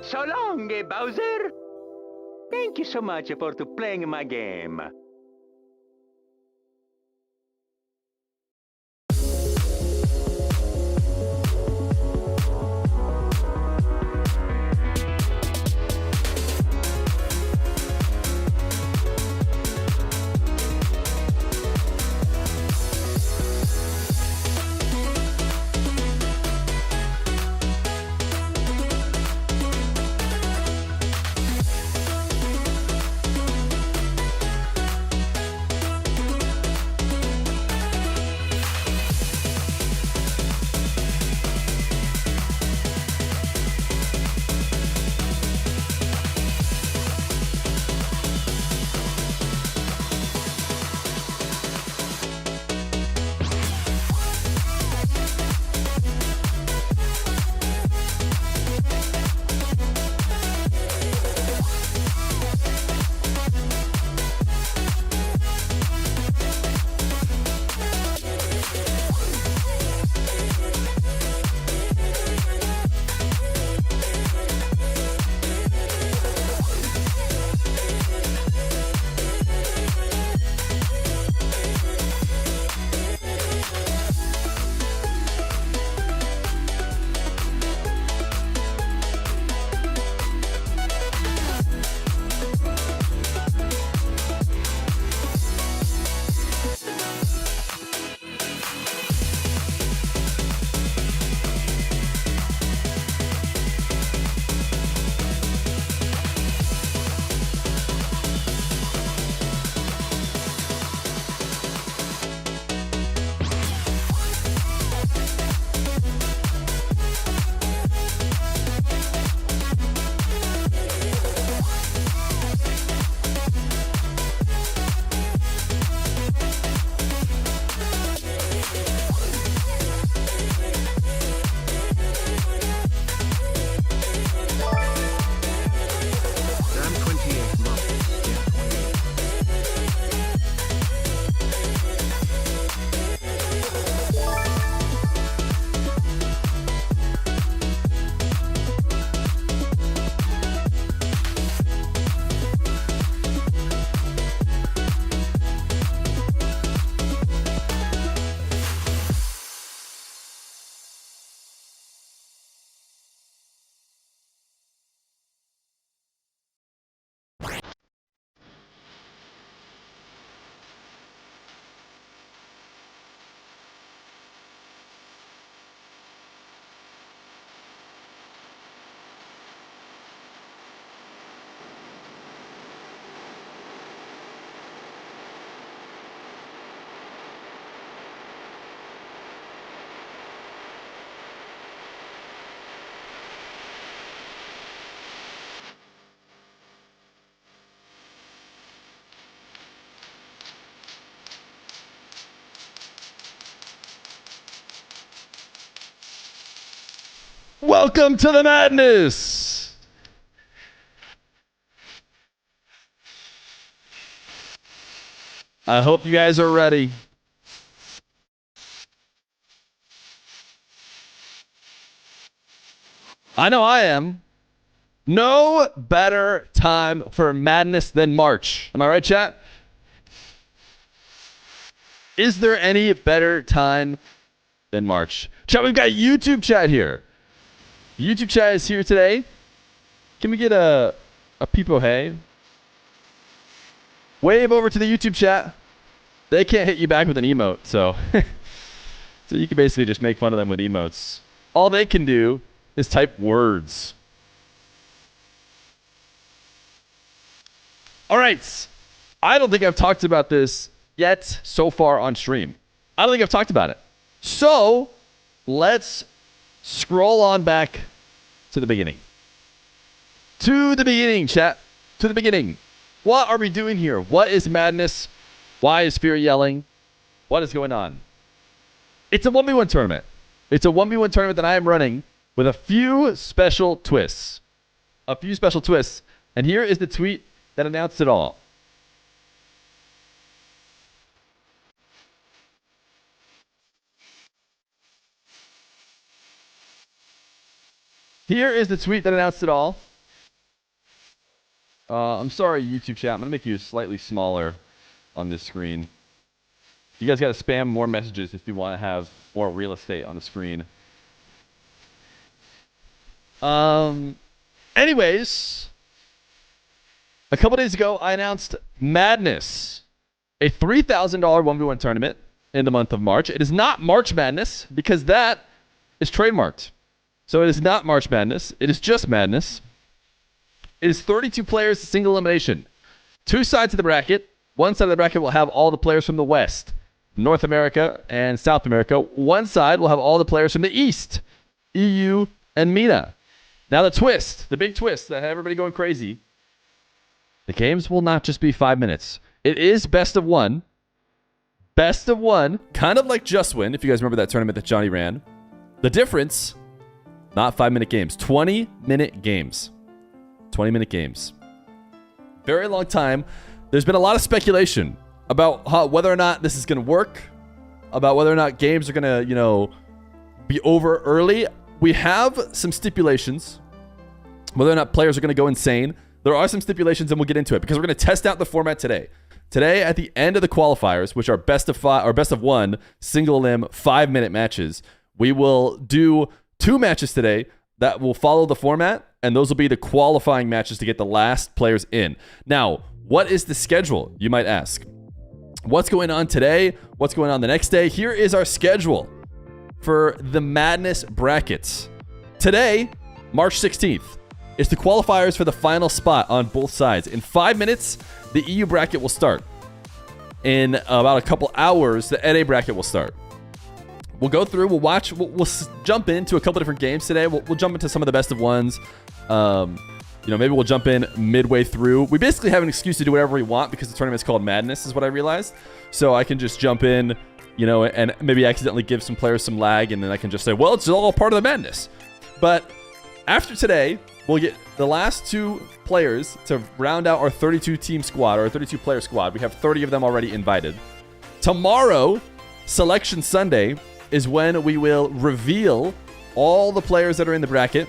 So long, Bowser. Thank you so much for playing my game. Welcome to the madness. I hope you guys are ready. I know I am. No better time for madness than March. Am I right, chat? Is there any better time than March? Chat, we've got YouTube chat here. YouTube chat is here today. Can we get a peepo hey? Wave over to the YouTube chat. They can't hit you back with an emote, so so you can basically just make fun of them with emotes. All they can do is type words. All right. I don't think I've talked about this yet so far on stream. I don't think I've talked about it. So let's scroll on back to the beginning. To the beginning, chat. To the beginning. What are we doing here? What is madness? Why is Feer yelling? What is going on? It's a 1v1 tournament. It's a 1v1 tournament that I am running with a few special twists. A few special twists. And here is the tweet that announced it all. Here is the tweet that announced it all. I'm sorry, YouTube chat. I'm going to make you slightly smaller on this screen. You guys got to spam more messages if you want to have more real estate on the screen. Anyways, a couple days ago, I announced Madness, a $3,000 1v1 tournament in the month of March. It is not March Madness because that is trademarked. So it is not March Madness. It is just Madness. It is 32 players, single elimination. Two sides of the bracket. One side of the bracket will have all the players from the West, North America, and South America. One side will have all the players from the East, EU, and MENA. Now the twist, the big twist that had everybody going crazy. The games will not just be 5 minutes. It is best of one. Best of one. Kind of like Just Win, if you guys remember that tournament that Johnny ran. The difference, not 5-minute games, 20-minute games. 20-minute games. Very long time. There's been a lot of speculation about whether or not this is going to work, about whether or not games are going to, be over early. We have some stipulations, whether or not players are going to go insane. There are some stipulations, and we'll get into it because we're going to test out the format today. Today, at the end of the qualifiers, which are best of 5 or best of 1 single elim 5-minute matches, we will do 2 matches today that will follow the format, and those will be the qualifying matches to get the last players in. Now, what is the schedule, you might ask? What's going on today? What's going on the next day? Here is our schedule for the Madness brackets. Today, March 16th, is the qualifiers for the final spot on both sides. In 5 minutes, the EU bracket will start. In about a couple hours, the NA bracket will start. We'll go through, we'll watch, we'll jump into a couple different games today. We'll jump into some of the best of ones. Maybe we'll jump in midway through. We basically have an excuse to do whatever we want because the tournament's called Madness, is what I realized. So I can just jump in, and maybe accidentally give some players some lag, and then I can just say, well, it's all part of the madness. But after today, we'll get the last 2 players to round out our 32-team squad, or 32-player squad. We have 30 of them already invited. Tomorrow, Selection Sunday, is when we will reveal all the players that are in the bracket.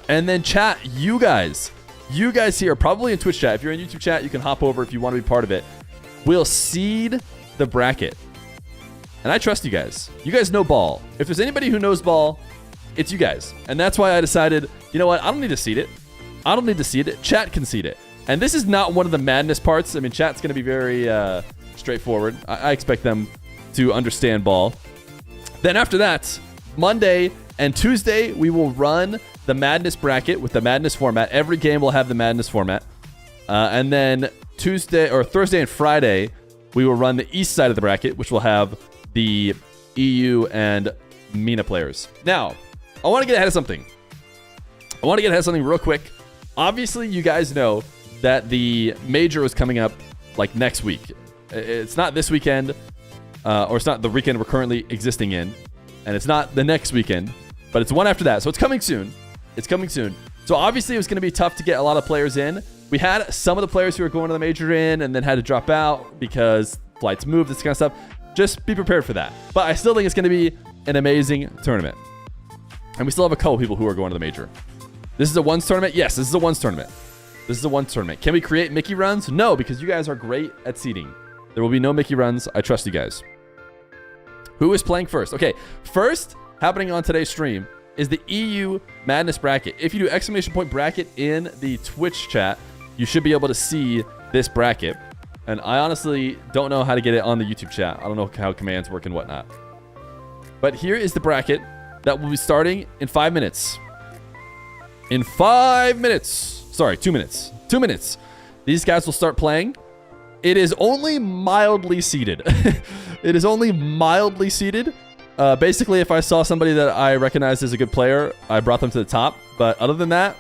And then chat, you guys here, probably in Twitch chat. If you're in YouTube chat, you can hop over if you want to be part of it. We'll seed the bracket. And I trust you guys. You guys know ball. If there's anybody who knows ball, it's you guys. And that's why I decided, you know what? I don't need to seed it. I don't need to seed it. Chat can seed it. And this is not one of the madness parts. I mean, chat's going to be very straightforward. I expect them to understand ball. Then after that, Monday and Tuesday, we will run the Madness bracket with the Madness format. Every game will have the Madness format. And then Thursday and Friday, we will run the East side of the bracket, which will have the EU and MENA players. Now, I want to get ahead of something. Real quick. Obviously, you guys know that the major is coming up like next week. It's not this weekend, or it's not the weekend we're currently existing in, and it's not the next weekend, but it's one after that. So it's coming soon. So obviously, it was going to be tough to get a lot of players in. We had some of the players who were going to the major in and then had to drop out because flights moved, this kind of stuff. Just be prepared for that. But I still think it's going to be an amazing tournament. And we still have a couple people who are going to the major. This is a ones tournament? Yes, this is a ones tournament. Can we create Mickey runs? No, because you guys are great at seeding. There will be no Mickey runs. I trust you guys. Who is playing first? Okay, first happening on today's stream is the EU Madness bracket. If you do ! bracket in the Twitch chat, you should be able to see this bracket. And I honestly don't know how to get it on the YouTube chat. I don't know how commands work and whatnot. But here is the bracket that will be starting in 5 minutes. In 5 minutes. Sorry, 2 minutes. 2 minutes. These guys will start playing. It is only mildly seeded. Basically, if I saw somebody that I recognized as a good player, I brought them to the top. But other than that,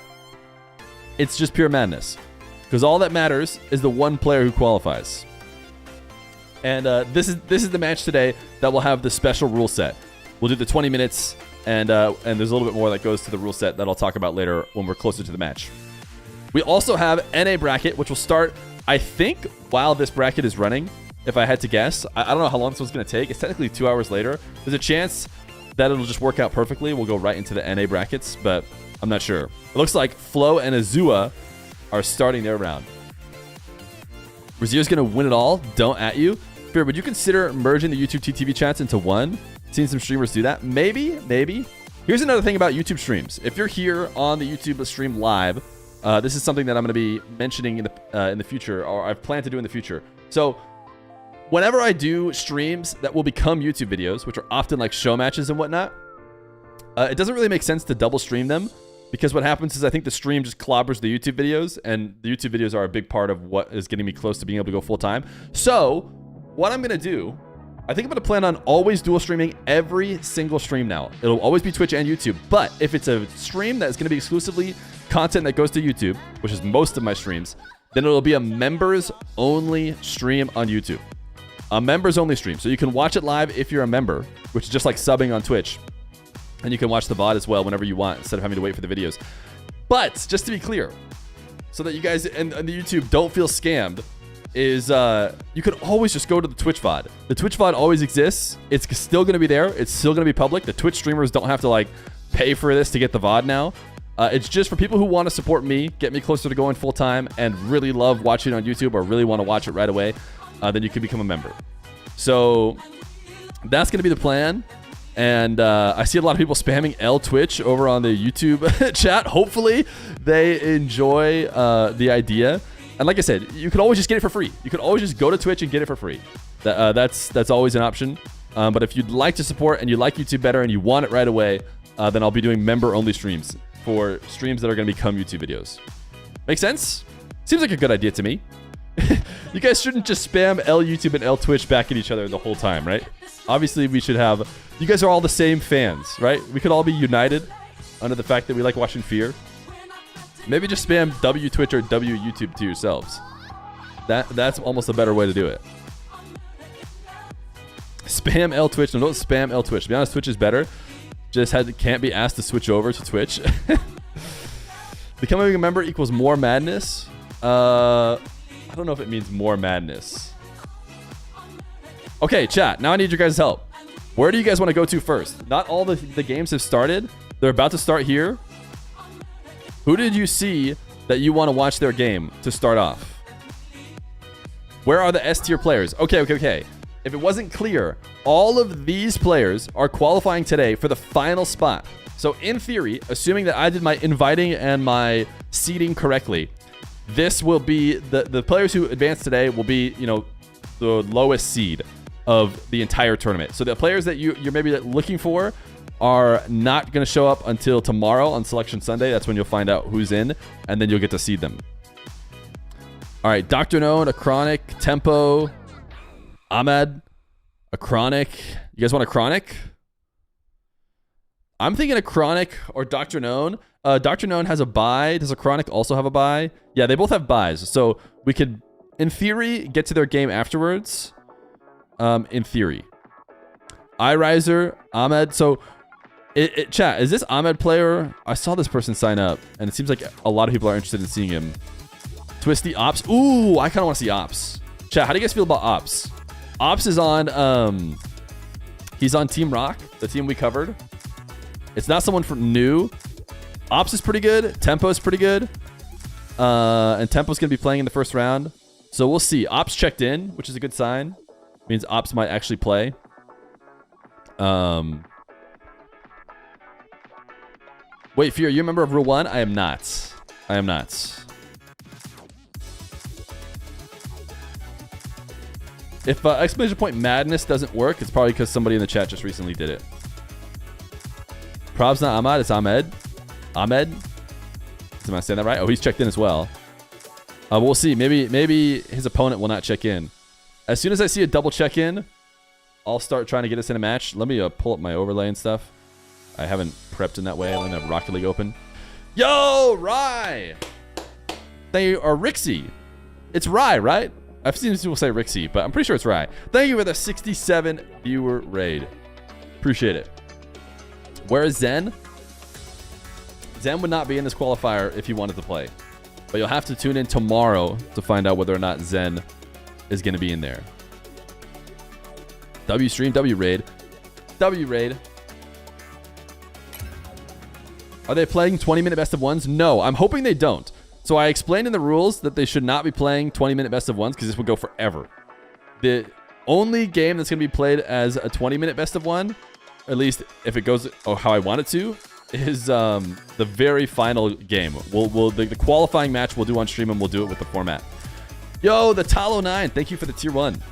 it's just pure madness. Because all that matters is the one player who qualifies. And this is the match today that will have the special rule set. We'll do the 20 minutes, and there's a little bit more that goes to the rule set that I'll talk about later when we're closer to the match. We also have NA bracket, which will start, I think, while this bracket is running. If I had to guess, I don't know how long this one's going to take. It's technically 2 hours later. There's a chance that it'll just work out perfectly. We'll go right into the NA brackets, but I'm not sure. It looks like Flo and Azua are starting their round. Razier's going to win it all. Don't at you. Feer, would you consider merging the YouTube TTV chats into one? Seen some streamers do that. Maybe. Here's another thing about YouTube streams. If you're here on the YouTube stream live, this is something that I'm going to be mentioning in the future, or I've planned to do in the future. So whenever I do streams that will become YouTube videos, which are often like show matches and whatnot, it doesn't really make sense to double stream them, because what happens is I think the stream just clobbers the YouTube videos, and the YouTube videos are a big part of what is getting me close to being able to go full time. So what I'm going to do, I think I'm going to plan on always dual streaming every single stream now. It'll always be Twitch and YouTube. But if it's a stream that is going to be exclusively content that goes to YouTube, which is most of my streams, then it'll be a members only stream on YouTube. A members only stream. So you can watch it live if you're a member, which is just like subbing on Twitch. And you can watch the VOD as well whenever you want, instead of having to wait for the videos. But just to be clear, so that you guys and the YouTube don't feel scammed, is you can always just go to the Twitch VOD. The Twitch VOD always exists. It's still going to be there. It's still going to be public. The Twitch streamers don't have to like pay for this to get the VOD now. It's just for people who want to support me, get me closer to going full time, and really love watching on YouTube, or really want to watch it right away. Then you can become a member. So that's going to be the plan. And I see a lot of people spamming L Twitch over on the YouTube chat. Hopefully they enjoy the idea. And like I said, you can always just get it for free. You can always just go to Twitch and get it for free. That's always an option. But if you'd like to support and you like YouTube better and you want it right away, then I'll be doing member-only streams for streams that are going to become YouTube videos. Make sense? Seems like a good idea to me. You guys shouldn't just spam L YouTube and L Twitch back at each other the whole time, right? Obviously, we should have... You guys are all the same fans, right? We could all be united under the fact that we like watching Feer. Maybe just spam W Twitch or W YouTube to yourselves. That's almost a better way to do it. Spam L Twitch. No, don't spam L Twitch. To be honest, Twitch is better. Just can't be asked to switch over to Twitch. Becoming a member equals more madness. I don't know if it means more madness. Okay, chat. Now I need your guys' help. Where do you guys want to go to first? Not all the games have started. They're about to start here. Who did you see that you want to watch their game to start off? Where are the S tier players? Okay. If it wasn't clear, all of these players are qualifying today for the final spot. So in theory, assuming that I did my inviting and my seeding correctly, this will be the players who advance today will be, the lowest seed of the entire tournament. So the players that you're maybe looking for are not going to show up until tomorrow on Selection Sunday. That's when you'll find out who's in, and then you'll get to seed them. All right, Dr. Known, a Chronic, Tempo, Ahmed, a Chronic. You guys want a Chronic? I'm thinking a Chronic or Dr. Known. Dr. Known has a bye. Does a Chronic also have a bye? Yeah, they both have byes. So we could, in theory, get to their game afterwards. In theory. iRiser, Ahmed. So, chat, is this Ahmed player? I saw this person sign up, and it seems like a lot of people are interested in seeing him. Twisty Ops. Ooh, I kind of want to see Ops. Chat, how do you guys feel about Ops? Ops is on, he's on Team Rock, the team we covered. It's not someone from new. Ops is pretty good. Tempo is pretty good. And Tempo's going to be playing in the first round. So we'll see. Ops checked in, which is a good sign. Means Ops might actually play. Wait, Feer, you a member of Rule 1? I am not. If exclamation point madness doesn't work, it's probably because somebody in the chat just recently did it. Prob's not Ahmad, it's Ahmed. Ahmed? Am I saying that right? Oh, he's checked in as well. We'll see. Maybe his opponent will not check in. As soon as I see a double check in, I'll start trying to get us in a match. Let me pull up my overlay and stuff. I haven't prepped in that way. I only have Rocket League open. Yo, Rye! They are Rixi. It's Rye, right? I've seen people say Rixi, but I'm pretty sure it's Rye. Thank you for the 67 viewer raid. Appreciate it. Where is Zen? Zen would not be in this qualifier if he wanted to play. But you'll have to tune in tomorrow to find out whether or not Zen is going to be in there. W stream, W raid. W raid. Are they playing 20-minute best of ones? No, I'm hoping they don't. So I explained in the rules that they should not be playing 20-minute best of ones because this would go forever. The only game that's going to be played as a 20-minute best of one, at least if it goes how I want it to, is the very final game. The qualifying match we'll do on stream, and we'll do it with the format. Yo, the Talo9, thank you for the tier 1.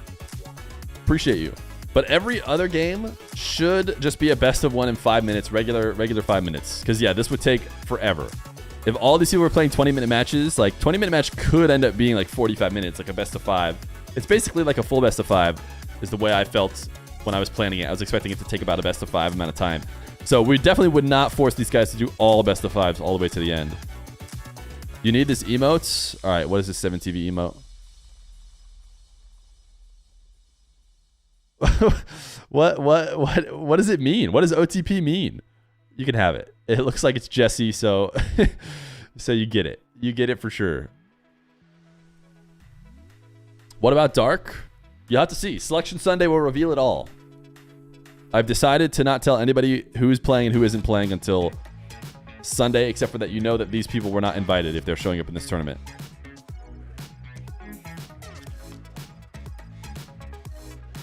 Appreciate you. But every other game should just be a best of one in 5 minutes, regular 5 minutes. Because, yeah, this would take forever. If all these people were playing 20-minute matches, like 20-minute match could end up being like 45 minutes, like a best of 5. It's basically like a full best of 5 is the way I felt when I was planning it. I was expecting it to take about a best of 5 amount of time. So we definitely would not force these guys to do all best of 5s all the way to the end. You need this emote? All right, what is this 7TV emote? What does it mean? What does OTP mean? You can have it. It looks like it's Jesse, so so you get it. You get it for sure. What about Dark? You'll have to see. Selection Sunday will reveal it all. I've decided to not tell anybody who's playing and who isn't playing until Sunday, except for that you know that these people were not invited if they're showing up in this tournament.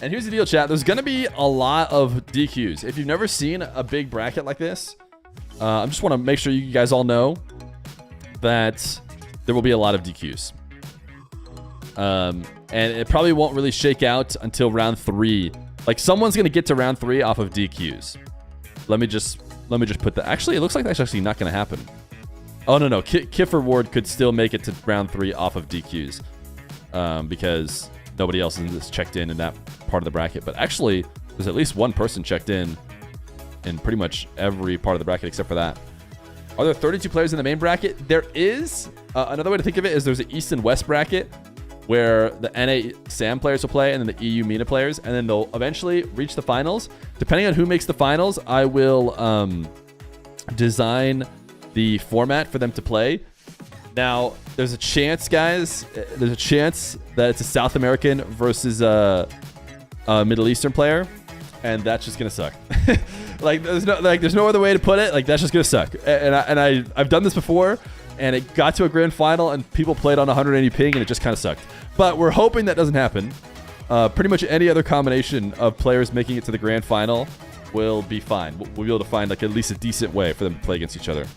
And here's the deal, chat. There's going to be a lot of DQs. If you've never seen a big bracket like this, I just want to make sure you guys all know that there will be a lot of DQs. And it probably won't really shake out until round 3. Like, someone's going to get to round 3 off of DQs. Let me just put that. Actually, it looks like that's actually not going to happen. Oh, no. Kiffer Ward could still make it to round 3 off of DQs. Because nobody else is checked in that part of the bracket. But actually, there's at least one person checked in pretty much every part of the bracket except for that. Are there 32 players in the main bracket? There is. Another way to think of it is there's an East and West bracket where the NA SAM players will play and then the EU MENA players, and then they'll eventually reach the finals. Depending on who makes the finals, I will design the format for them to play. Now, there's a chance, guys, there's a chance that it's a South American versus a Middle Eastern player, and that's just gonna suck. there's no other way to put it. Like, that's just gonna suck. And I've done this before, and it got to a grand final, and people played on 180 ping, and it just kind of sucked. But we're hoping that doesn't happen. Pretty much any other combination of players making it to the grand final will be fine. We'll be able to find like at least a decent way for them to play against each other.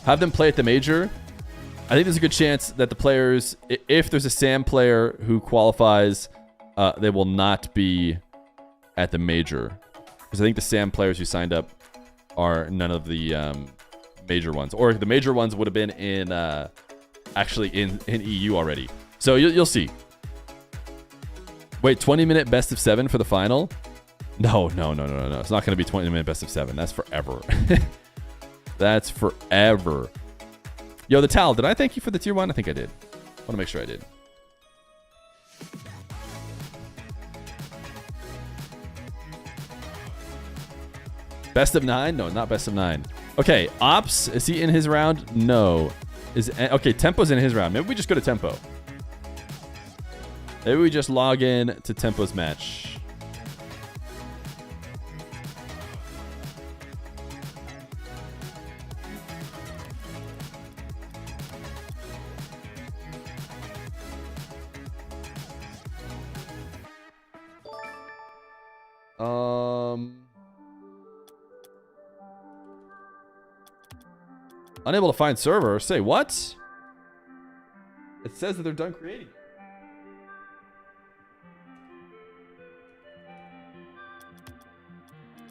Have them play at the major. I think there's a good chance that the players, if there's a SAM player who qualifies, they will not be at the major. Because I think the SAM players who signed up are none of the major ones. Or the major ones would have been in actually in EU already. So you'll see. Wait, 20-minute best of 7 for the final? No. It's not going to be 20-minute best of 7. That's forever. That's forever. Yo, the Tal, did I thank you for the tier 1? I think I did. I want to make sure I did. Best of 9? No, not best of 9. Okay, Ops, is he in his round? No. Okay, Tempo's in his round. Maybe we just go to Tempo. Maybe we just log in to Tempo's match. Unable to find server. Say what? It says that they're done creating.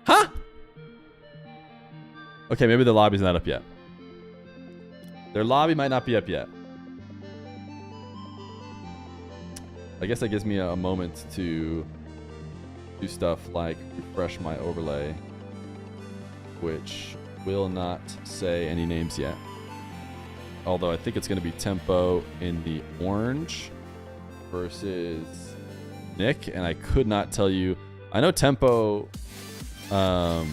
Huh? Okay, maybe the lobby's not up yet. Their lobby might not be up yet. I guess that gives me a moment to do stuff like refresh my overlay, which will not say any names yet. Although I think it's going to be Tempo in the orange versus Nick, and I could not tell you. I know Tempo. If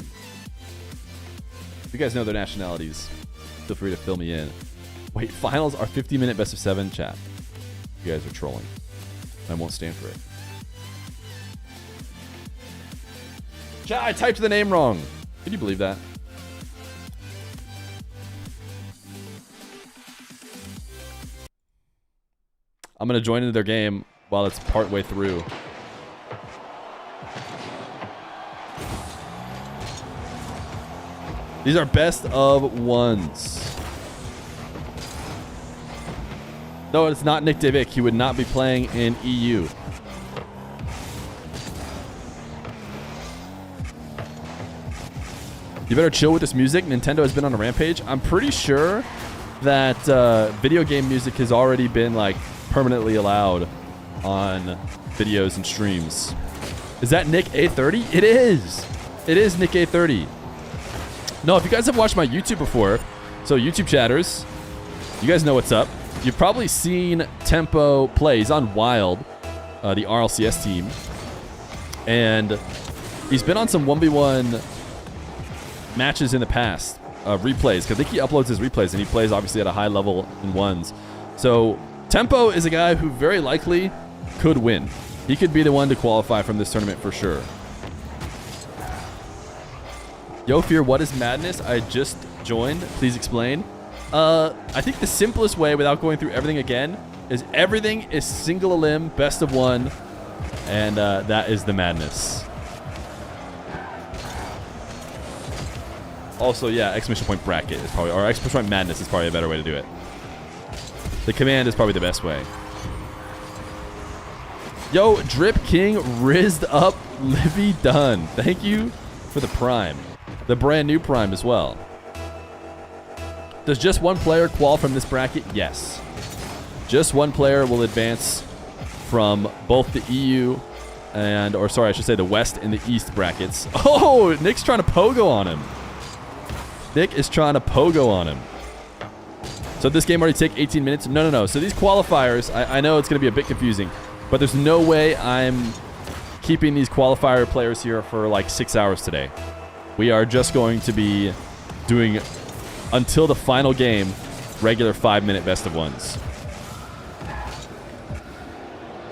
you guys know their nationalities, feel free to fill me in. Wait, finals are 50-minute best of 7? Chat. You guys are trolling. I won't stand for it. Chat, I typed the name wrong. Can you believe that? I'm going to join into their game while it's partway through. These are best of ones. No, it's not Nick Divic. He would not be playing in EU. You better chill with this music. Nintendo has been on a rampage. I'm pretty sure that video game music has already been like permanently allowed on videos and streams. Is that Nick A30? It is. It is Nick A30. No, if you guys have watched my YouTube before, so YouTube chatters, you guys know what's up. You've probably seen Tempo play. He's on Wild, the RLCS team. And he's been on some 1v1 matches in the past, replays, because I think he uploads his replays, and he plays obviously at a high level in ones. So Tempo is a guy who very likely could win. He could be the one to qualify from this tournament for sure. Yo, Feer, what is madness? I just joined. Please explain. I think the simplest way, without going through everything again, is everything is single elim, best of one, and that is the madness. Also, yeah, exclamation point bracket is probably, or exclamation point madness is probably a better way to do it. The command is probably the best way. Yo, Drip King rizzed up Livy Dunn. Thank you for the Prime. The brand new Prime as well. Does just one player qual from this bracket? Yes. Just one player will advance from both the EU and, or sorry, I should say the West and the East brackets. Oh, Nick's trying to pogo on him. Nick is trying to pogo on him. So this game already take 18 minutes? No. So these qualifiers, I know it's going to be a bit confusing, but there's no way I'm keeping these qualifier players here for like 6 hours today. We are just going to be doing, until the final game, regular 5-minute best of ones.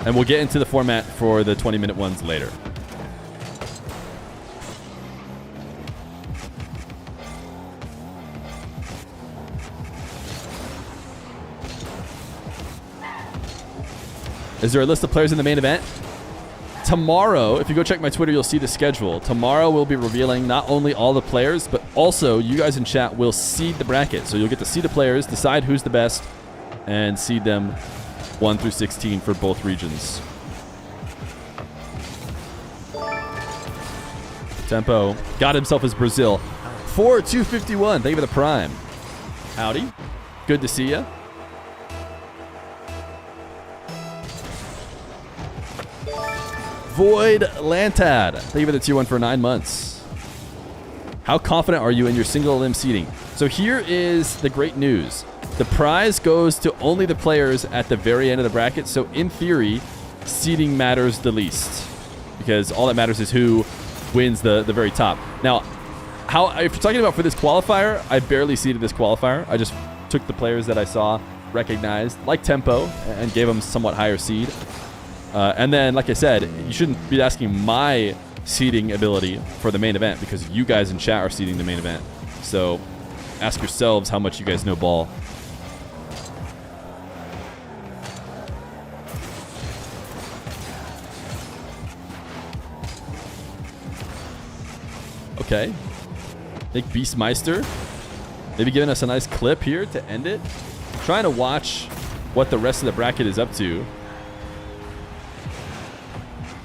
And we'll get into the format for the 20-minute ones later. Is there a list of players in the main event? Tomorrow, if you go check my Twitter, you'll see the schedule. Tomorrow, we'll be revealing not only all the players, but also you guys in chat will seed the bracket. So you'll get to see the players, decide who's the best, and seed them 1 through 16 for both regions. Tempo got himself his Brazil. 4-251. Thank you for the Prime. Howdy. Good to see ya. Void Lantad. Thank you for the tier 1 for 9 months. How confident are you in your single limb seating? So here is the great news. The prize goes to only the players at the very end of the bracket. So in theory, seating matters the least, because all that matters is who wins the very top. Now, if you're talking about for this qualifier, I barely seeded this qualifier. I just took the players that I saw recognized, like Tempo, and gave them somewhat higher seed. And then, like I said, you shouldn't be asking my seeding ability for the main event, because you guys in chat are seeding the main event. So ask yourselves how much you guys know ball. Okay. I think Beastmeister maybe giving us a nice clip here to end it. Trying to watch what the rest of the bracket is up to.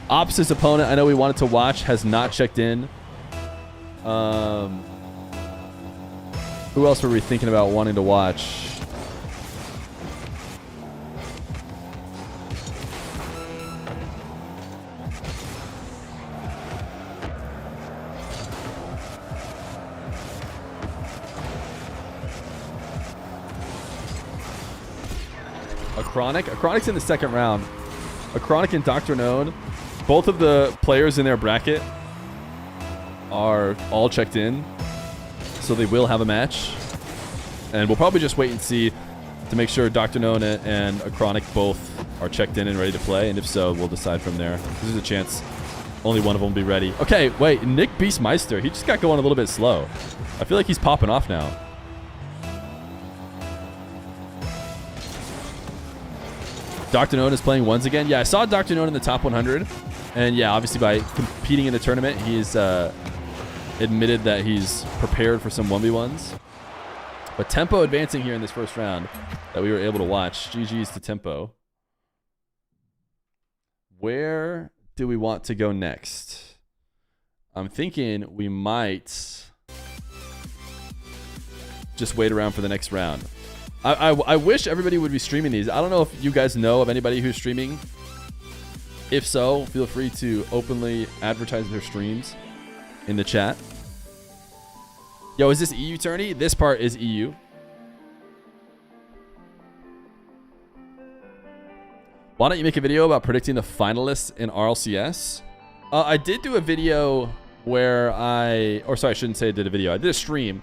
Opposite's opponent, I know we wanted to watch, has not checked in. Who else were we thinking about wanting to watch? Achronic's in the second round. Achronic and Dr. Known, both of the players in their bracket are all checked in, so they will have a match. And we'll probably just wait and see to make sure Dr. Known and Achronic both are checked in and ready to play, and if so, we'll decide from there. There's a chance only one of them will be ready. Okay, wait, Nick Beastmeister, he just got going a little bit slow. I feel like he's popping off now. Dr. Nolan is playing ones again. Yeah, I saw Dr. Nolan in the top 100. And yeah, obviously by competing in the tournament, he's admitted that he's prepared for some 1v1s. But Tempo advancing here in this first round that we were able to watch. GG's to Tempo. Where do we want to go next? I'm thinking we might just wait around for the next round. I wish everybody would be streaming these. I don't know if you guys know of anybody who's streaming. If so, feel free to openly advertise their streams in the chat. Yo, is this EU tourney? This part is EU. Why don't you make a video about predicting the finalists in RLCS? I did do a video where I shouldn't say I did a video. I did a stream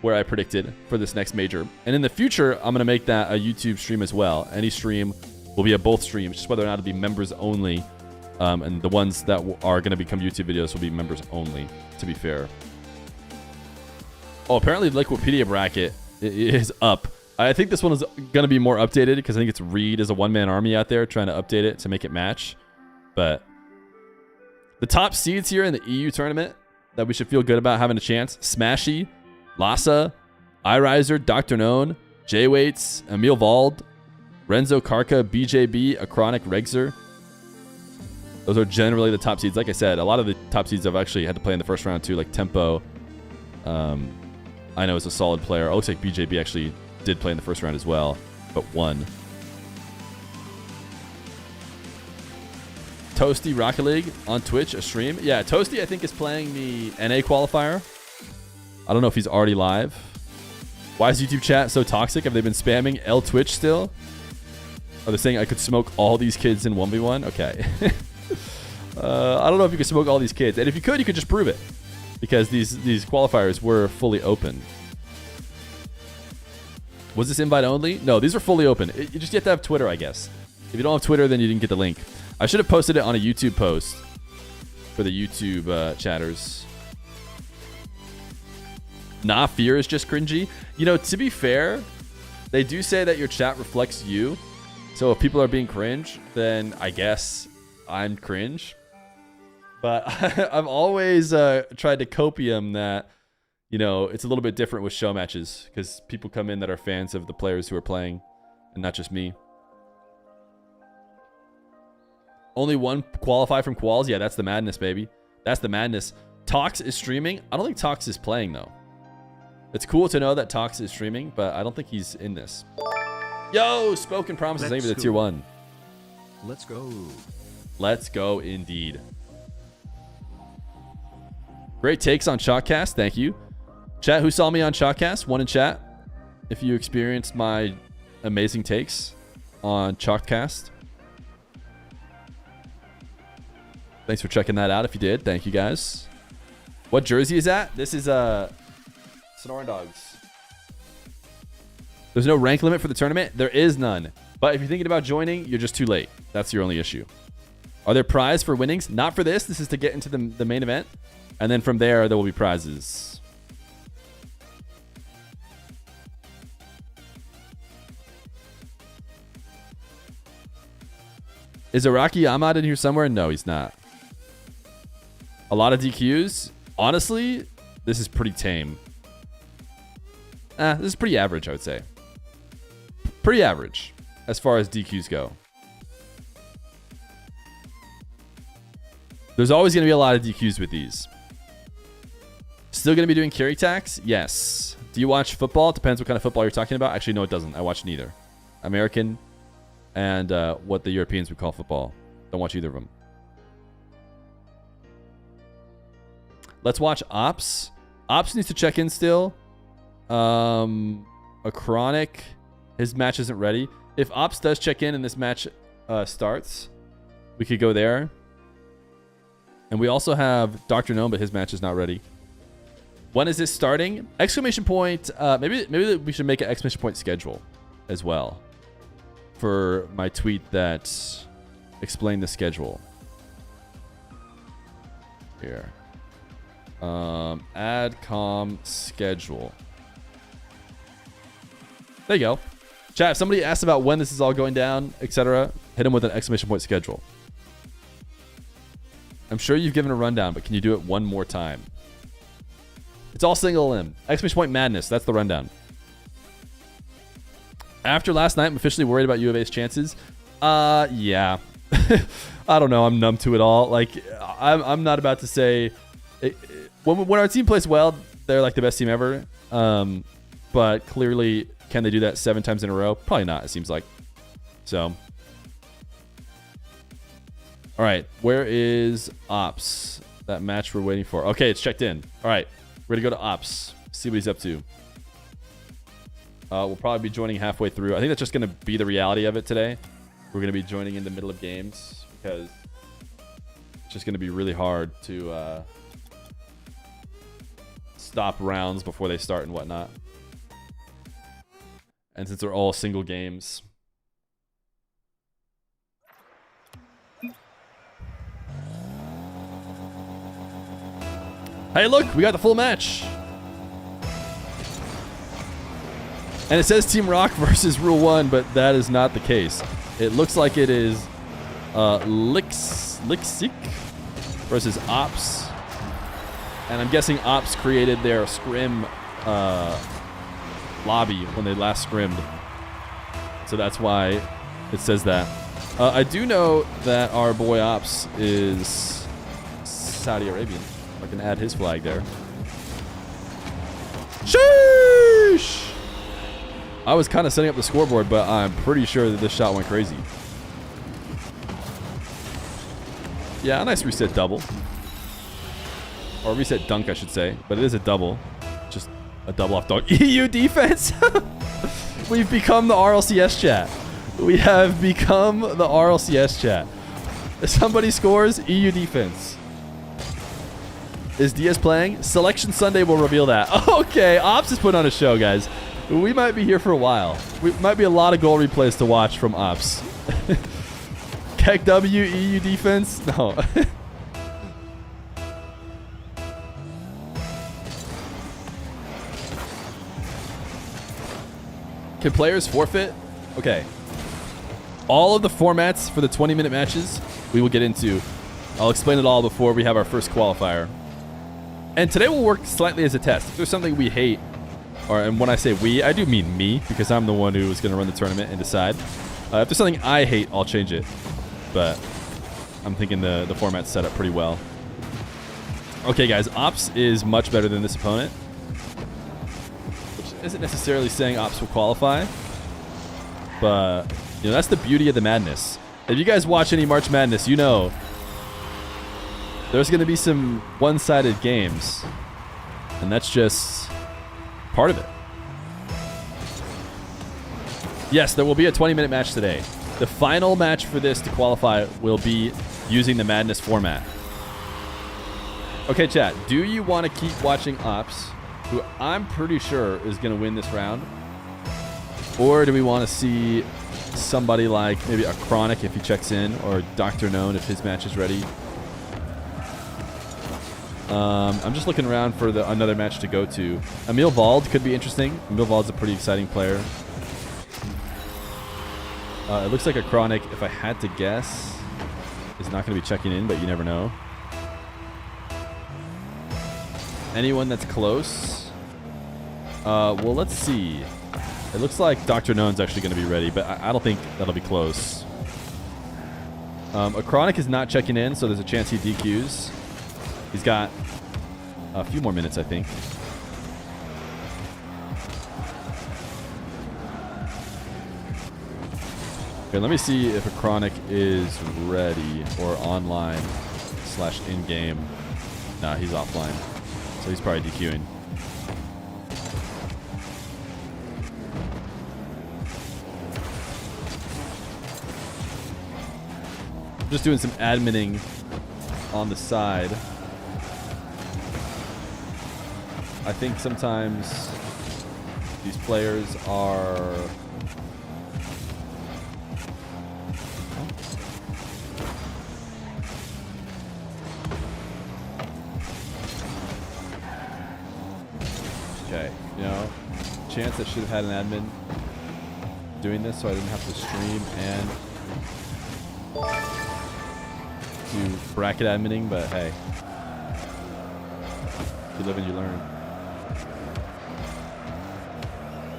where I predicted for this next major. And in the future, I'm going to make that a YouTube stream as well. Any stream will be a both streams, just whether or not it'll be members only. And the ones that are going to become YouTube videos will be members only, to be fair. Oh, apparently the Liquipedia bracket is up. I think this one is going to be more updated because I think it's Reed as a one-man army out there trying to update it to make it match. But the top seeds here in the EU tournament that we should feel good about having a chance. Smashy, Lassa, iRiser, Dr. Known, J-Waits, Emil Vald, Renzo Karka, BJB, Achronic, Regzer. Those are generally the top seeds. Like I said, a lot of the top seeds I've actually had to play in the first round too, like Tempo. I know is a solid player. It looks like BJB actually did play in the first round as well, but won. Toasty Rocket League on Twitch, a stream. Yeah, Toasty I think is playing the NA qualifier. I don't know if he's already live. Why is YouTube chat so toxic? Have they been spamming L Twitch still? Are they saying I could smoke all these kids in 1v1? Okay. I don't know if you could smoke all these kids. And if you could just prove it. Because these qualifiers were fully open. Was this invite only? No, these are fully open. You just have to have Twitter, I guess. If you don't have Twitter, then you didn't get the link. I should have posted it on a YouTube post for the YouTube chatters. Nah, Feer is just cringy. You know, to be fair, they do say that your chat reflects you. So if people are being cringe, then I guess I'm cringe. But I've always tried to copium that, you know, it's a little bit different with show matches because people come in that are fans of the players who are playing and not just me. Only one qualify from quals? Yeah, that's the madness, baby. That's the madness. Tox is streaming. I don't think Tox is playing, though. It's cool to know that Tox is streaming, but I don't think he's in this. Yo, Spoken Promises. Thank you for the tier 1. Let's go. Let's go, indeed. Great takes on Shotcast. Thank you. Chat, who saw me on Shotcast? One in chat. If you experienced my amazing takes on Shotcast. Thanks for checking that out if you did. Thank you, guys. What jersey is that? This is Sonoran Dogs. There's no rank limit for the tournament. There is none. But if you're thinking about joining, you're just too late. That's your only issue. Are there prizes for winnings? Not for this. This is to get into the main event. And then from there will be prizes. Is Iraqi Ahmad in here somewhere? No, he's not. A lot of DQs. Honestly, this is pretty tame. This is pretty average, I would say. Pretty average as far as DQs go. There's always going to be a lot of DQs with these. Still going to be doing carry tax? Yes. Do you watch football? It depends what kind of football you're talking about. Actually, no, it doesn't. I watch neither. American and what the Europeans would call football. Don't watch either of them. Let's watch Ops. Ops needs to check in still. A Chronic. His match isn't ready. If Ops does check in and this match starts, we could go there. And we also have Dr. Gnome, but his match is not ready. When is this starting? Exclamation point. Maybe we should make an exclamation point schedule as well for my tweet that explained the schedule. Here. Add com schedule. There you go. Chat, if somebody asked about when this is all going down, etc., hit them with an exclamation point schedule. I'm sure you've given a rundown, but can you do it one more time? It's all single limb. Exclamation point madness. That's the rundown. After last night, I'm officially worried about U of A's chances. Yeah. I don't know. I'm numb to it all. Like, I'm not about to say... when our team plays well, they're like the best team ever. But clearly, can they do that 7 times in a row? Probably not, it seems like. So. All right. Where is Ops? That match we're waiting for. Okay, it's checked in. All right. We're going to go to Ops. See what he's up to. We'll probably be joining halfway through. I think that's just going to be the reality of it today. We're going to be joining in the middle of games because it's just going to be really hard to stop rounds before they start and whatnot. And since they're all single games. Hey, look, we got the full match. And it says Team Rock versus Rule 1, but that is not the case. It looks like it is Lixi versus Ops. And I'm guessing Ops created their scrim lobby when they last scrimmed. So that's why it says that. I do know that our boy Ops is Saudi Arabian. I can add his flag there. Sheesh! I was kind of setting up the scoreboard, but I'm pretty sure that this shot went crazy. Yeah, a nice reset double. Or reset dunk, I should say. But it is a double. Just a double off dunk. EU defense! We've become the RLCS chat. We have become the RLCS chat. If somebody scores, EU defense. Is Diaz playing? Selection Sunday will reveal that. Okay, Ops is putting on a show, guys. We might be here for a while. We might be a lot of goal replays to watch from Ops. Keck W, EU defense? No. Can players forfeit? Okay. All of the formats for the 20-minute matches we will get into. I'll explain it all before we have our first qualifier. And today will work slightly as a test. If there's something we hate, and when I say we, I do mean me, because I'm the one who is going to run the tournament and decide. If there's something I hate, I'll change it. But I'm thinking the format's set up pretty well. Okay, guys, Ops is much better than this opponent. Which isn't necessarily saying Ops will qualify. But, you know, that's the beauty of the madness. If you guys watch any March Madness, you know there's going to be some one-sided games. And that's just part of it. Yes, there will be a 20-minute match today. The final match for this to qualify will be using the Madness format. Okay, chat. Do you want to keep watching Ops, who I'm pretty sure is going to win this round? Or do we want to see somebody like maybe a Chronic if he checks in, or Dr. Known if his match is ready? I'm just looking around for another match to go to. Emil Vald could be interesting. Emil Vald's a pretty exciting player. It looks like a Chronic, if I had to guess, is not going to be checking in, but you never know. Anyone that's close? Well, let's see. It looks like Dr. Known's actually going to be ready, but I don't think that'll be close. A Chronic is not checking in, so there's a chance he DQs. He's got a few more minutes, I think. Okay, let me see if a Chronic is ready or online / in-game. Nah, he's offline. So he's probably DQing. Just doing some adminning on the side. I think sometimes these players are... Okay, you know, chance I should have had an admin. doing this so I didn't have to stream and do bracket adminning, but hey. You live and you learn.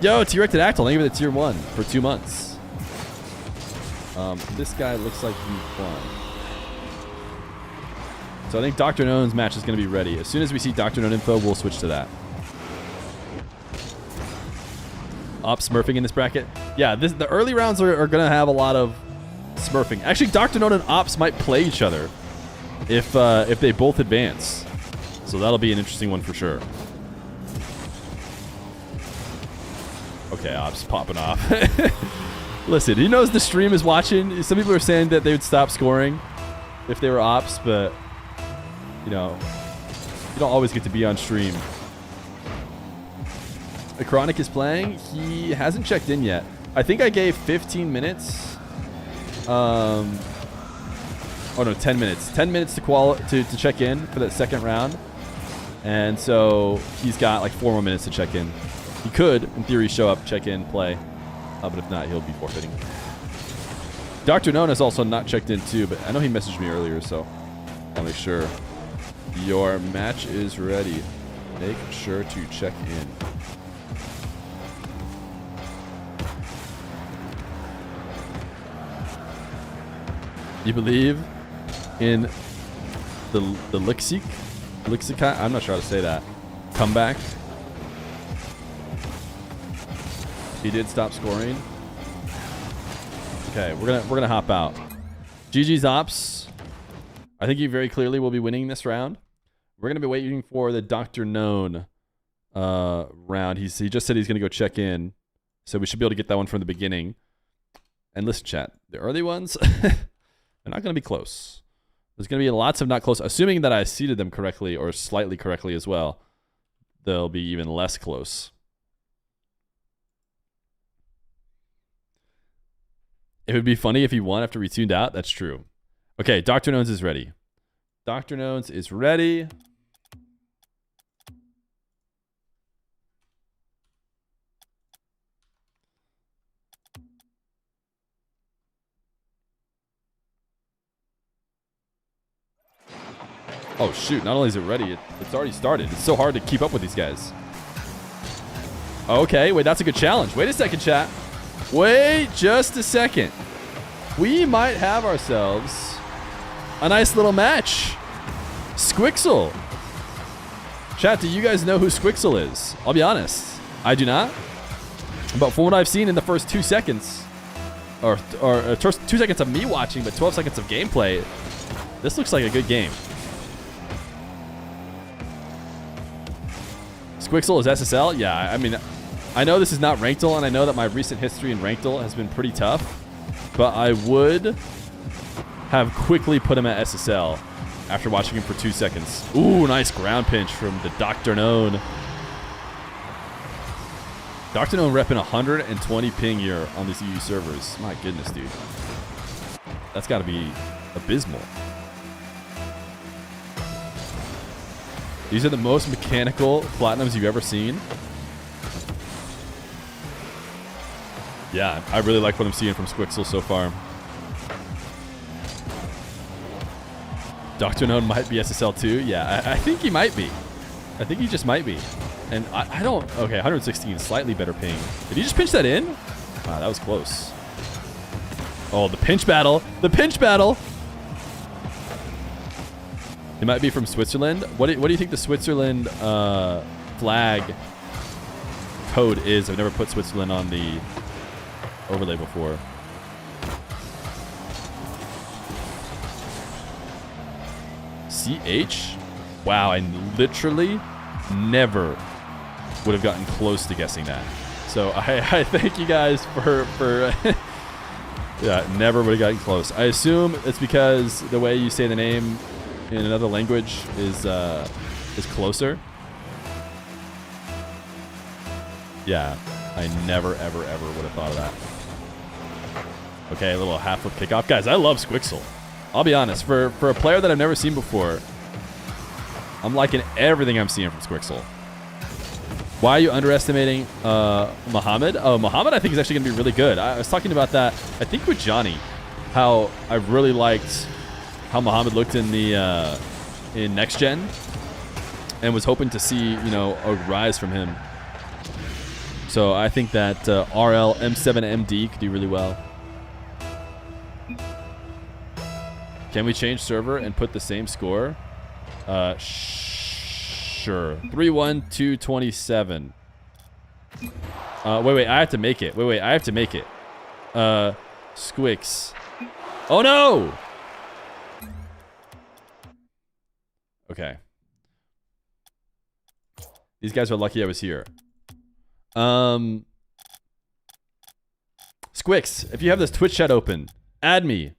Yo, T-Rected Actal, thank you for the tier 1 for 2 months. This guy looks like he won. So I think Dr. Known's match is going to be ready. As soon as we see Dr. Known info, we'll switch to that. Op smurfing in this bracket. Yeah, the early rounds are going to have a lot of smurfing. Actually, Dr. Known and Ops might play each other if they both advance. So that'll be an interesting one for sure. Okay, Ops popping off. Listen, he knows the stream is watching. Some people are saying that they would stop scoring if they were Ops, but you know, you don't always get to be on stream. Chronic is playing. He hasn't checked in yet. I think I gave 15 minutes. Oh no, 10 minutes. 10 minutes to check in for that second round. And so he's got like 4 more minutes to check in. He could, in theory, show up, check in, play. But if not, he'll be forfeiting. Dr. Known has also not checked in too, but I know he messaged me earlier, so I'll make sure. Your match is ready. Make sure to check in. You believe in the Lixi? I'm not sure how to say that. Comeback. He did stop scoring. Okay, we're gonna hop out. GG's Ops. I think he very clearly will be winning this round. We're gonna be waiting for the Dr. Known round. He just said he's gonna go check in, so we should be able to get that one from the beginning. And listen, chat, the early ones, they're not gonna be close. There's gonna be lots of not close. Assuming that I seeded them correctly or slightly correctly as well, they'll be even less close. It would be funny if he won after we tuned out. That's true. Okay, Dr. Knowns is ready. Dr. Knowns is ready. Oh, shoot. Not only is it ready, it's already started. It's so hard to keep up with these guys. Okay, wait, that's a good challenge. Wait a second, chat. Wait just a second. We might have ourselves a nice little match. Squixxl. Chat, do you guys know who Squixxl is? I'll be honest. I do not. But from what I've seen in the first 2 seconds, or 2 seconds of me watching, but 12 seconds of gameplay, this looks like a good game. Squixxl is SSL? Yeah, I mean, I know this is not Ranked-L, and I know that my recent history in Ranked-L has been pretty tough, but I would have quickly put him at SSL after watching him for 2 seconds. Ooh, nice ground pinch from the Dr. Known. Dr. Known repping 120 ping here on these EU servers. My goodness, dude. That's got to be abysmal. These are the most mechanical platinums you've ever seen. Yeah, I really like what I'm seeing from Squixxl so far. Dr. Known might be SSL too. Yeah, I think he might be. I think he just might be. And I don't... Okay, 116, slightly better ping. Did he just pinch that in? Wow, that was close. Oh, the pinch battle. The pinch battle. He might be from Switzerland. What do you think the Switzerland flag code is? I've never put Switzerland on the overlay before. CH? Wow, I literally never would have gotten close to guessing that. So I thank you guys for yeah, never would have gotten close. I assume it's because the way you say the name in another language is closer. Yeah, I never, ever, ever would have thought of that. Okay, a little half flip kickoff. Guys, I love Squixxl. I'll be honest, for a player that I've never seen before, I'm liking everything I'm seeing from Squixxl. Why are you underestimating Muhammad? Oh, Muhammad I think is actually going to be really good. I was talking about that, I think with Johnny, how I really liked how Muhammad looked in the in Next Gen and was hoping to see, you know, a rise from him. So I think that RL M7MD could do really well. Can we change server and put the same score? Sure. 3-1-2-27. Wait, I have to make it. Wait, I have to make it. Squixxl. Oh no! Okay. These guys are lucky I was here. Squixxl, if you have this Twitch chat open, add me.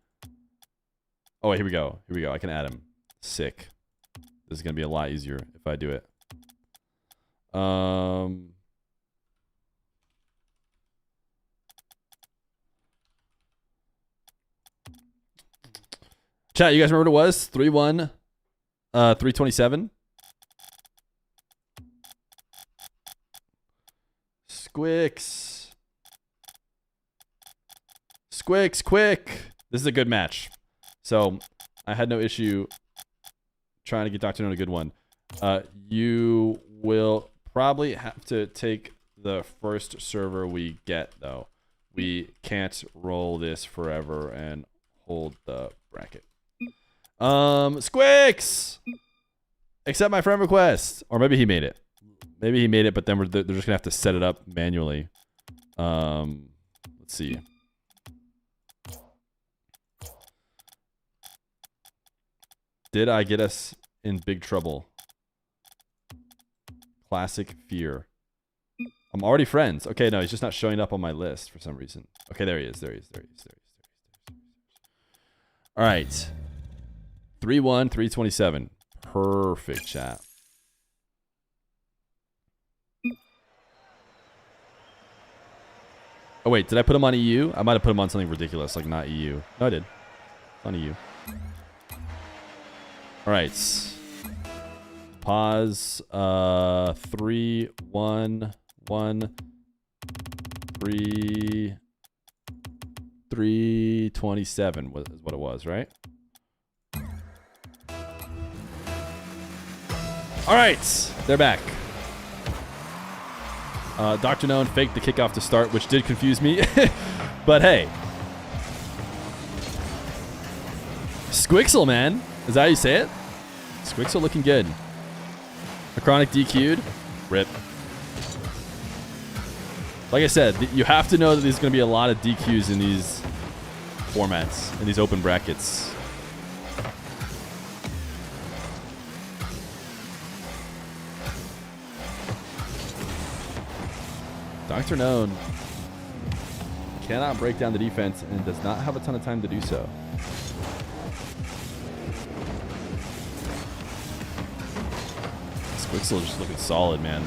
Oh, wait, here we go. Here we go. I can add him. Sick. This is going to be a lot easier if I do it. Chat, you guys remember what it was? 3-1, 327. Squixxl. Squixxl, quick. This is a good match. So I had no issue trying to get Dr. Noon a good one. You will probably have to take the first server we get, though. We can't roll this forever and hold the bracket. Squixxl! Accept my friend request. Or maybe he made it. Maybe he made it, but then they're just gonna have to set it up manually. Let's see. Did I get us in big trouble? Classic Feer. I'm already friends. Okay, no, he's just not showing up on my list for some reason. Okay, there he is. There he is. All right. 3-1, 327. Perfect, chat. Oh, wait. Did I put him on EU? I might have put him on something ridiculous, like not EU. No, I did. On EU. All right. Pause. 3, 1, 1, 3, 327 is what it was, right? All right, they're back. Dr. Known faked the kickoff to start, which did confuse me. But hey. Squixxl, man. Is that how you say it? Squixxl looking good. A chronic DQ'd. Rip. Like I said, you have to know that there's going to be a lot of DQs in these formats, in these open brackets. Dr. Known cannot break down the defense and does not have a ton of time to do so. Squixxl is just looking solid, man.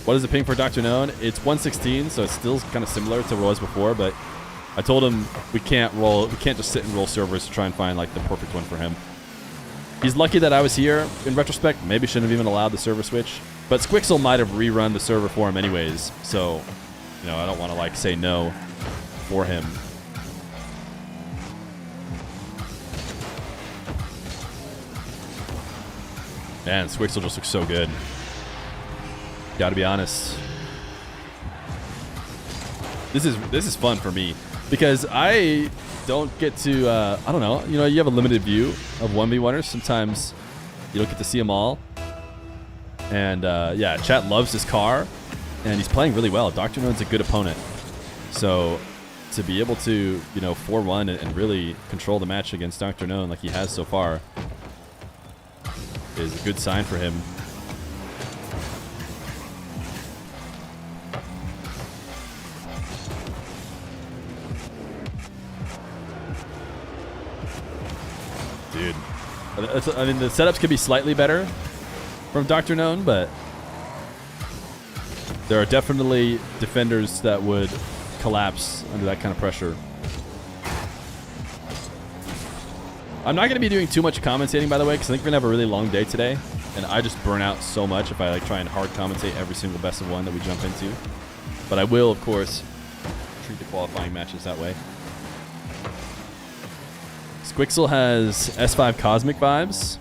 What is the ping for Dr. Known? It's 116, so it's still kind of similar to what it was before, but I told him we can't just sit and roll servers to try and find like the perfect one for him. He's lucky that I was here. In retrospect, maybe shouldn't have even allowed the server switch. But Squixxl might have rerun the server for him anyways, so, you know, I don't want to, like, say no for him. Man, Squixxl just looks so good. Gotta be honest. This is fun for me, because I don't get to, I don't know, you know, you have a limited view of 1v1ers. Sometimes you don't get to see them all. And yeah, chat loves his car, and he's playing really well. Dr. Known's a good opponent. So to be able to, you know, 4-1 and really control the match against Dr. Known like he has so far is a good sign for him. Dude. I mean, the setups could be slightly better from Dr. Known, but there are definitely defenders that would collapse under that kind of pressure. I'm not going to be doing too much commentating, by the way, because I think we're going to have a really long day today. and I just burn out so much if I like try and hard commentate every single best of one that we jump into. But I will, of course, treat the qualifying matches that way. Squixxl has S5 Cosmic vibes.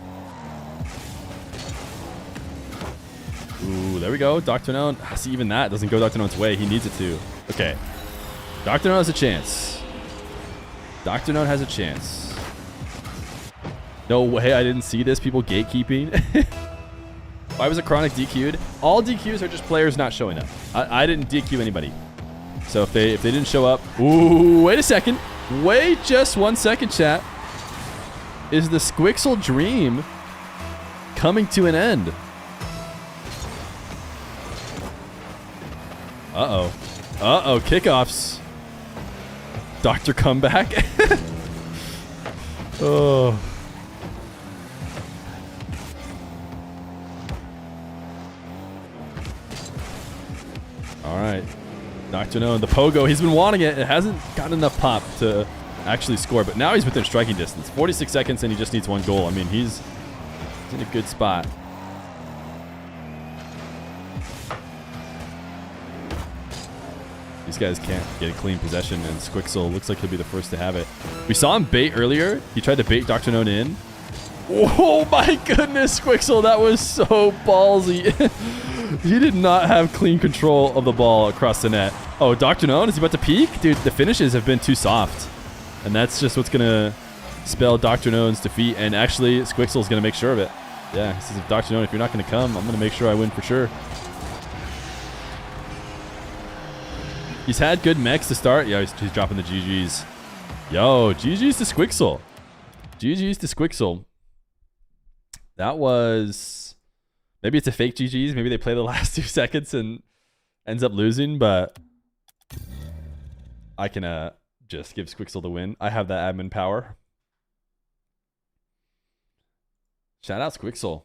Ooh, there we go. Dr. Known. See, even that doesn't go Dr. Known's way. He needs it to. Okay. Dr. Known has a chance. Dr. Known has a chance. No way I didn't see this. People gatekeeping. Why was a Chronic DQ'd? All DQs are just players not showing up. I didn't DQ anybody. So if they didn't show up... Ooh, wait a second. Wait just 1 second, chat. Is the Squixxl dream coming to an end? Uh-oh. Uh-oh, kickoffs. Dr. Comeback. Oh. All right. Dr. Known, the pogo, he's been wanting it. It hasn't gotten enough pop to actually score, but now he's within striking distance. 46 seconds and he just needs 1 goal. I mean, he's in a good spot. These guys can't get a clean possession, and Squixxl looks like he'll be the first to have it. We saw him bait earlier. He tried to bait Dr. Known in. Oh my goodness, Squixxl, that was so ballsy. He did not have clean control of the ball across the net. Oh, Dr. Known, is he about to peak? Dude, the finishes have been too soft. And that's just what's going to spell Dr. Known's defeat. And actually, Squixxl is going to make sure of it. Yeah, he says, if Dr. Known, if you're not going to come, I'm going to make sure I win for sure. He's had good mechs to start. Yeah, he's dropping the GGs. Yo, GGs to Squixxl. GGs to Squixxl. That was... Maybe it's a fake GGs. Maybe they play the last 2 seconds and ends up losing, but I can just give Squixxl the win. I have that admin power. Shout out Squixxl.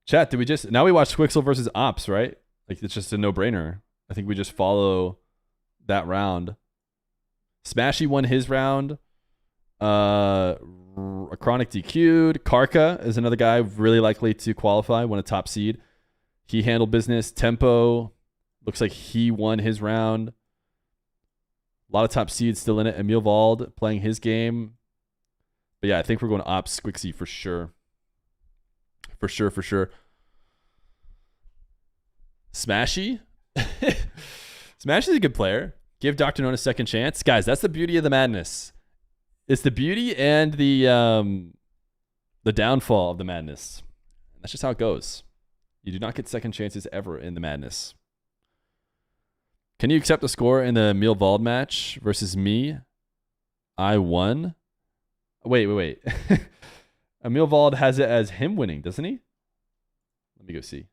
Chat, did we just... Now we watch Squixxl versus Ops, right? Like, it's just a no-brainer. I think we just follow that round. Smashy won his round. A Chronic DQ'd. Karka is another guy really likely to qualify, won a top seed. He handled business. Tempo looks like he won his round. A lot of top seeds still in it. Emil Vald playing his game. But yeah, I think we're going to Ops Squixxl for sure. For sure, for sure. Smashy. Smashy's a good player. Give Dr. Known a second chance. Guys, that's the beauty of the madness. It's the beauty and the downfall of the madness. That's just how it goes. You do not get second chances ever in the madness. Can you accept the score in the Emil Vald match versus me? I won. Wait. Emil Vald has it as him winning, doesn't he? Let me go see.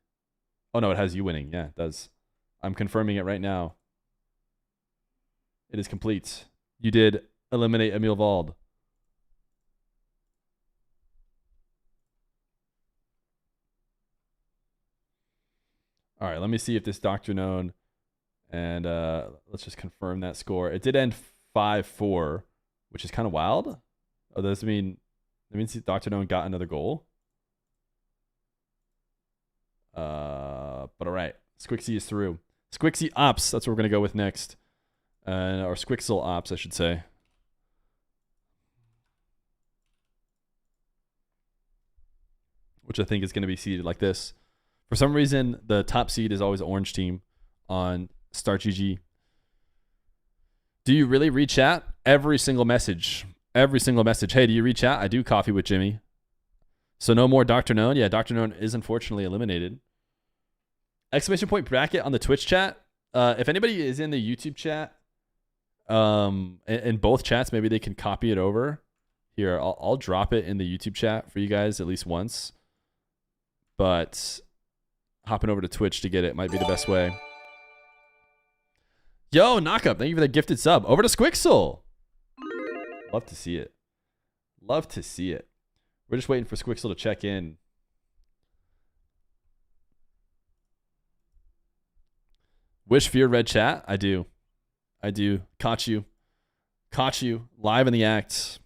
Oh, no, it has you winning. Yeah, it does. I'm confirming it right now. It is complete. You did eliminate Emil Vald. All right, let me see if this Dr. Known, and let's just confirm that score. It did end 5-4, which is kind of wild. Oh, does it mean that means Dr. Known got another goal? But all right, Squixxl is through. Squixxl Ops, that's what we're gonna go with next, or Squixxl Ops, I should say. Which I think is going to be seeded like this. For some reason, the top seed is always orange team on Start GG. Do you really read chat? Every single message. Every single message. Hey, do you read chat? I do coffee with Jimmy. So no more Dr. Known. Yeah, Dr. Known is unfortunately eliminated. Exclamation point bracket on the Twitch chat. If anybody is in the YouTube chat, in both chats, maybe they can copy it over. Here, I'll drop it in the YouTube chat for you guys at least once. But hopping over to Twitch to get it might be the best way. Yo, Knockup, thank you for the gifted sub. Over to Squixxl. Love to see it. Love to see it. We're just waiting for Squixxl to check in. Wish Feer read chat? I do. I do. Caught you. Caught you. Live in the act.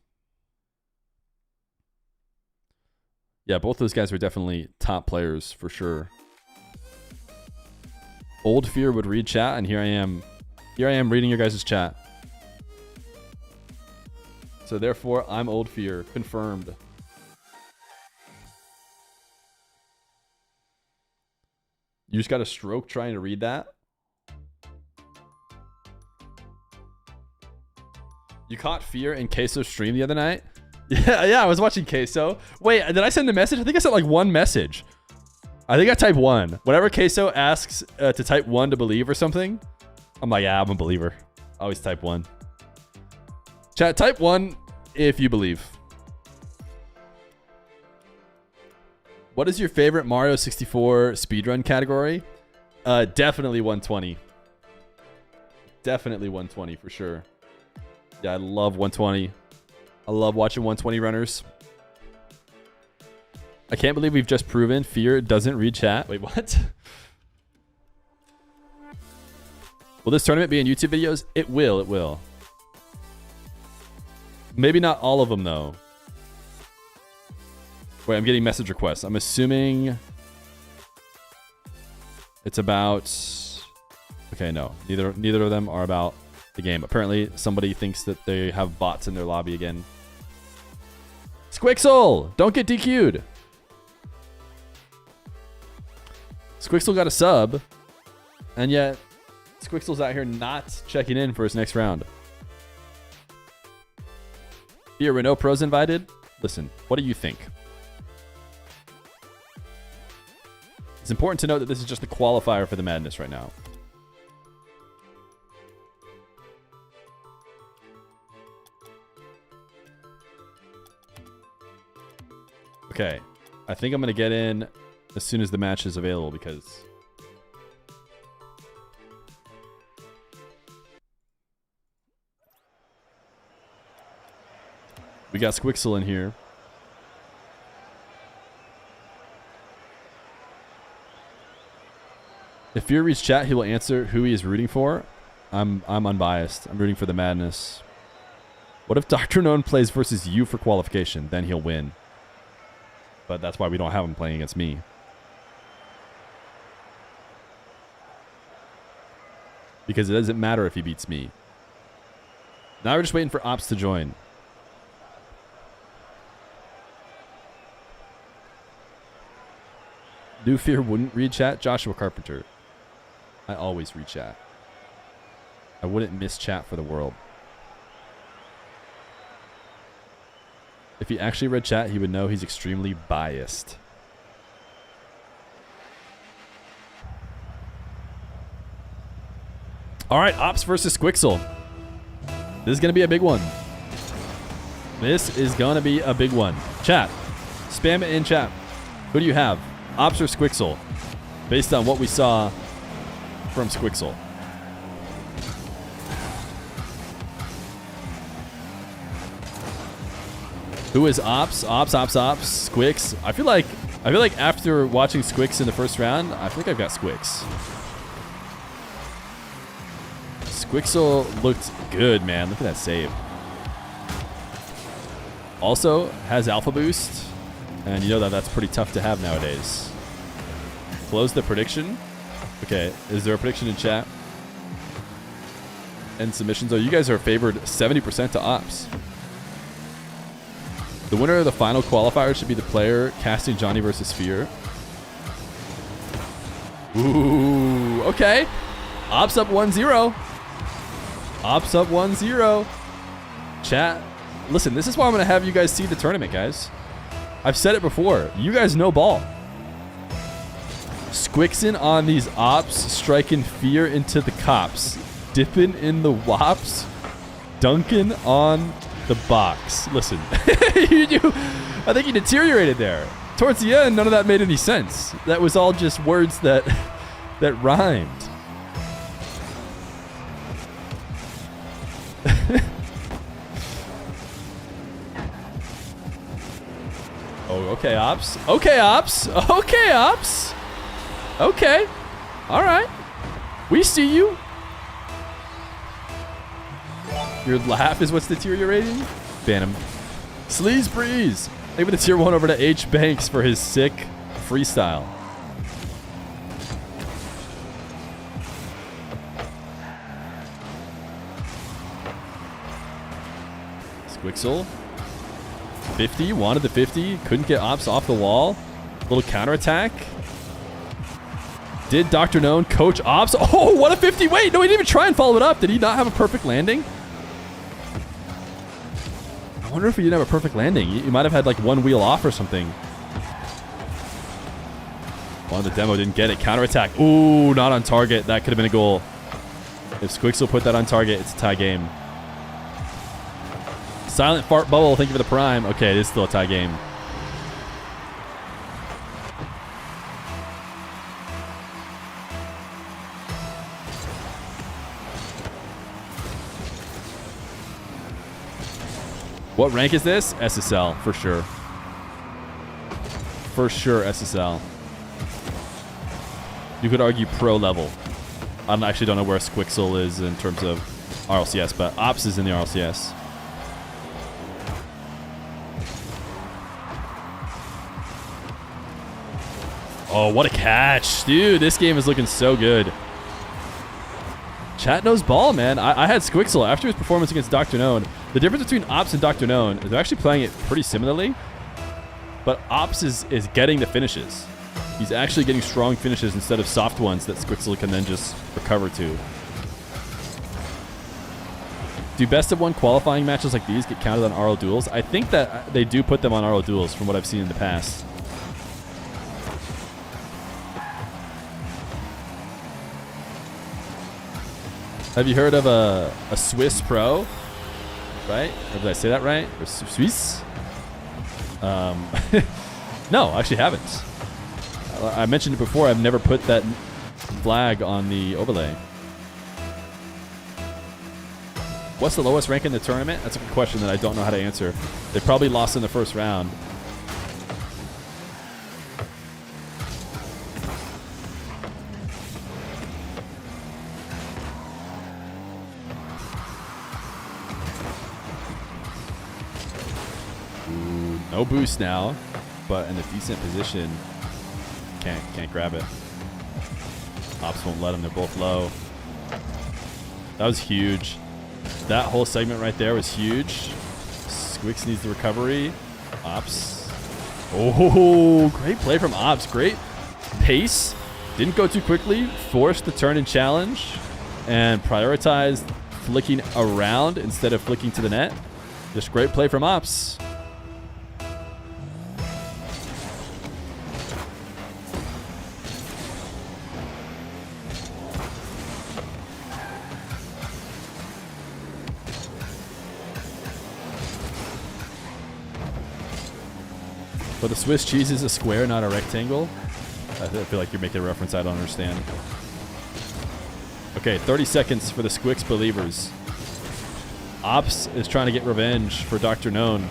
Yeah, both those guys were definitely top players for sure. Old Feer would read chat, and here I am. Here I am reading your guys' chat. So therefore, I'm Old Feer. Confirmed. You just got a stroke trying to read that? You caught Feer in Queso's stream the other night? Yeah, I was watching Queso. Wait, did I send a message? I think I sent like one message. I think I typed 1. Whenever Queso asks to type 1 to believe or something, I'm like, yeah, I'm a believer. I always type 1. Chat, type 1 if you believe. What is your favorite Mario 64 speedrun category? Definitely 120. Definitely 120 for sure. Yeah, I love 120. I love watching 120 runners. I can't believe we've just proven Feer doesn't read chat. Wait, what? Will this tournament be in YouTube videos? It will, it will. Maybe not all of them, though. Wait, I'm getting message requests. I'm assuming it's about... Okay, no. Neither of them are about the game. Apparently, somebody thinks that they have bots in their lobby again. Squixxl! Don't get DQ'd! Squixxl got a sub, and yet Squixxl's out here not checking in for his next round. Here, were no pros invited? Listen, what do you think? It's important to note that this is just the qualifier for the madness right now. Okay, I think I'm going to get in as soon as the match is available because... we got Squixxl in here. If Feer reads chat, he will answer who he is rooting for. I'm unbiased. I'm rooting for the madness. What if Dr. Known plays versus you for qualification? Then he'll win. But that's why we don't have him playing against me. Because it doesn't matter if he beats me. Now we're just waiting for Ops to join. New Feer wouldn't read chat? Joshua Carpenter. I always read chat. I wouldn't miss chat for the world. If he actually read chat, he would know he's extremely biased. All right, Ops versus Squixxl. This is going to be a big one. This is going to be a big one. Chat. Spam it in chat. Who do you have? Ops or Squixxl? Based on what we saw from Squixxl. Who is Ops? Ops. Squixx. I feel like after watching Squixx in the first round, I think I've got Squixx. Squixxl looked good, man. Look at that save. Also has alpha boost, and you know that that's pretty tough to have nowadays. Close the prediction. Okay, is there a prediction in chat? And submissions. Oh, you guys are favored 70% to Ops. The winner of the final qualifier should be the player casting Johnny versus Feer. Ooh, okay. Ops up 1-0. Ops up 1-0. Chat. Listen, this is why I'm going to have you guys see the tournament, guys. I've said it before. You guys know ball. Squixxing on these Ops, striking Feer into the cops. Dipping in the wops. Dunking on the box. Listen. I think you deteriorated there. Towards the end, none of that made any sense. That was all just words that rhymed. Oh, okay, Ops. Okay, Ops. Okay, Ops. Okay. All right. We see you. Your laugh is what's deteriorating? Ban him. Sleaze Breeze. Maybe the tier 1 over to H Banks for his sick freestyle. Squixxl. 50, wanted the 50. Couldn't get Ops off the wall. Little counterattack. Did Dr. Known coach Ops? Oh, what a 50. Wait, no, he didn't even try and follow it up. Did he not have a perfect landing? I wonder if he didn't have a perfect landing. He might have had like one wheel off or something. Well, the demo didn't get it. Counterattack. Ooh, not on target. That could have been a goal. If Squixxl put that on target, it's a tie game. Silent fart bubble. Thank you for the prime. Okay, it is still a tie game. What rank is this? SSL, for sure. For sure, SSL. You could argue pro level. I actually don't know where Squixxl is in terms of RLCS, but Ops is in the RLCS. Oh, what a catch. Dude, this game is looking so good. Chat knows ball, man. I had Squixxl after his performance against Dr. Known. The difference between Ops and Dr. Known is they're actually playing it pretty similarly, but Ops is getting the finishes. He's actually getting strong finishes instead of soft ones that Squixxl can then just recover to. Do best of 1 qualifying matches like these get counted on RL duels? I think that they do put them on RL duels from what I've seen in the past. Have you heard of a Swiss pro? Right? Or did I say that right? Or Swiss? No, I actually haven't. I mentioned it before. I've never put that flag on the overlay. What's the lowest rank in the tournament? That's a good question that I don't know how to answer. They probably lost in the first round. No boost now, but in a decent position. Can't grab it. Ops won't let him. They're both low. That was huge. That whole segment right there was huge. Squixxl needs the recovery. Ops. Oh, great play from Ops. Great pace. Didn't go too quickly. Forced the turn and challenge. And prioritized flicking around instead of flicking to the net. Just great play from Ops. But the Swiss cheese is a square, not a rectangle. I feel like you're making a reference I don't understand. Okay, 30 seconds for the Squixxl believers. Ops is trying to get revenge for Dr. Known.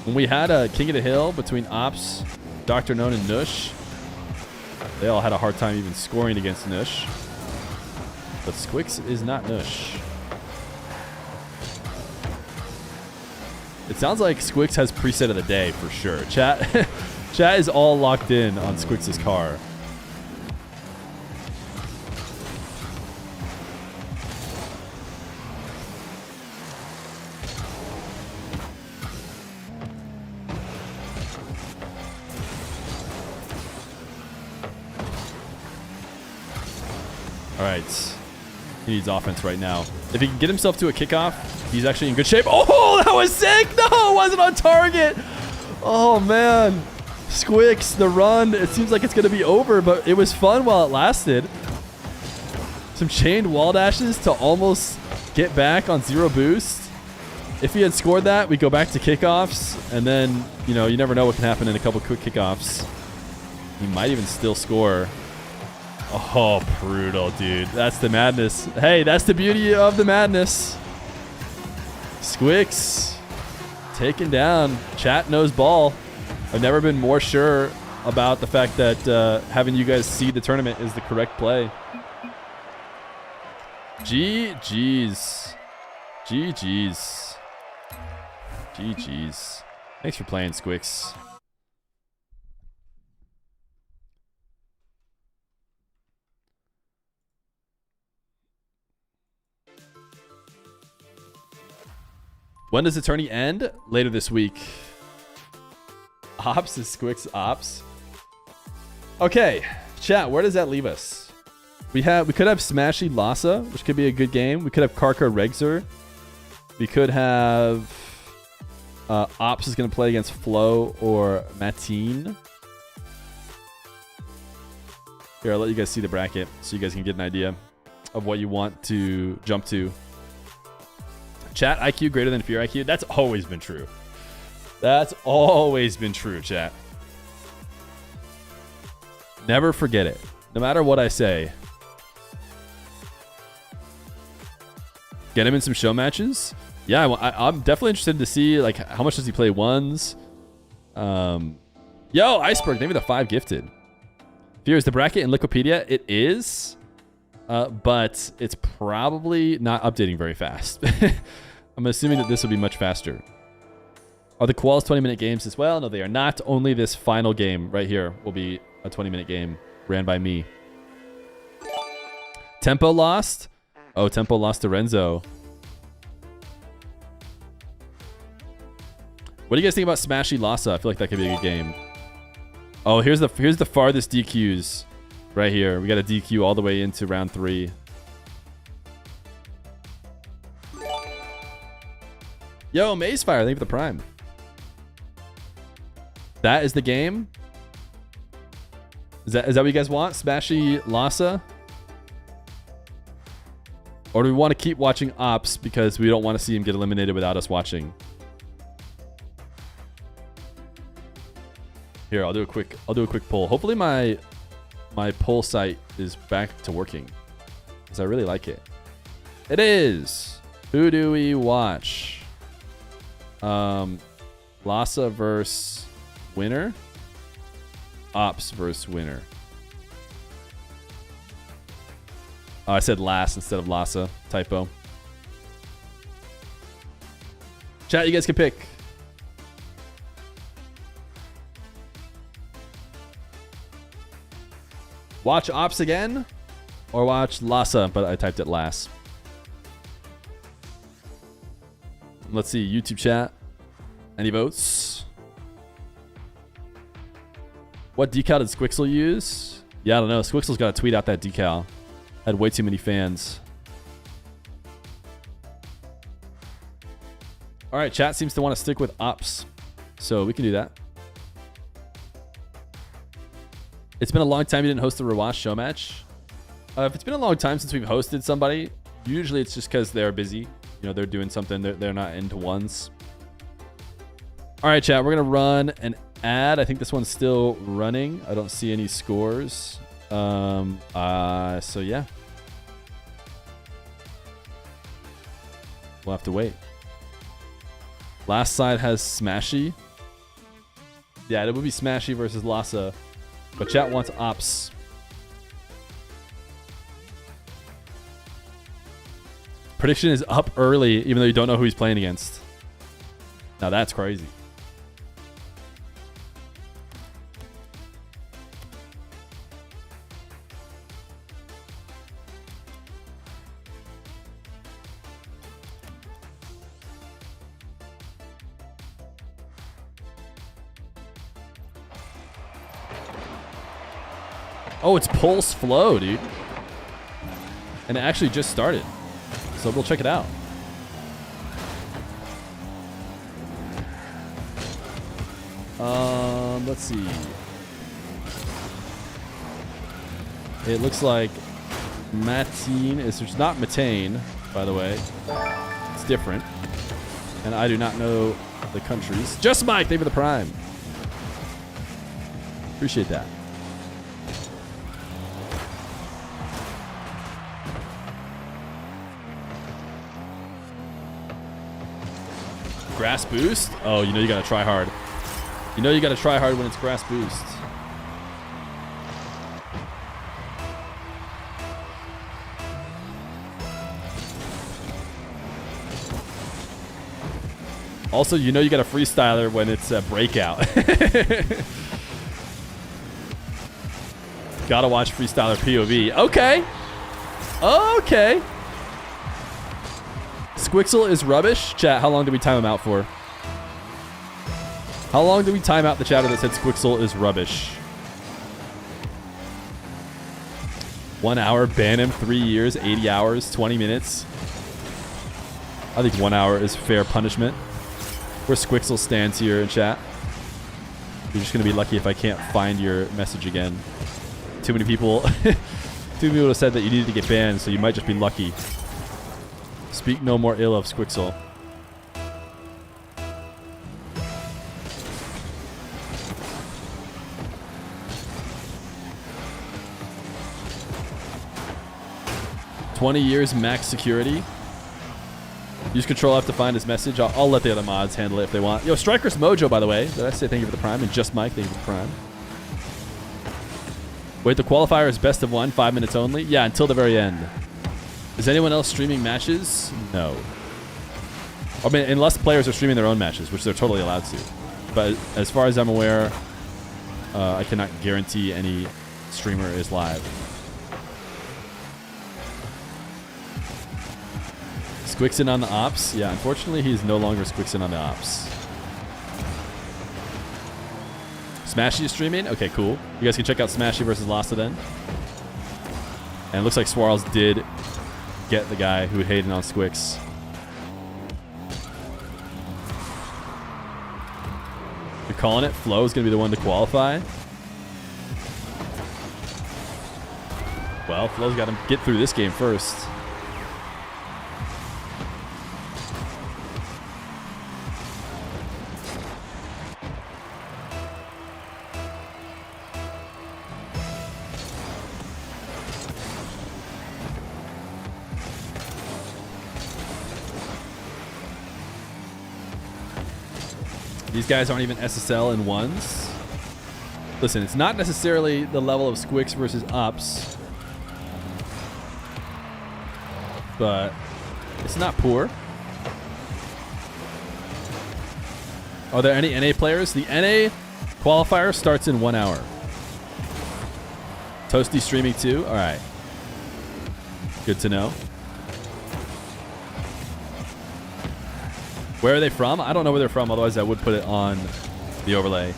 When we had a King of the Hill between Ops, Dr. Known, and Nush, they all had a hard time even scoring against Nush. But Squixxl is not Nush. It sounds like Squixxl has preset of the day for sure. Chat is all locked in on Squixxl's car. All right. He needs offense right now. If he can get himself to a kickoff, he's actually in good shape. Oh, that was sick. No, it wasn't on target. Oh, man. Squixxl, the run. It seems like it's going to be over, but it was fun while it lasted. Some chained wall dashes to almost get back on 0 boost. If he had scored that, we go back to kickoffs, and then, you know, you never know what can happen in a couple quick kickoffs. He might even still score. Oh, brutal, dude. That's the madness. Hey, that's the beauty of the madness. Squixxl taken down. Chat knows ball. I've never been more sure about the fact that having you guys seed the tournament is the correct play. GG's. GG's. GG's. Thanks for playing, Squixxl. When does the tourney end? Later this week. Ops is Squixxl ops. Okay, chat. Where does that leave us? We could have Smashy Lassa, which could be a good game. We could have Karka Regzer. We could have Ops is going to play against Flo or Mateen. Here, I'll let you guys see the bracket so you guys can get an idea of what you want to jump to. Chat IQ greater than Fear IQ. That's always been true. That's always been true, chat. Never forget it. No matter what I say. Get him in some show matches. Yeah, I'm definitely interested to see like how much does he play ones. Yo, Iceberg, maybe the 5 gifted. Fear, is the bracket in Wikipedia? It is, but it's probably not updating very fast. I'm assuming that this will be much faster. Are the quals 20-minute games as well? No, they are not. Only this final game right here will be a 20-minute game ran by me. Tempo lost. Oh, Tempo lost to Renzo. What do you guys think about Smashy Lassa? I feel like that could be a good game. Oh, here's the farthest DQs right here. We got a DQ all the way into round 3. Yo, Mazefire, thank you for the prime. That is the game. Is that what you guys want? Smashy Lassa? Or do we want to keep watching Ops because we don't want to see him get eliminated without us watching? Here, I'll do a quick poll. Hopefully my poll site is back to working, because I really like it. It is. Who do we watch? Lassa versus winner. Ops versus winner. Oh, I said Lass instead of Lassa. Typo. Chat, you guys can pick. Watch Ops again or watch Lassa, but I typed it Lass. Let's see, YouTube chat. Any votes? What decal did Squixxl use? Yeah, I don't know. Squixxl's got to tweet out that decal. Had way too many fans. All right, chat seems to want to stick with Ops, so we can do that. It's been a long time you didn't host a Rewatch show match. If it's been a long time since we've hosted somebody, usually it's just because they're busy. You know, they're doing something. They're not into ones. All right, chat. We're going to run an ad. I think this one's still running. I don't see any scores. So, yeah. We'll have to wait. Last side has Smashy. Yeah, it would be Smashy versus Lassa. But chat wants Ops. Prediction is up early, even though you don't know who he's playing against. Now that's crazy. Oh, it's Pulse Flow, dude. And it actually just started. So we'll check it out. Let's see. It looks like Mateen is, it's not Matane, by the way. It's different. And I do not know the countries. Just Mike, thank you for the prime. Appreciate that. Grass boost? Oh, you know you gotta try hard. You know you gotta try hard when it's grass boost. Also, you know you got a freestyler when it's a breakout. Gotta watch freestyler POV. Okay. Okay. Squixxl is rubbish. Chat, how long do we time him out for? How long do we time out the chatter that said Squixxl is rubbish? 1 hour, ban him, 3 years, 80 hours, 20 minutes. I think 1 hour is fair punishment. Where Squixxl stands here in chat. You're just going to be lucky if I can't find your message again. Too many people have said that you needed to get banned, so you might just be lucky. Speak no more ill of Squixxl. "20 years max security." Use Control F to find his message. I'll let the other mods handle it if they want. Yo, Striker's Mojo, by the way. Did I say thank you for the Prime? And Just Mike, thank you for the Prime. Wait, the qualifier is best of 1, 5 minutes only? Yeah, until the very end. Is anyone else streaming matches? No. I mean, unless players are streaming their own matches, which they're totally allowed to. But as far as I'm aware, I cannot guarantee any streamer is live. Squixxl on the ops? Yeah, unfortunately, he's no longer Squixxl on the ops. Smashy is streaming? Okay, cool. You guys can check out Smashy versus Lassa then. And it looks like Swarls did get the guy who hated on Squixxl. You're calling it? Flo is going to be the one to qualify? Well, Flo's got to get through this game first. These guys aren't even SSL in ones. Listen, it's not necessarily the level of Squixxl versus Ops, but it's not poor. Are there any NA players? The NA qualifier starts in 1 hour. Toasty streaming too? All right. Good to know. Where are they from? I don't know where they're from, otherwise I would put it on the overlay.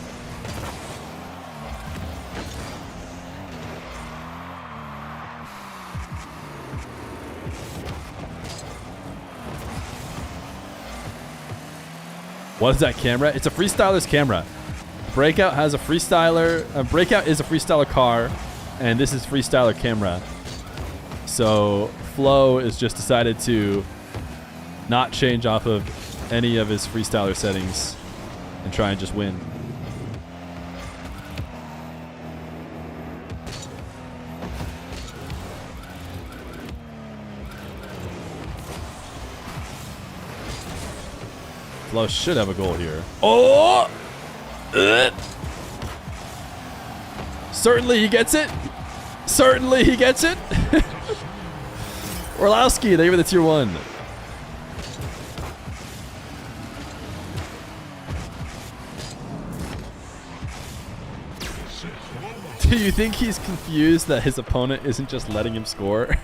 What is that camera? It's a freestyler's camera. Breakout has a freestyler. Breakout is a freestyler car, and this is freestyler camera. So Flo has just decided to not change off of any of his freestyler settings and try and just win. Flo should have a goal here. Oh! Certainly he gets it. Certainly he gets it. Orlowski, they were the tier 1. Do you think he's confused that his opponent isn't just letting him score?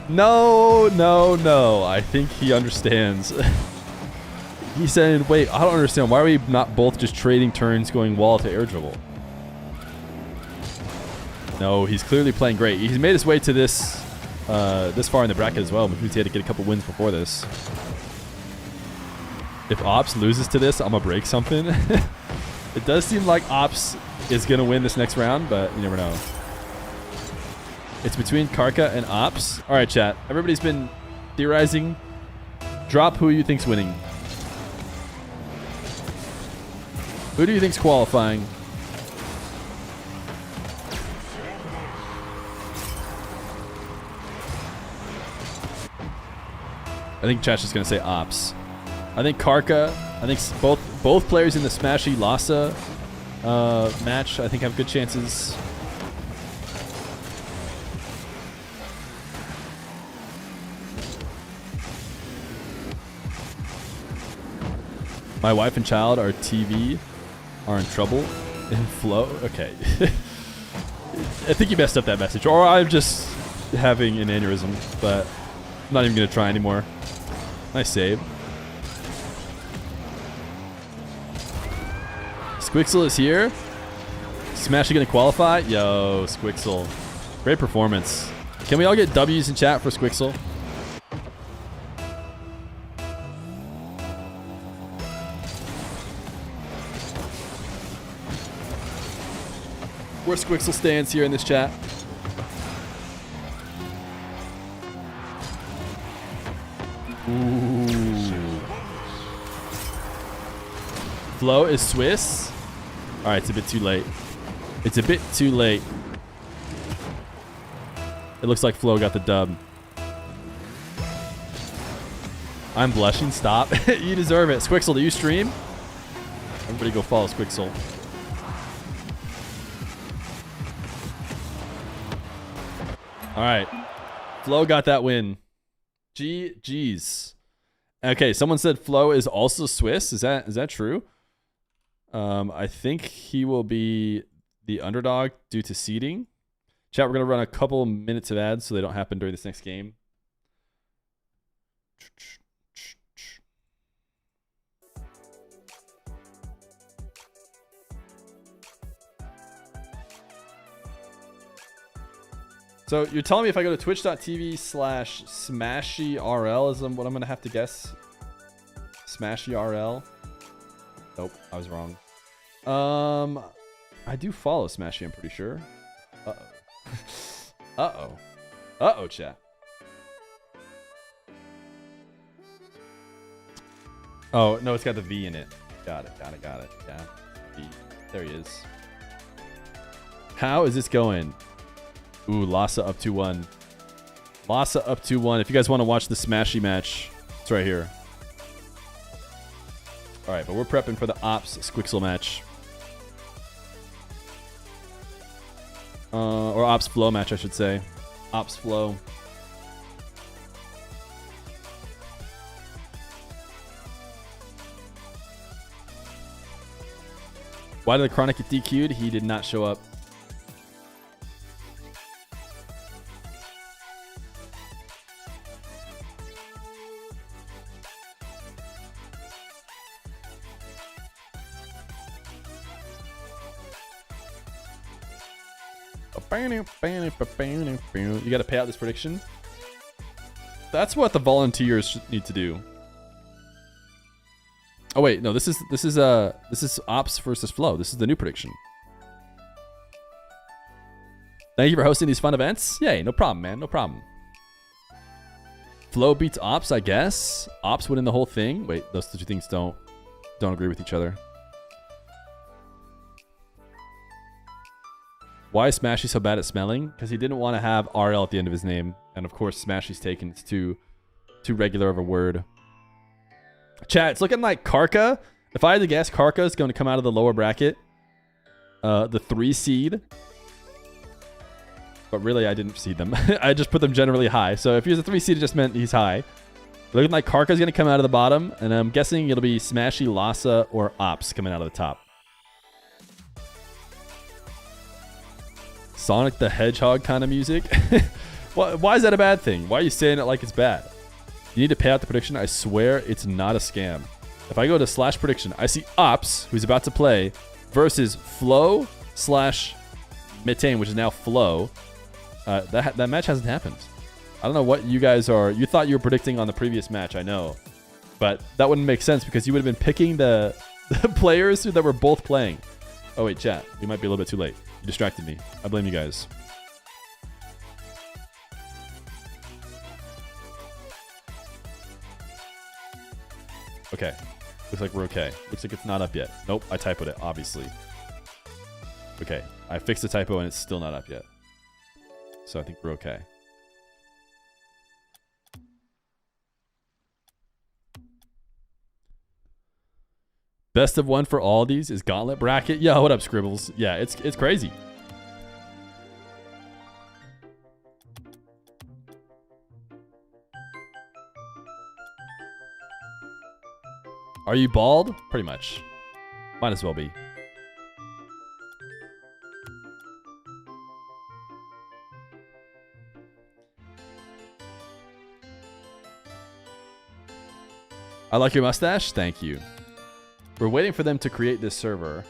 No, no, no. I think he understands. He's saying, wait, I don't understand. Why are we not both just trading turns going wall to air dribble? No, he's clearly playing great. He's made his way to this this far in the bracket as well, which means he had to get a couple wins before this. If Ops loses to this, I'm going to break something. It does seem like Ops is going to win this next round, but you never know. It's between Karka and Ops. All right, chat. Everybody's been theorizing. Drop who you think's winning. Who do you think's qualifying? I think chat's just going to say Ops. I think Karka, I think both players in the Smashy Lassa match, I think have good chances. My wife and child, our TV, are in trouble. In flow. Okay. I think you messed up that message. Or I'm just having an aneurysm, but I'm not even going to try anymore. Nice save. Squixxl is here. Smash going to qualify? Yo, Squixxl. Great performance. Can we all get W's in chat for Squixxl? Where Squixxl stands here in this chat. Ooh. Flo is Swiss. All right, it's a bit too late. It's a bit too late. It looks like Flo got the dub. I'm blushing. Stop. You deserve it. Squixxl, do you stream? Everybody go follow Squixxl. All right. Flo got that win. GG's. Okay, someone said Flo is also Swiss. Is that true? I think he will be the underdog due to seeding. Chat, we're going to run a couple minutes of ads so they don't happen during this next game. So you're telling me if I go to twitch.tv/SmashyRL is what I'm going to have to guess? SmashyRL? Nope, I was wrong. I do follow Smashy, I'm pretty sure. Uh-oh. Uh-oh. Uh-oh, chat. Oh, no, it's got the V in it. Got it. Yeah. V. There he is. How is this going? Ooh, Lassa up 2-1. Lassa up 2-1. If you guys want to watch the Smashy match, it's right here. All right, but we're prepping for the Ops Squixxl match. Or Ops Flow match, I should say. Ops Flow. Why did the Chronic get DQ'd? He did not show up. You got to pay out this prediction. That's what the volunteers need to do. Oh wait, no, this is Ops versus Flow. This is the new prediction. Thank you for hosting these fun events. Yay, no problem, man, no problem. Flow beats Ops, I guess. Ops winning the whole thing. Wait, those two things don't agree with each other. Why is Smashy so bad at smelling? Because he didn't want to have RL at the end of his name. And of course, Smashy's taken. It's too regular of a word. Chat, it's looking like Karka. If I had to guess, Karka is going to come out of the lower bracket. The 3 seed. But really, I didn't seed them. I just put them generally high. So if he was a 3 seed, it just meant he's high. Looking like Karka is going to come out of the bottom. And I'm guessing it'll be Smashy, Lassa, or Ops coming out of the top. Sonic the Hedgehog kind of music. Why is that a bad thing? Why are you saying it like it's bad? You need to pay out the prediction. I swear it's not a scam. If I go to /prediction, I see Ops, who's about to play, versus Flow /Metane, which is now Flow. That match hasn't happened. I don't know what you guys are. You thought you were predicting on the previous match, I know. But that wouldn't make sense because you would have been picking the players that were both playing. Oh, wait, chat. We might be a little bit too late. You distracted me. I blame you guys. Okay. Looks like we're okay. Looks like it's not up yet. Nope, I typoed it, obviously. Okay, I fixed the typo and it's still not up yet. So I think we're okay. Best of one for all these is Gauntlet bracket. Yeah, what up, Scribbles? Yeah, it's crazy. Are you bald? Pretty much. Might as well be. I like your mustache. Thank you. We're waiting for them to create this server.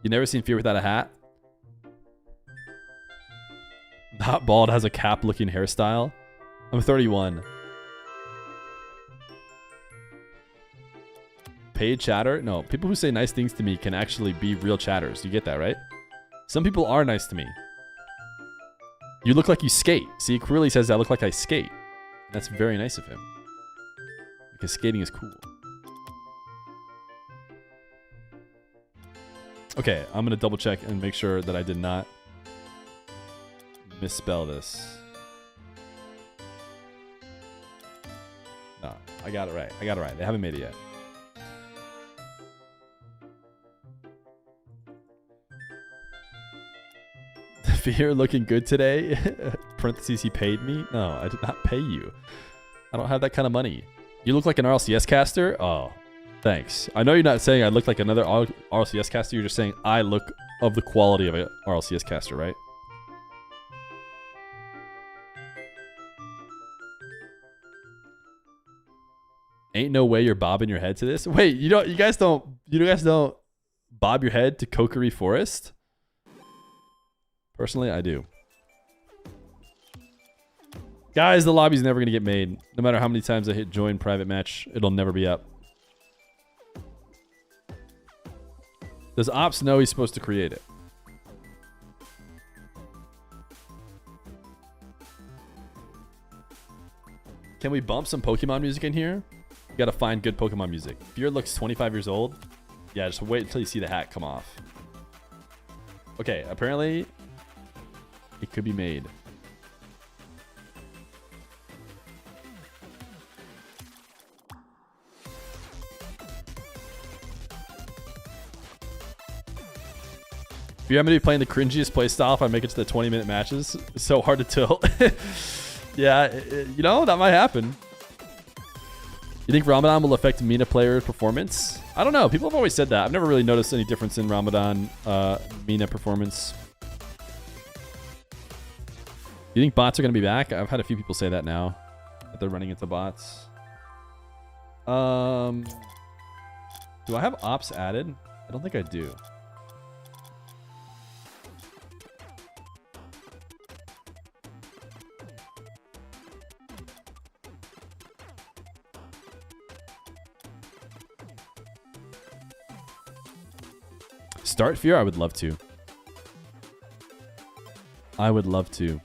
You never seen Feer without a hat? Not bald, has a cap looking hairstyle. I'm 31. Paid chatter? No, people who say nice things to me can actually be real chatters. You get that, right? Some people are nice to me. You look like you skate. See, Quilly says I look like I skate. That's very nice of him. Because skating is cool. Okay, I'm going to double check and make sure that I did not misspell this. No, I got it right. I got it right. They haven't made it yet. Feer looking good today. Parentheses, he paid me. No, I did not pay you. I don't have that kind of money. You look like an RLCS caster? Oh, thanks. I know you're not saying I look like another RLCS caster. You're just saying I look of the quality of an RLCS caster, right? Ain't no way you're bobbing your head to this. Wait, you guys don't bob your head to Kokery Forest? Personally, I do. Guys, the lobby's never going to get made. No matter how many times I hit join private match, it'll never be up. Does Ops know he's supposed to create it? Can we bump some Pokemon music in here? You got to find good Pokemon music. Feer looks 25 years old. Yeah, just wait until you see the hat come off. Okay, apparently it could be made. If you're going to be playing the cringiest playstyle if I make it to the 20-minute matches, it's so hard to tilt. Yeah, you know, that might happen. You think Ramadan will affect MENA players' performance? I don't know. People have always said that. I've never really noticed any difference in Ramadan MENA performance. You think bots are going to be back? I've had a few people say that now, that they're running into bots. Do I have ops added? I don't think I do. Start Fear? I would love to. I would love to.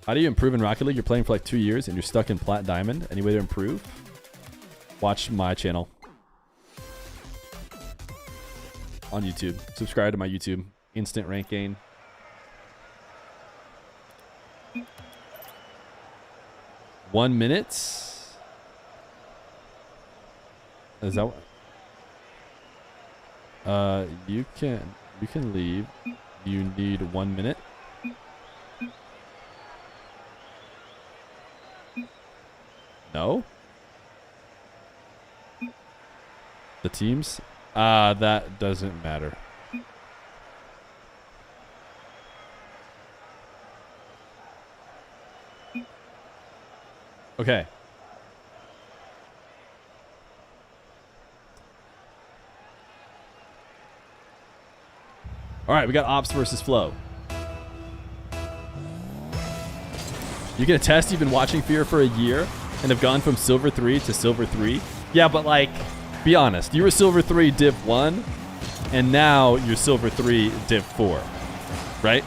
How do you improve in Rocket League? You're playing for like 2 years and you're stuck in Plat Diamond. Any way to improve? Watch my channel on YouTube. Subscribe to my YouTube. Instant rank gain. One minute? Is that what? You can leave. You need 1 minute. No? The teams? That doesn't matter. Okay. All right, we got Ops versus Flow. You can attest you've been watching Fear for a year and have gone from Silver 3 to Silver 3. Yeah, but like, be honest. You were Silver 3 Div 1, and now you're Silver 3 Div 4, right?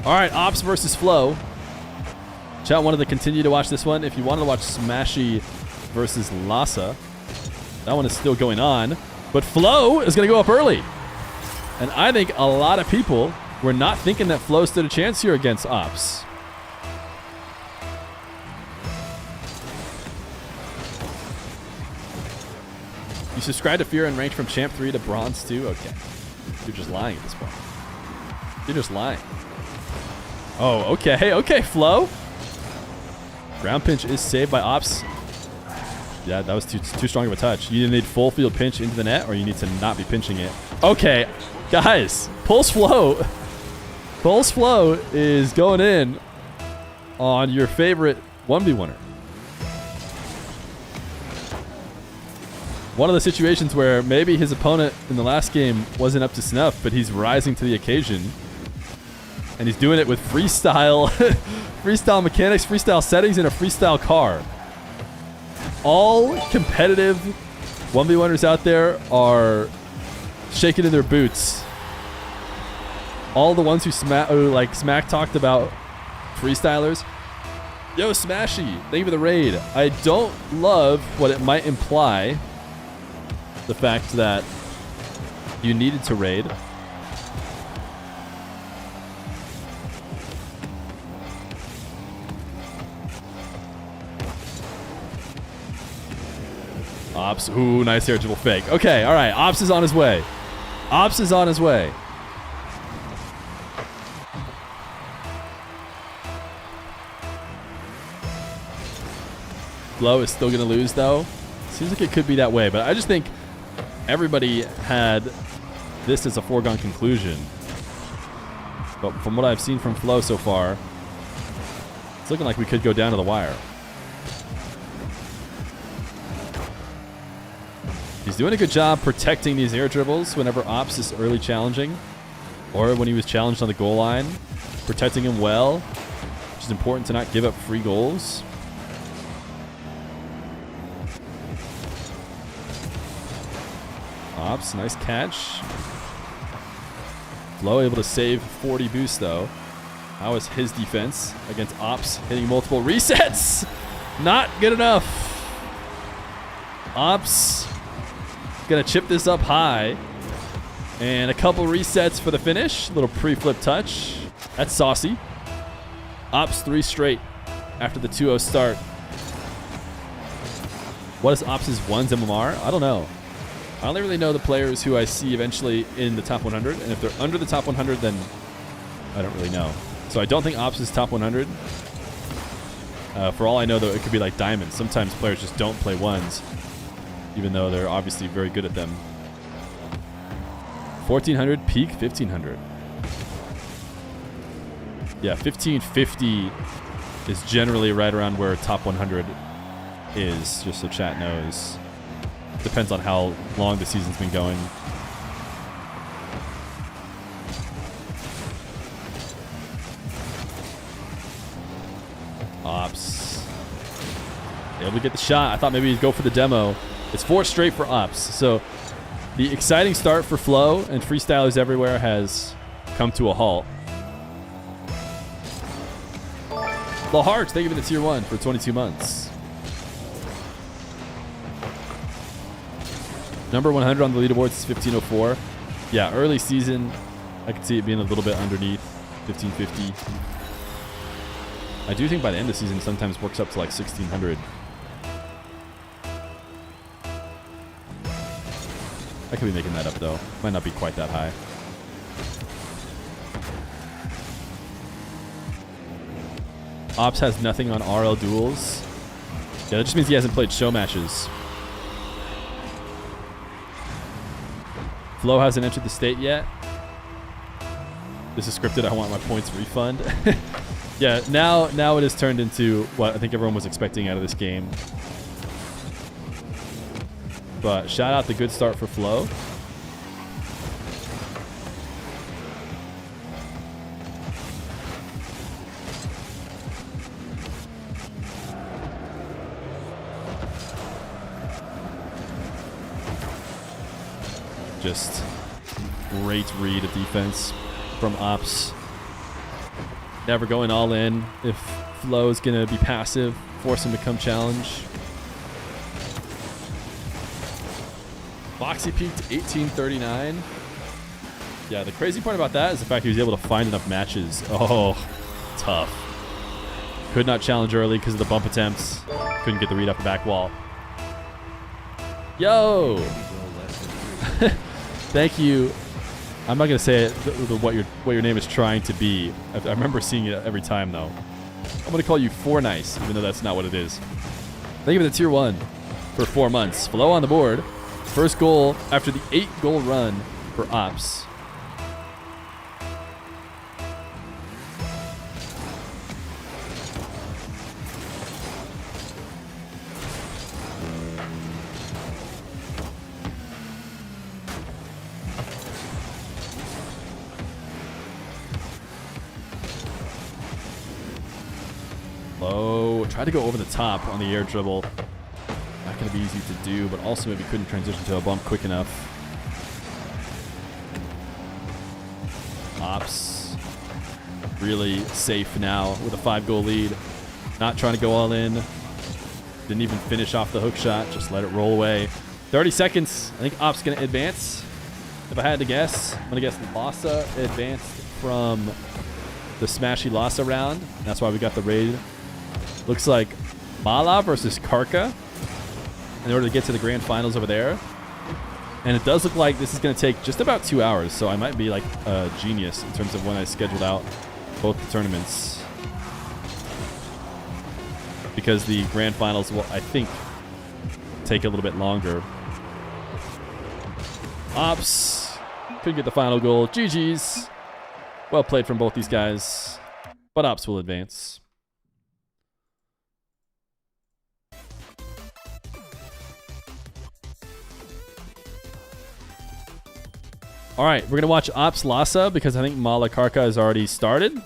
All right, Ops versus Flow. Chat wanted to continue to watch this one. If you wanted to watch Smashy versus Lassa, that one is still going on. But Flow is going to go up early. And I think a lot of people were not thinking that Flow stood a chance here against Ops. You subscribe to Fear and ranked from Champ 3 to Bronze 2? Okay. You're just lying at this point. You're just lying. Oh, okay. Okay, Flo. Ground pinch is saved by Ops. Yeah, that was too strong of a touch. You either need full field pinch into the net or you need to not be pinching it. Okay, guys. Pulse Flow. Pulse Flow is going in on your favorite 1v1er. One of the situations where maybe his opponent in the last game wasn't up to snuff, but he's rising to the occasion. And he's doing it with freestyle, freestyle mechanics, freestyle settings, and a freestyle car. All competitive 1v1ers out there are shaking in their boots. All the ones who smack talked about freestylers. Yo, Smashy, thank you for the raid. I don't love what it might imply. The fact that you needed to raid. Ops. Ooh, nice air dribble fake. Okay, all right. Ops is on his way. Ops is on his way. Flo is still going to lose, though. Seems like it could be that way, but I just think everybody had this as a foregone conclusion. But from what I've seen from Flo so far, it's looking like we could go down to the wire. He's doing a good job protecting these air dribbles whenever Ops is early challenging, or when he was challenged on the goal line, protecting him well, which is important to not give up free goals. Ops, nice catch. Flo able to save 40 boost though. How was his defense against Ops hitting multiple resets? Not good enough. Ops gonna chip this up high. And a couple resets for the finish. Little pre-flip touch. That's saucy. Ops 3 straight after the 2-0 start. What is Ops' 1's MMR? I don't know. I only really know the players who I see eventually in the top 100. And if they're under the top 100, then I don't really know. So I don't think Ops is top 100. For all I know, though, it could be like diamonds. Sometimes players just don't play 1s, even though they're obviously very good at them. 1400, peak 1500. Yeah, 1550 is generally right around where top 100 is, just so chat knows. Depends on how long the season's been going. Ops. Able to get the shot. I thought maybe he'd go for the demo. It's 4 straight for Ops. So the exciting start for Flo and freestylers everywhere has come to a halt. The Hearts, thank you for the tier 1 for 22 months. Number 100 on the leaderboards is 1504. Yeah, early season, I could see it being a little bit underneath 1550. I do think by the end of the season, sometimes works up to like 1600. I could be making that up though. Might not be quite that high. Ops has nothing on RL duels. Yeah, that just means he hasn't played show matches. Flo hasn't entered the state yet. This is scripted. I want my points refund. Yeah, now it has turned into what I think everyone was expecting out of this game. But shout out the good start for Flo. Just great read of defense from Ops. Never going all in. If Flo's going to be passive, force him to come challenge. Boxy peaked 1839. Yeah, the crazy part about that is the fact he was able to find enough matches. Oh, tough. Could not challenge early because of the bump attempts. Couldn't get the read off the back wall. Yo! Thank you I'm not gonna say it, what your name is trying to be. I remember seeing it every time though. I'm gonna call you Four Nice, even though that's not what it is. Thank you for the tier 1 for 4 months. Flow on the board. First goal after the 8-goal run for Ops. Low. Tried to go over the top on the air dribble. Not going to be easy to do, but also maybe couldn't transition to a bump quick enough. Ops really safe now with a 5-goal lead. Not trying to go all in. Didn't even finish off the hook shot. Just let it roll away. 30 seconds. I think Ops going to advance. If I had to guess, I'm going to guess Lassa advanced from the smashy Lassa round. That's why we got the raid. Looks like Mala versus Karka in order to get to the grand finals over there. And it does look like this is going to take just about 2 hours, so I might be like a genius in terms of when I scheduled out both the tournaments. Because the grand finals will, I think, take a little bit longer. Ops could get the final goal. GG's. Well played from both these guys. But Ops will advance. All right, we're going to watch Ops Lassa because I think Mala Karka has already started.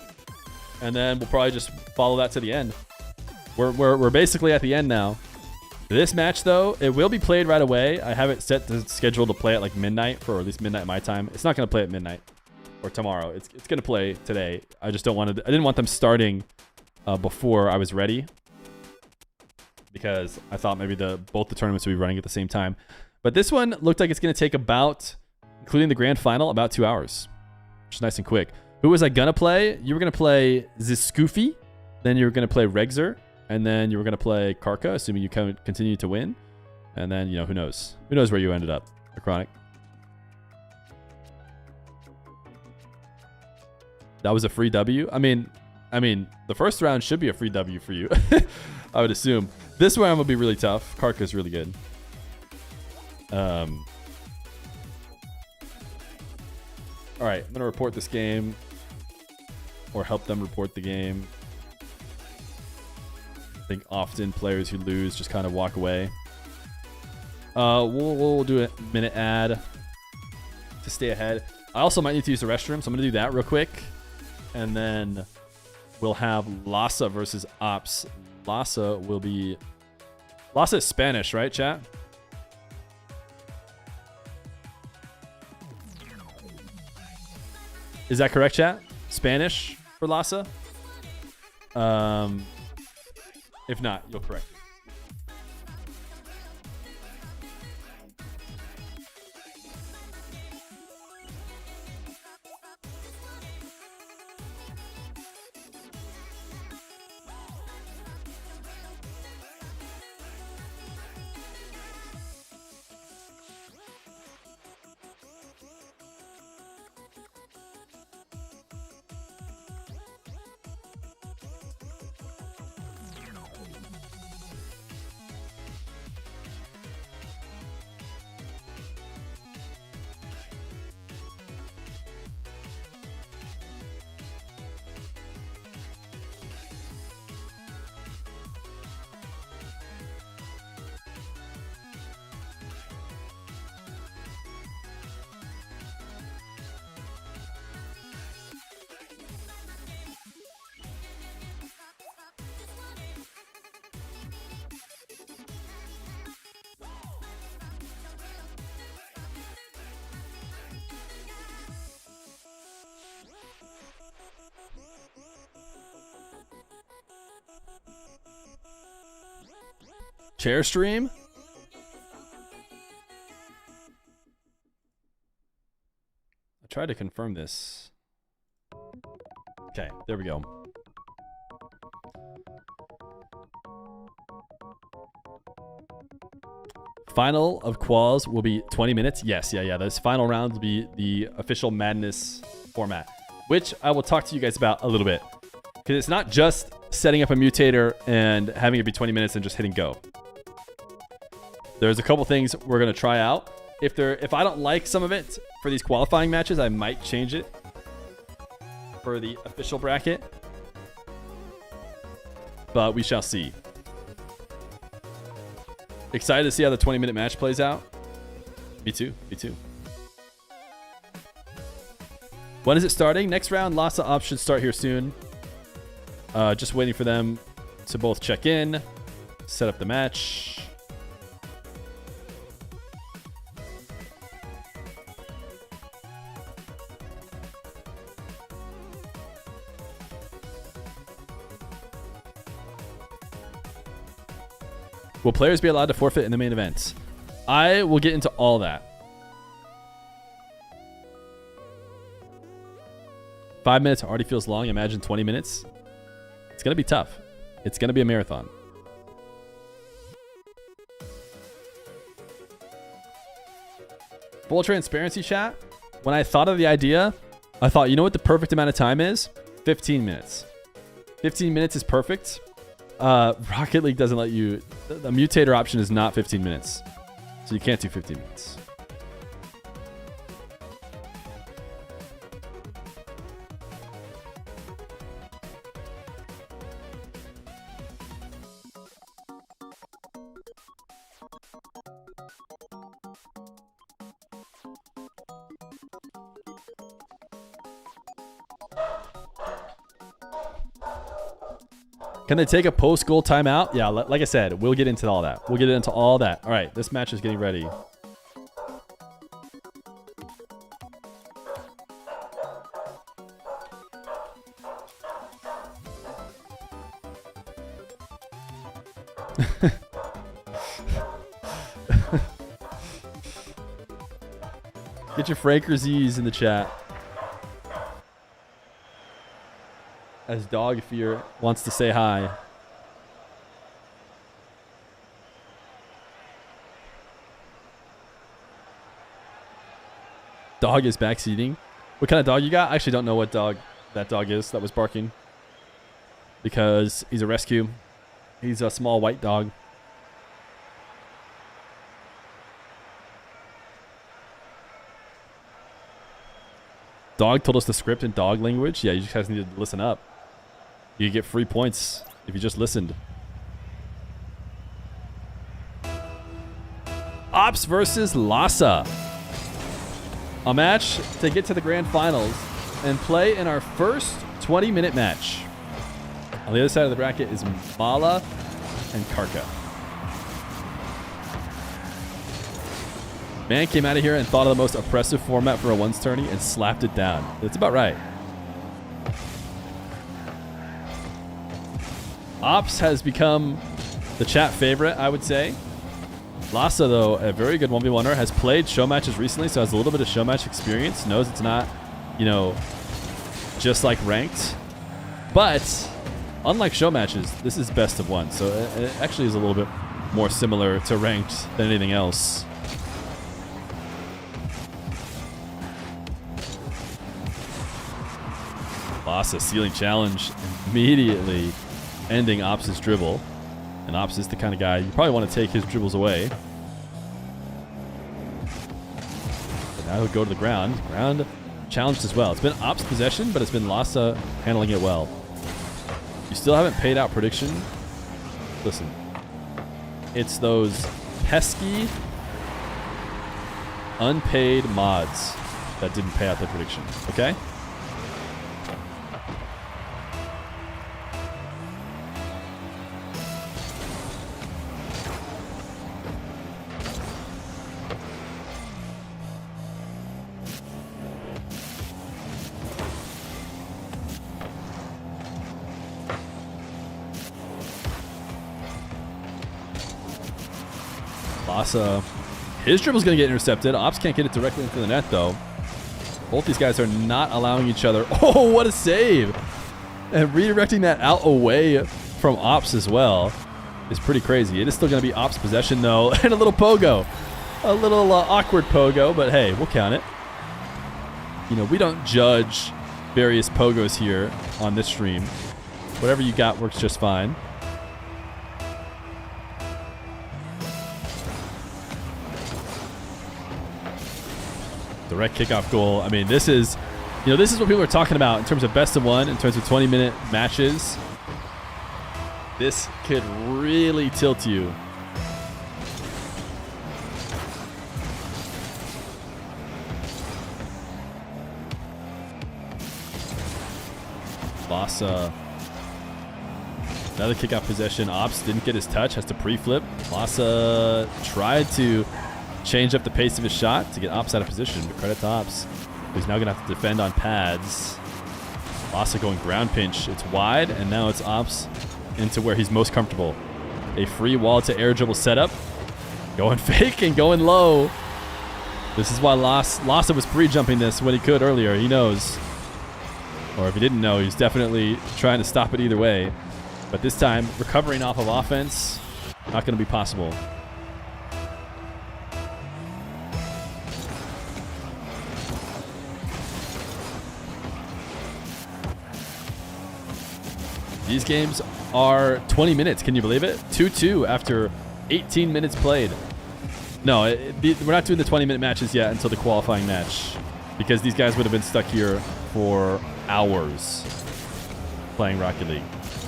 And then we'll probably just follow that to the end. We're basically at the end now. This match, though, it will be played right away. I have it set to schedule to play at like midnight, or at least midnight my time. It's not going to play at midnight or tomorrow. It's going to play today. I just don't want to. I didn't want them starting before I was ready because I thought maybe both the tournaments would be running at the same time. But this one looked like it's going to take about, including the grand final, about 2 hours, which is nice and quick. Who was I going to play? You were going to play Ziskufi, then you were going to play Regzer, and then you were going to play Karka, assuming you continue to win. And then, you know, who knows? Who knows where you ended up, Chronic. That was a free W. I mean, the first round should be a free W for you. I would assume. This round will be really tough. Karka's really good. All right, I'm going to report this game or help them report the game. I think often players who lose just kind of walk away. We'll do a minute ad to stay ahead. I also might need to use the restroom, so I'm going to do that real quick. And then we'll have Lassa versus Ops. Lassa is Spanish, right, chat? Is that correct, chat? Spanish for Lassa? If not, you'll correct me. Chair stream? I tried to confirm this. Okay, there we go. final of quals will be 20 minutes. Yes, yeah. This final round will be the official Madness format, which I will talk to you guys about a little bit. Because it's not just setting up a mutator and having it be 20 minutes and just hitting go. There's a couple things we're going to try out. If I don't like some of it for these qualifying matches, I might change it for the official bracket. But we shall see. Excited to see how the 20-minute match plays out. Me too. When is it starting? Next round, Lassa Ops should start here soon. Just waiting for them to both check in, set up the match. Will players be allowed to forfeit in the main event? I will get into all that. 5 minutes already feels long. Imagine 20 minutes. It's going to be tough. It's going to be a marathon. Full transparency, chat. When I thought of the idea, I thought, you know what the perfect amount of time is? 15 minutes. 15 minutes is perfect. Rocket League doesn't let you... The mutator option is not 15 minutes. So you can't do 15 minutes. Can they take a post-goal timeout? Yeah, like I said, we'll get into all that. All right, this match is getting ready. Get your Franker Z's in the chat. As Dog Feer wants to say hi. Dog is backseating. What kind of dog you got? I actually don't know what dog that dog is that was barking. Because he's a rescue. He's a small white dog. Dog told us the script in dog language. Yeah, you just guys need to listen up. You get free points if you just listened. Ops versus Lassa. A match to get to the grand finals and play in our first 20-minute match. On the other side of the bracket is Mala and Karka. Man came out of here and thought of the most oppressive format for a ones tourney and slapped it down. That's about right. Ops has become the chat favorite, I would say. Lassa, though, a very good 1v1er, has played show matches recently, so has a little bit of show match experience. Knows it's not, you know, just like ranked. But unlike show matches, this is best of one. So it actually is a little bit more similar to ranked than anything else. Lassa ceiling challenge immediately ending Ops' dribble. And Ops is the kind of guy you probably want to take his dribbles away. But now he'll go to the ground. Ground challenged as well. It's been Ops' possession, but it's been Lassa handling it well. You still haven't paid out prediction. Listen. It's those pesky, unpaid mods that didn't pay out the prediction. Okay? Lassa, his dribble's going to get intercepted. Ops can't get it directly into the net, though. Both these guys are not allowing each other. Oh, what a save. And redirecting that out away from Ops as well. is pretty crazy. It is still going to be Ops possession, though, and a little pogo. A little awkward pogo, but hey, we'll count it. You know, we don't judge various pogos here on this stream. Whatever you got works just fine. Direct kickoff goal. I mean, this is, you know, this is what people are talking about in terms of best of one, in terms of 20-minute matches. This could really tilt you. Lassa. Another kickoff possession. Ops didn't get his touch. Has to pre-flip. Lassa tried to change up the pace of his shot to get Ops out of position. But credit to Ops, who's now going to have to defend on pads. Lassa going ground pinch. It's wide, and now it's Ops into where he's most comfortable. A free wall to air dribble setup. Going fake and going low. This is why Lassa was pre-jumping this when he could earlier. He knows. Or if he didn't know, he's definitely trying to stop it either way. But this time, recovering off of offense, not going to be possible. These games are 20 minutes. Can you believe it? 2-2 after 18 minutes played. No, we're not doing the 20-minute matches yet until the qualifying match, because these guys would have been stuck here for hours playing Rocket League.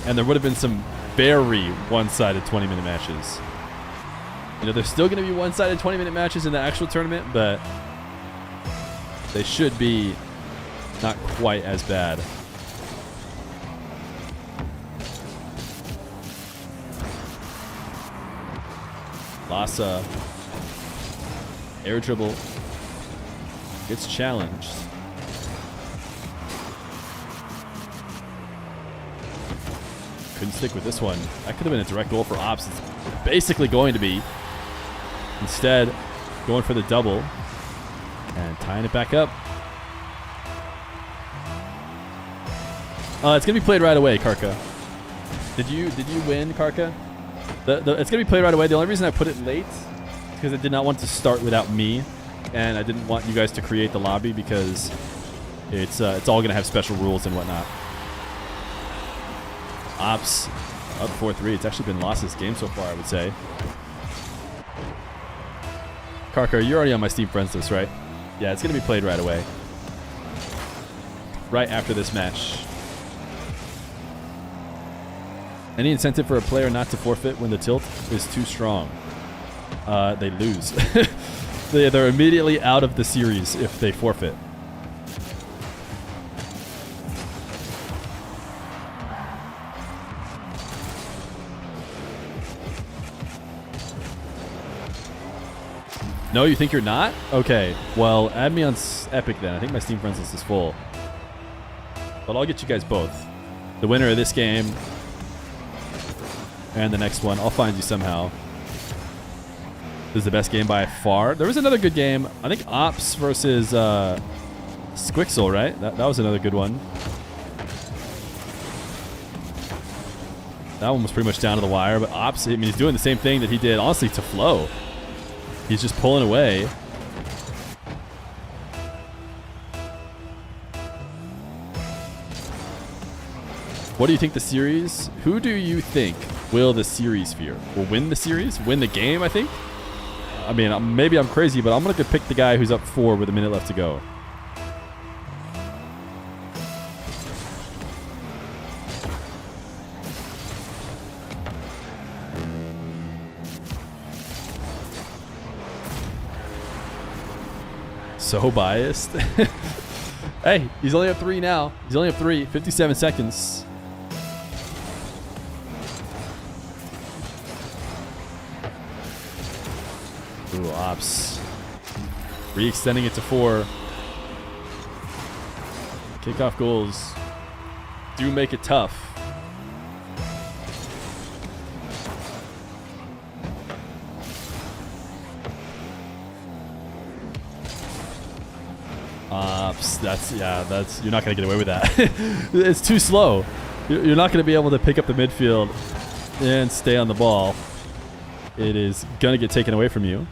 And there would have been some very one-sided 20-minute matches. You know, there's still going to be one-sided 20-minute matches in the actual tournament, but they should be not quite as bad. Lassa, air dribble, gets challenged. Couldn't stick with this one. That could have been a direct goal for Ops. It's basically going to be. Instead, going for the double and tying it back up. It's going to be played right away, Karka. Did you win, Karka? It's going to be played right away. The only reason I put it late is because I did not want to start without me, and I didn't want you guys to create the lobby because it's all going to have special rules and whatnot. Ops up 4-3. It's actually been Lassa's game so far, I would say. Karka, you're already on my Steam friends list, right? Yeah, it's going to be played right away. Right after this match. Any incentive for a player not to forfeit when the tilt is too strong? They lose. They're immediately out of the series if they forfeit. No, you think you're not? Okay, well, add me on Epic then. I think my Steam friends list is full. But I'll get you guys both. The winner of this game and the next one. I'll find you somehow. This is the best game by far. There was another good game. I think Ops versus Squixxl, right? That was another good one. That one was pretty much down to the wire. But Ops, I mean, he's doing the same thing that he did, honestly, to Flow. He's just pulling away. What do you think the series? Who do you think will the series Feer? Will win the series? Win the game, I think? I mean, maybe I'm crazy, but I'm going to pick the guy who's up 4 with a minute left to go. So biased. Hey, he's only up 3 now. He's only up 3. 57 seconds. Ooh, Ops. Re-extending it to 4. Kickoff goals do make it tough. Ops, you're not going to get away with that. It's too slow. You're not going to be able to pick up the midfield and stay on the ball, it is going to get taken away from you.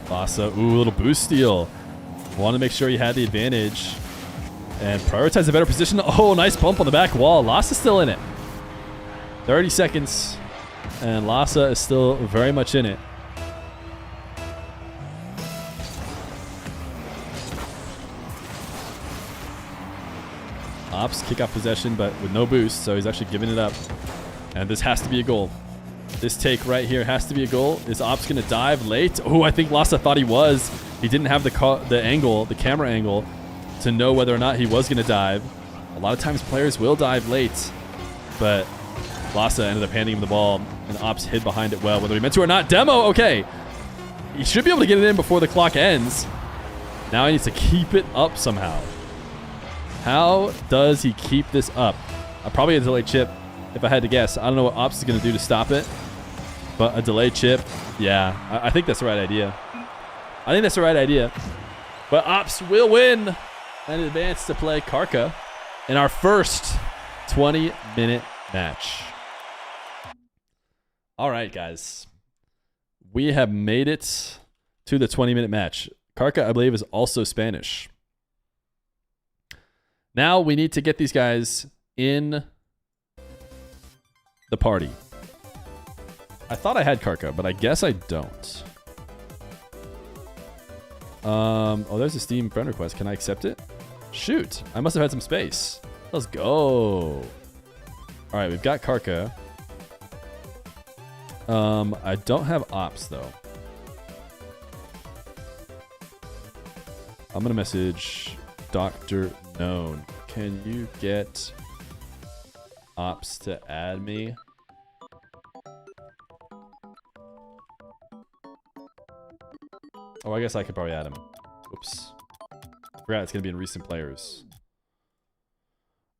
Lassa, ooh, little boost steal. Want to make sure he had the advantage and prioritize a better position. Oh, nice bump on the back wall. Lassa's still in it. 30 seconds, and Lassa is still very much in it. Ops kick off possession, but with no boost, so he's actually giving it up. And this has to be a goal. This take right here has to be a goal. Is Ops going to dive late? Oh, I think Lassa thought he was. He didn't have the angle, the camera angle, to know whether or not he was going to dive. A lot of times players will dive late, but Lassa ended up handing him the ball, and Ops hid behind it well, whether he meant to or not. Demo, okay. He should be able to get it in before the clock ends. Now he needs to keep it up somehow. How does he keep this up? Probably a delayed chip, if I had to guess. I don't know what Ops is going to do to stop it, but a delayed chip, yeah, I think that's the right idea. I think that's the right idea. But Ops will win and advance to play Cara in our first 20-minute match. All right, guys. We have made it to the 20-minute match. Cara, I believe, is also Spanish. Now we need to get these guys in the party. I thought I had Cara, but I guess I don't. Oh, there's a Steam friend request. Can I accept it? Shoot, I must have had some space. Let's go. All right, we've got Cara. I don't have Ops though. I'm gonna message Dr. Known. Can you get Ops to add me? Oh, I guess I could probably add him. Oops. Forgot it's gonna be in recent players.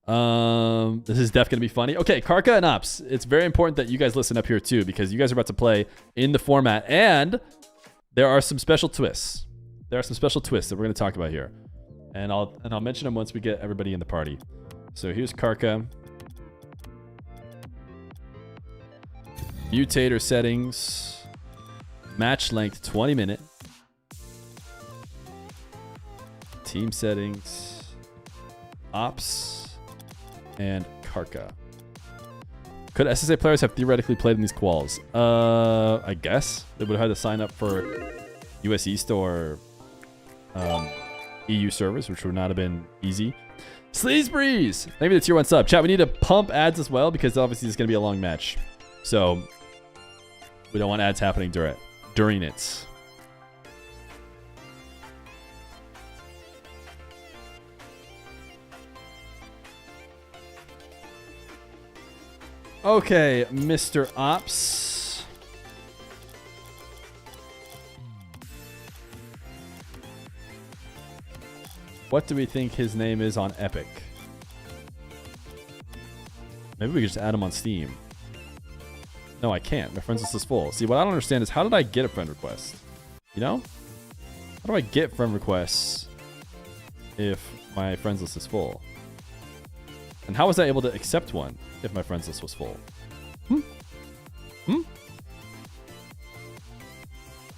This is definitely gonna be funny. Okay, Cara and Ops. It's very important that you guys listen up here too, because you guys are about to play in the format, and there are some special twists. There are some special twists that we're gonna talk about here. And I'll mention them once we get everybody in the party. So here's Cara. Mutator settings. Match length 20 minute. Team settings. Ops. And Cara. Could SSA players have theoretically played in these quals? I guess. They would have had to sign up for US East or EU servers, which would not have been easy. Sleazebreeze! Maybe the tier 1 sub. Chat, we need to pump ads as well, because obviously it's going to be a long match. So we don't want ads happening during it. Okay, Mr. Ops. What do we think his name is on Epic? Maybe we could just add him on Steam. No, I can't. My friends list is full. See, what I don't understand is how did I get a friend request? You know? How do I get friend requests if my friends list is full? And how was I able to accept one if my friends list was full?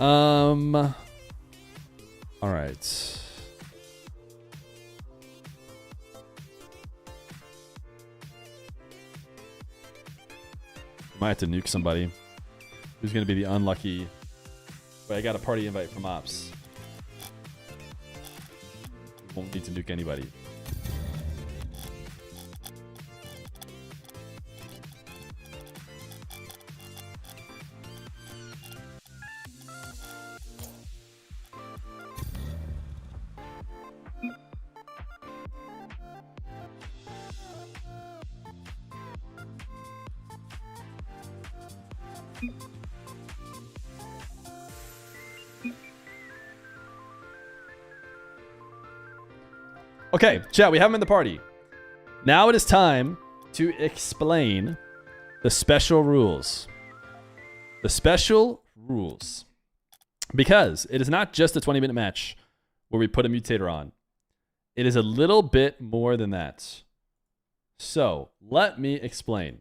All right. Might have to nuke somebody. Who's going to be the unlucky? Wait, I got a party invite from Ops. Won't need to nuke anybody. Okay, chat, we have him in the party. Now it is time to explain the special rules. The special rules. Because it is not just a 20-minute match where we put a mutator on. It is a little bit more than that. So let me explain.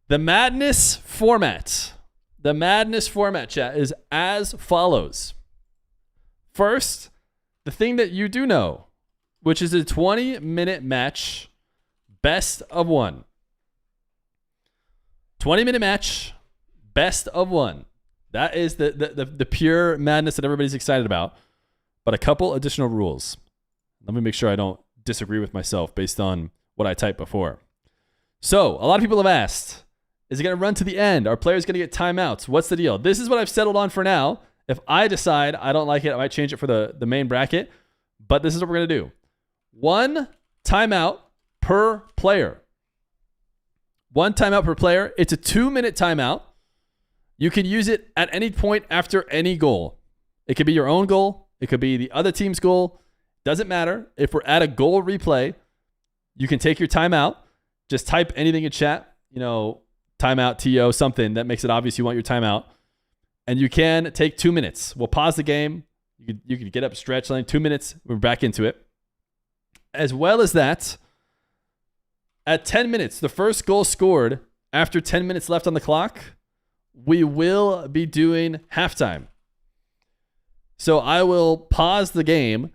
The Madness format. The Madness format, chat, is as follows. First, the thing that you do know, which is a 20-minute match, best of one. 20-minute match, best of one. That is the pure madness that everybody's excited about. But a couple additional rules. Let me make sure I don't disagree with myself based on what I typed before. So, a lot of people have asked, is it going to run to the end? Are players going to get timeouts? What's the deal? This is what I've settled on for now. If I decide I don't like it, I might change it for the main bracket. But this is what we're going to do. 1 timeout per player. 1 timeout per player. It's a 2-minute timeout. You can use it at any point after any goal. It could be your own goal. It could be the other team's goal. Doesn't matter. If we're at a goal replay, you can take your timeout. Just type anything in chat. You know, timeout, TO, something that makes it obvious you want your timeout. And you can take 2 minutes. We'll pause the game. You can get up, stretch, 2 minutes. We're back into it. As well as that, at 10 minutes, the first goal scored after 10 minutes left on the clock, we will be doing halftime. So I will pause the game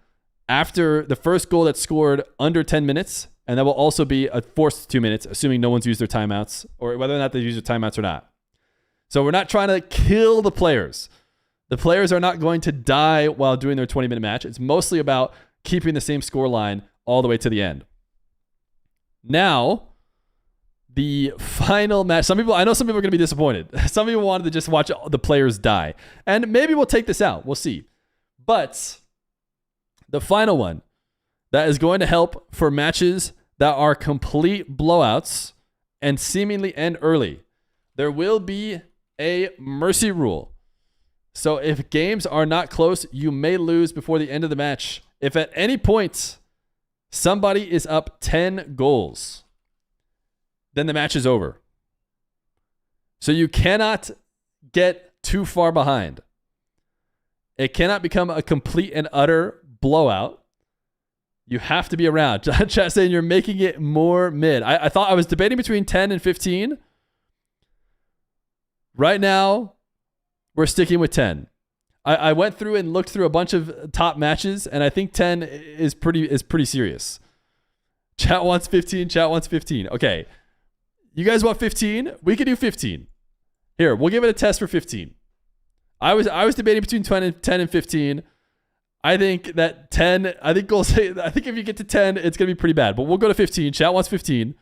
after the first goal that's scored under 10 minutes, and that will also be a forced 2 minutes, assuming no one's used their timeouts, or whether or not they use their timeouts or not. So we're not trying to kill the players. The players are not going to die while doing their 20-minute match. It's mostly about keeping the same score line all the way to the end. Now, the final match. I know some people are going to be disappointed. Some people wanted to just watch the players die. And maybe we'll take this out. We'll see. But the final one that is going to help for matches that are complete blowouts and seemingly end early. There will be a mercy rule. So if games are not close, you may lose before the end of the match. If at any point somebody is up 10 goals, then the match is over. So you cannot get too far behind. It cannot become a complete and utter blowout. You have to be around. Chat saying you're making it more mid. I thought I was debating between 10 and 15. Right now, we're sticking with 10. I went through and looked through a bunch of top matches, and I think 10 is pretty serious. Chat wants 15. Chat wants 15. Okay. You guys want 15? We could do 15. Here, we'll give it a test for 15. I was debating between 10 and 15. I think that 10, I think if you get to 10, it's going to be pretty bad. But we'll go to 15. Chat wants 15.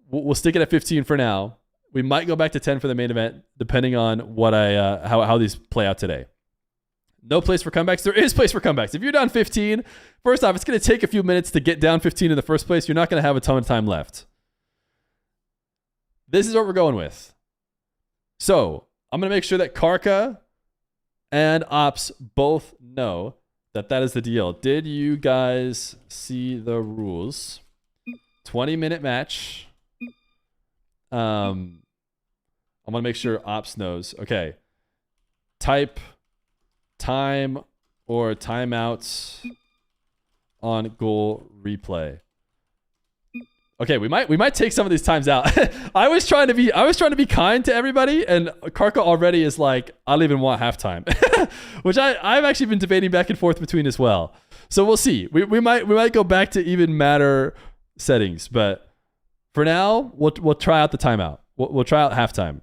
We'll stick it at 15 for now. We might go back to 10 for the main event, depending on what how these play out today. No place for comebacks. There is place for comebacks. If you're down 15, first off, it's going to take a few minutes to get down 15 in the first place. You're not going to have a ton of time left. This is what we're going with. So I'm going to make sure that Karka and Ops both know that is the deal. Did you guys see the rules? 20-minute match. I'm going to make sure Ops knows. Okay. Type time or timeouts on goal replay. Okay, we might take some of these times out. I was trying to be kind to everybody, and Karka already is like, I don't even want halftime, which I've actually been debating back and forth between as well. So we'll see. We might go back to even matter settings, but for now we'll try out the timeout. We'll try out halftime.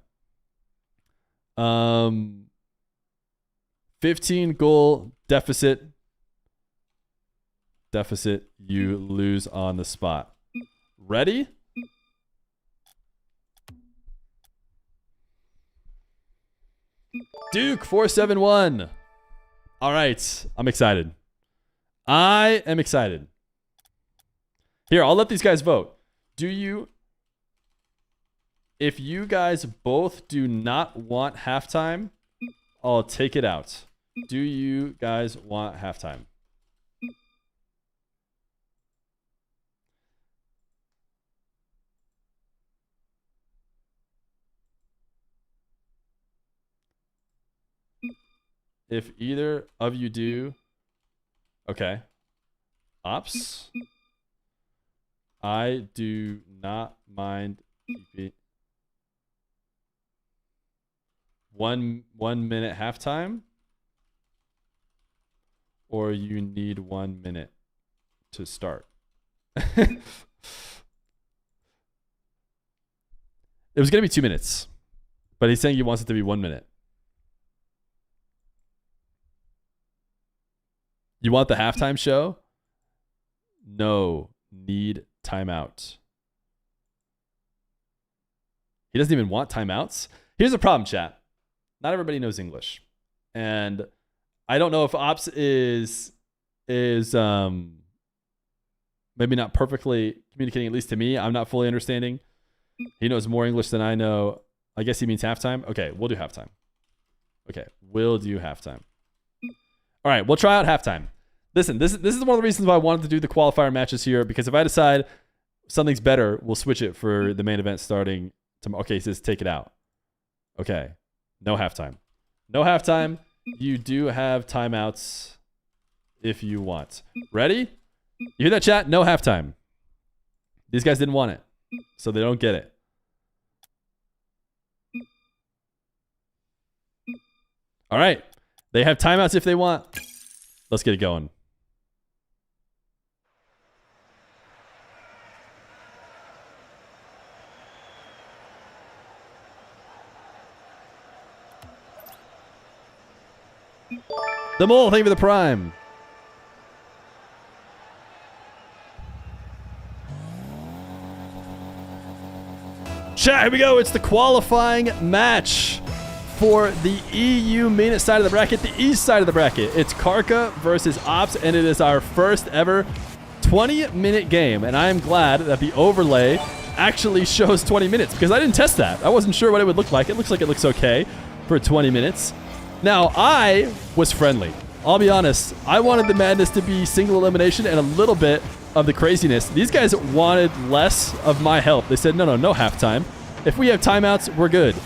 15 goal deficit. You lose on the spot. Ready? Duke 471. All right. I'm excited. I am excited. Here, I'll let these guys vote. If you guys both do not want halftime, I'll take it out. Do you guys want halftime? If either of you do, Okay. Ops. I do not mind keeping 1 minute halftime, or you need 1 minute to start. It was gonna be 2 minutes, but he's saying he wants it to be 1 minute. You want the halftime show? No, need timeout. He doesn't even want timeouts. Here's the problem, chat. Not everybody knows English, and I don't know if Ops is maybe not perfectly communicating, at least to me. I'm not fully understanding. He knows more English than I know. I guess he means halftime. Okay, we'll do halftime. Okay, we'll do halftime. All right, we'll try out halftime. Listen, this is one of the reasons why I wanted to do the qualifier matches here, because if I decide something's better, we'll switch it for the main event starting tomorrow. Okay, he says take it out. Okay, no halftime. No halftime. You do have timeouts if you want. Ready? You hear that, chat? No halftime. These guys didn't want it, so they don't get it. All right. They have timeouts if they want. Let's get it going. The Mole, thank you for the prime. Chat, here we go. It's the qualifying match for the EU main side of the bracket, the east side of the bracket. It's Karka versus Ops, and it is our first ever 20-minute game. And I am glad that the overlay actually shows 20 minutes, because I didn't test that. I wasn't sure what it would look like. It looks okay for 20 minutes. Now, I was friendly. I'll be honest. I wanted the madness to be single elimination and a little bit of the craziness. These guys wanted less of my help. They said, no halftime. If we have timeouts, we're good.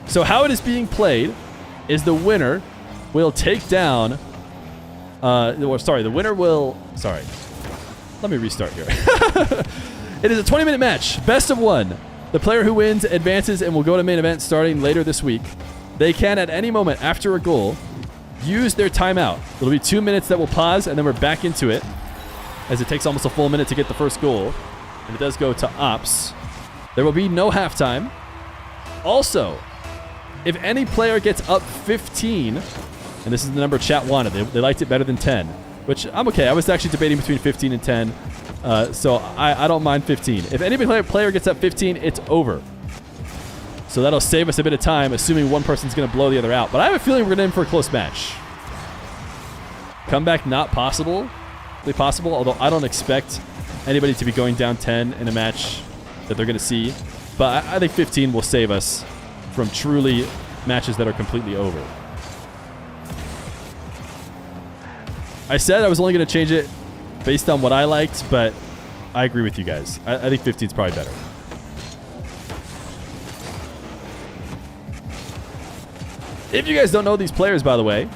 So how it is being played is the winner will take down... Let me restart here. It is a 20-minute match. Best of one. The player who wins advances and will go to main event starting later this week. They can, at any moment after a goal, use their timeout. It'll be 2 minutes that will pause, and then we're back into it, as it takes almost a full minute to get the first goal. And it does go to Ops. There will be no halftime. Also, if any player gets up 15, and this is the number chat wanted, they liked it better than 10, which I'm okay. I was actually debating between 15 and 10, so I don't mind 15. If any player gets up 15, it's over. So that'll save us a bit of time, assuming one person's going to blow the other out. But I have a feeling we're going to in for a close match. Comeback not possible, although I don't expect anybody to be going down 10 in a match that they're going to see. But I think 15 will save us from truly matches that are completely over. I said I was only going to change it based on what I liked, but I agree with you guys. I think 15 is probably better. If you guys don't know these players, by the way,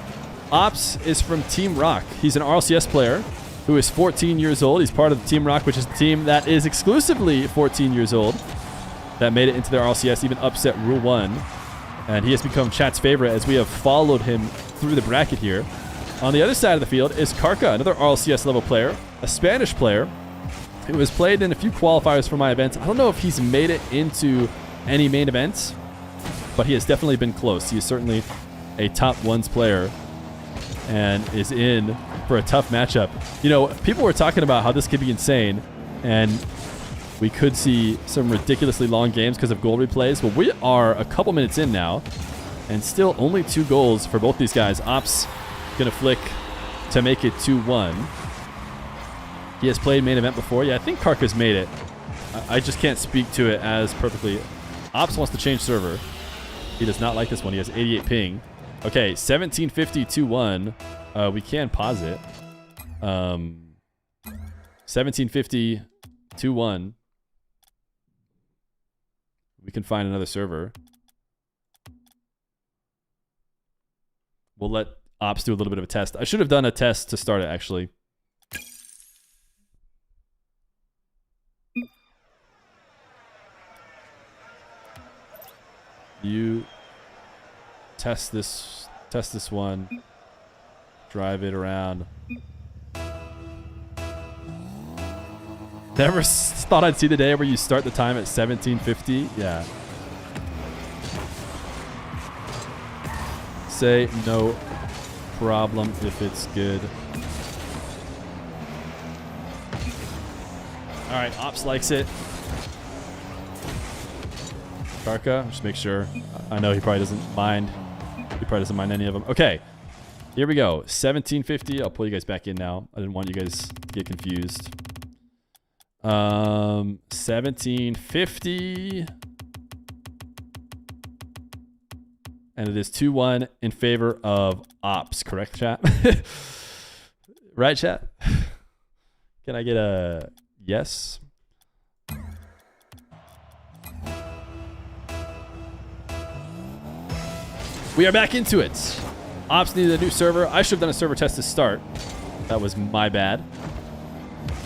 Ops is from Team Rock. He's an RLCS player who is 14 years old. He's part of the Team Rock, which is the team that is exclusively 14 years old, that made it into their RLCS, even upset Rule 1. And he has become chat's favorite as we have followed him through the bracket here. On the other side of the field is Karka, another RLCS level player, a Spanish player who has played in a few qualifiers for my events. I don't know if he's made it into any main events, but he has definitely been close. He is certainly a top ones player and is in for a tough matchup. You know, people were talking about how this could be insane, and we could see some ridiculously long games because of goal replays. Well, we are a couple minutes in now, and still only 2 goals for both these guys. Ops gonna flick to make it 2-1. He has played main event before. Yeah, I think Karka's made it. I just can't speak to it as perfectly. Ops wants to change server. He does not like this one. He has 88 ping. Okay, 1750 2-1. We can pause it. 1750 2-1. We can find another server. We'll let Ops do a little bit of a test. I should have done a test to start it, actually. You test this one. Drive it around. Never thought I'd see the day where you start the time at 17:50. Yeah. Say no problem if it's good. All right, Ops likes it. Karka, just make sure. I know he probably doesn't mind. He probably doesn't mind any of them. Okay, here we go. 17:50. I'll pull you guys back in now. I didn't want you guys to get confused. 17:50. And it is 2-1 in favor of Ops, correct, chat? Right, chat? Can I get a yes? We are back into it. Ops needed a new server. I should have done a server test to start. That was my bad.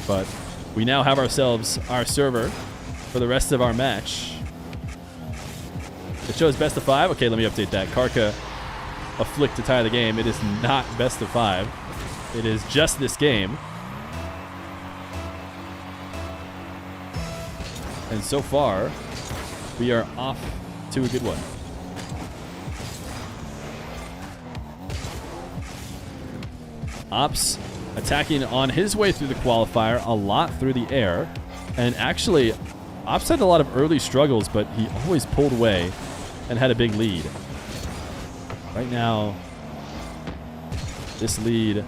But we now have ourselves our server for the rest of our match. It shows best of 5. Okay, let me update that. Karka, a flick to tie the game. It is not best of 5. It is just this game. And so far, we are off to a good one. Ops attacking on his way through the qualifier, a lot through the air. And actually, Ops had a lot of early struggles, but he always pulled away and had a big lead. Right now, this lead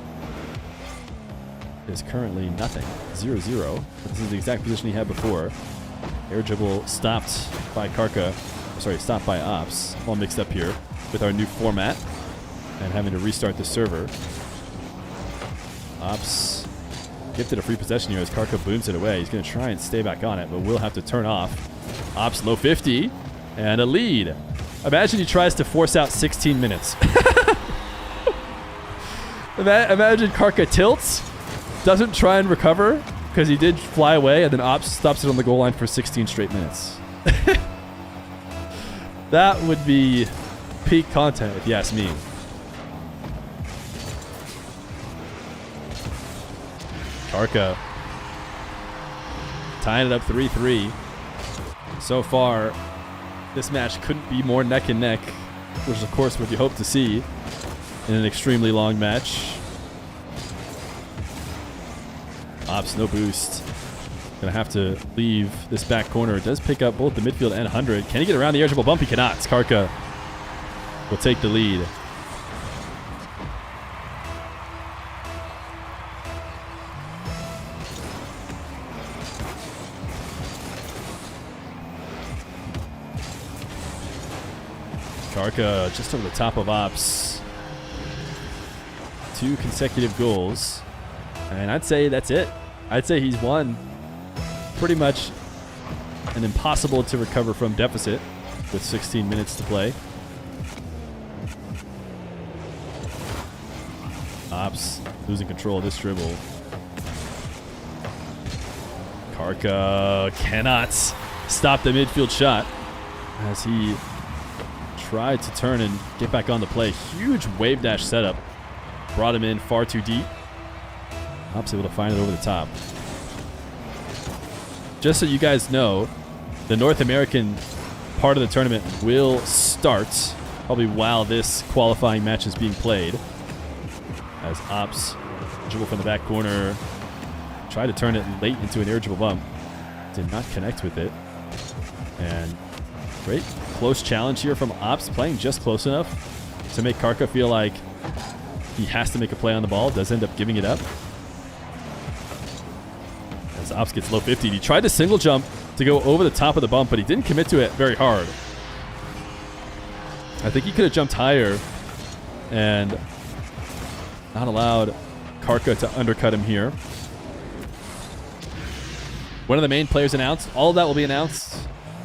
is currently nothing. 0-0. This is the exact position he had before. Air dribble stopped by Karka. Sorry, stopped by Ops. All mixed up here with our new format and having to restart the server. Ops gifted a free possession here as Karka booms it away. He's going to try and stay back on it, but will have to turn off. Ops low 50 and a lead. Imagine he tries to force out 16 minutes. Imagine Karka tilts, doesn't try and recover because he did fly away, and then Ops stops it on the goal line for 16 straight minutes. That would be peak content if you ask me. Karka tying it up 3-3. So far, this match couldn't be more neck and neck, which is of course what you hope to see in an extremely long match. Ops, no boost. Gonna have to leave this back corner. It does pick up both the midfield and 100. Can he get around the air dribble bump? He cannot. Karka will take the lead. Karka just over the top of Ops. 2 consecutive goals. And I'd say that's it. I'd say he's won pretty much an impossible to recover from deficit with 16 minutes to play. Ops losing control of this dribble. Karka cannot stop the midfield shot as he tried to turn and get back on the play. Huge wave dash setup. Brought him in far too deep. Ops able to find it over the top. Just so you guys know, the North American part of the tournament will start probably while this qualifying match is being played. As Ops dribble from the back corner. Tried to turn it late into an air dribble bump. Did not connect with it. And great close challenge here from Ops, playing just close enough to make Karka feel like he has to make a play on the ball. Does end up giving it up. As Ops gets low 50. He tried to single jump to go over the top of the bump, but he didn't commit to it very hard. I think he could have jumped higher and not allowed Karka to undercut him here. One of the main players announced. All of that will be announced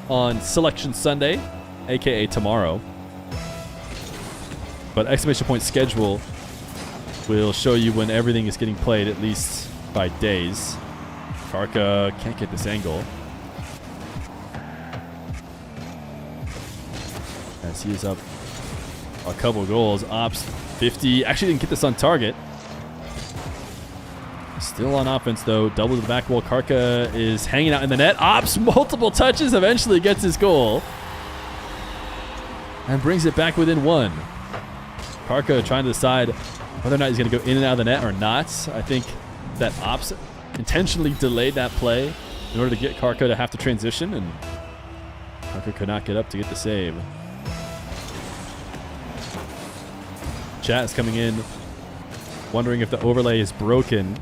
on Selection Sunday, aka tomorrow. But exclamation point schedule will show you when everything is getting played, at least by days. Karka can't get this angle. as he is up a couple goals. Ops 50. Actually didn't get this on target. Still on offense, though. Double to the back wall. Karka is hanging out in the net. Ops, multiple touches, eventually gets his goal. And brings it back within one. Karka trying to decide whether or not he's going to go in and out of the net or not. I think that Ops intentionally delayed that play in order to get Karka to have to transition, and Karka could not get up to get the save. Chat is coming in, wondering if the overlay is broken.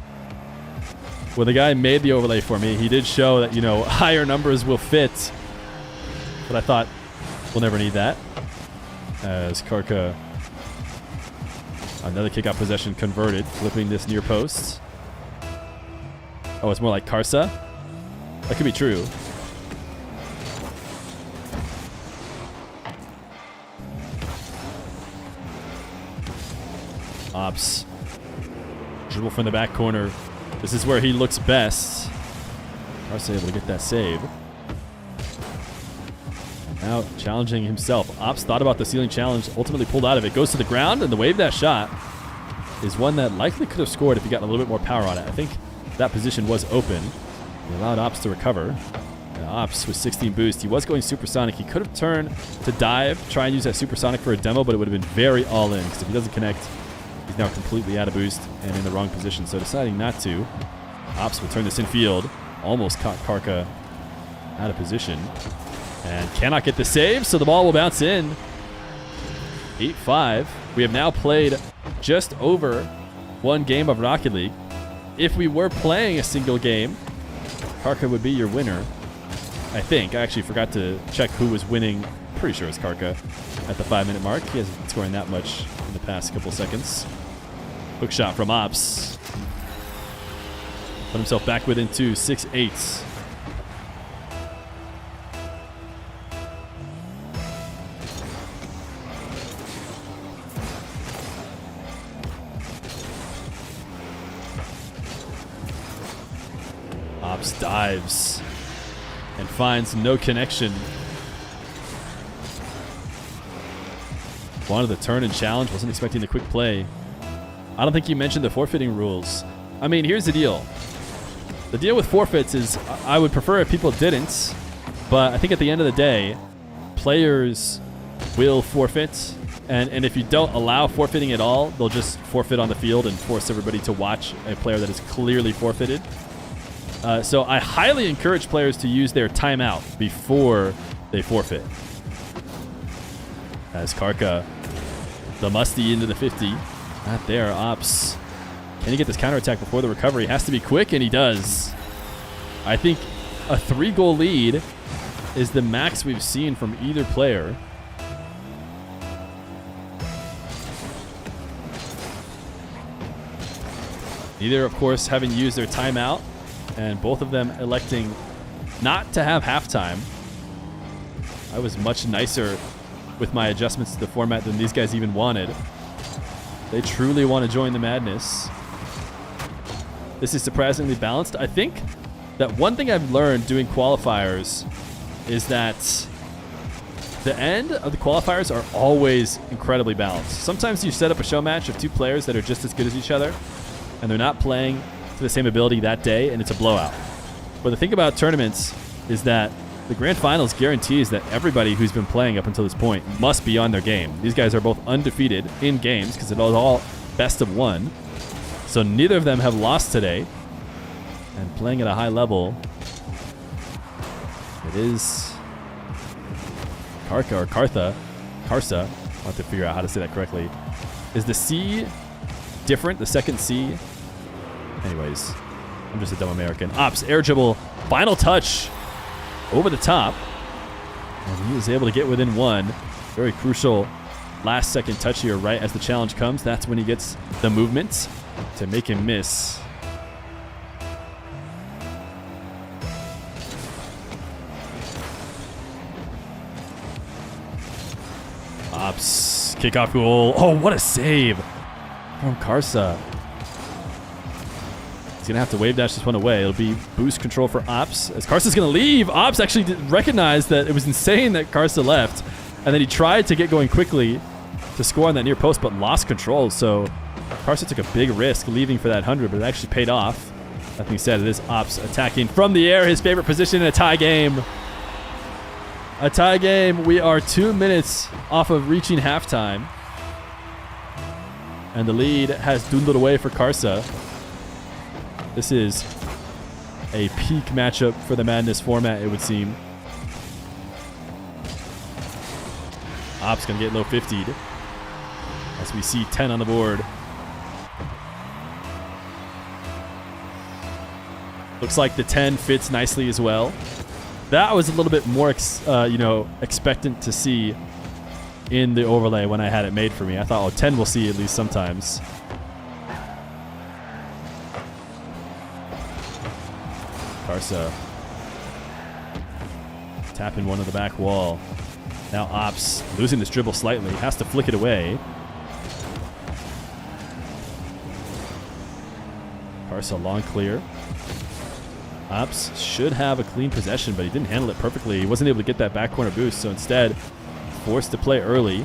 Well, the guy made the overlay for me. He did show that, you know, higher numbers will fit. But I thought we'll never need that. As Karka, another kick-out possession converted, flipping this near post. Oh, it's more like Karsa? That could be true. Ops. Dribble from the back corner. This is where he looks best. Karsa able to get that save. Now challenging himself. Ops thought about the ceiling challenge, ultimately pulled out of it. Goes to the ground, and the wave that shot is one that likely could have scored if he got a little bit more power on it. I think that position was open. He allowed Ops to recover. And Ops with 16 boost. He was going supersonic. He could have turned to dive, try and use that supersonic for a demo, but it would have been very all in, because if he doesn't connect, he's now completely out of boost and in the wrong position. So deciding not to. Ops will turn this in field. Almost caught Karka out of position. And cannot get the save, so the ball will bounce in. 8-5. We have now played just over one game of Rocket League. If we were playing a single game, Karka would be your winner, I think. I actually forgot to check who was winning. Pretty sure it's Karka at the 5-minute mark. He hasn't been scoring that much in the past couple seconds. Hook shot from Ops. Put himself back within two, 6-8. Ops dives and finds no connection. Wanted the turn and challenge. Wasn't expecting the quick play. I don't think you mentioned the forfeiting rules. I mean, here's the deal. The deal with forfeits is I would prefer if people didn't, but I think at the end of the day, players will forfeit. And if you don't allow forfeiting at all, they'll just forfeit on the field and force everybody to watch a player that is clearly forfeited. So I highly encourage players to use their timeout before they forfeit. As Karka, the musty into the 50. Not there, Ops. Can he get this counterattack before the recovery? He has to be quick, and he does. I think a 3-goal lead is the max we've seen from either player. Neither, of course, having used their timeout, and both of them electing not to have halftime. I was much nicer with my adjustments to the format than these guys even wanted. They truly want to join the madness. This is surprisingly balanced. I think that one thing I've learned doing qualifiers is that the end of the qualifiers are always incredibly balanced. Sometimes you set up a show match of two players that are just as good as each other, and they're not playing to the same ability that day, and it's a blowout. But the thing about tournaments is that the grand finals guarantees that everybody who's been playing up until this point must be on their game. These guys are both undefeated in games because it was all best of one. So neither of them have lost today. And playing at a high level, it is Karka or Kartha. Karsa. I'll have to figure out how to say that correctly. Is the C different? The second C? Anyways, I'm just a dumb American. Ops, air dribble, final touch over the top. And he was able to get within one. Very crucial last second touch here right as the challenge comes. That's when he gets the movement to make him miss. Ops, kickoff goal. Oh, what a save from Karsa. He's going to have to wave dash this one away. It'll be boost control for Ops. As Karsa's going to leave, Ops actually recognized that it was insane that Karsa left And then he tried to get going quickly to score on that near post, but lost control. So Carson took a big risk leaving for that 100, but it actually paid off. That being said, it is Ops attacking from the air, his favorite position in a tie game. A tie game. We are 2 minutes off of reaching halftime. And the lead has dwindled away for Carsa. This is a peak matchup for the Madness format, it would seem. Ops going to get low 50'd as we see 10 on the board. Looks like the 10 fits nicely as well. That was a little bit more, expectant to see in the overlay when I had it made for me. I thought, oh, 10 we'll see at least sometimes. Carsa tapping one of the back wall. Now Ops losing this dribble slightly. Has to flick it away. Carsa long clear. Ops should have a clean possession, but he didn't handle it perfectly. He wasn't able to get that back corner boost, so instead forced to play early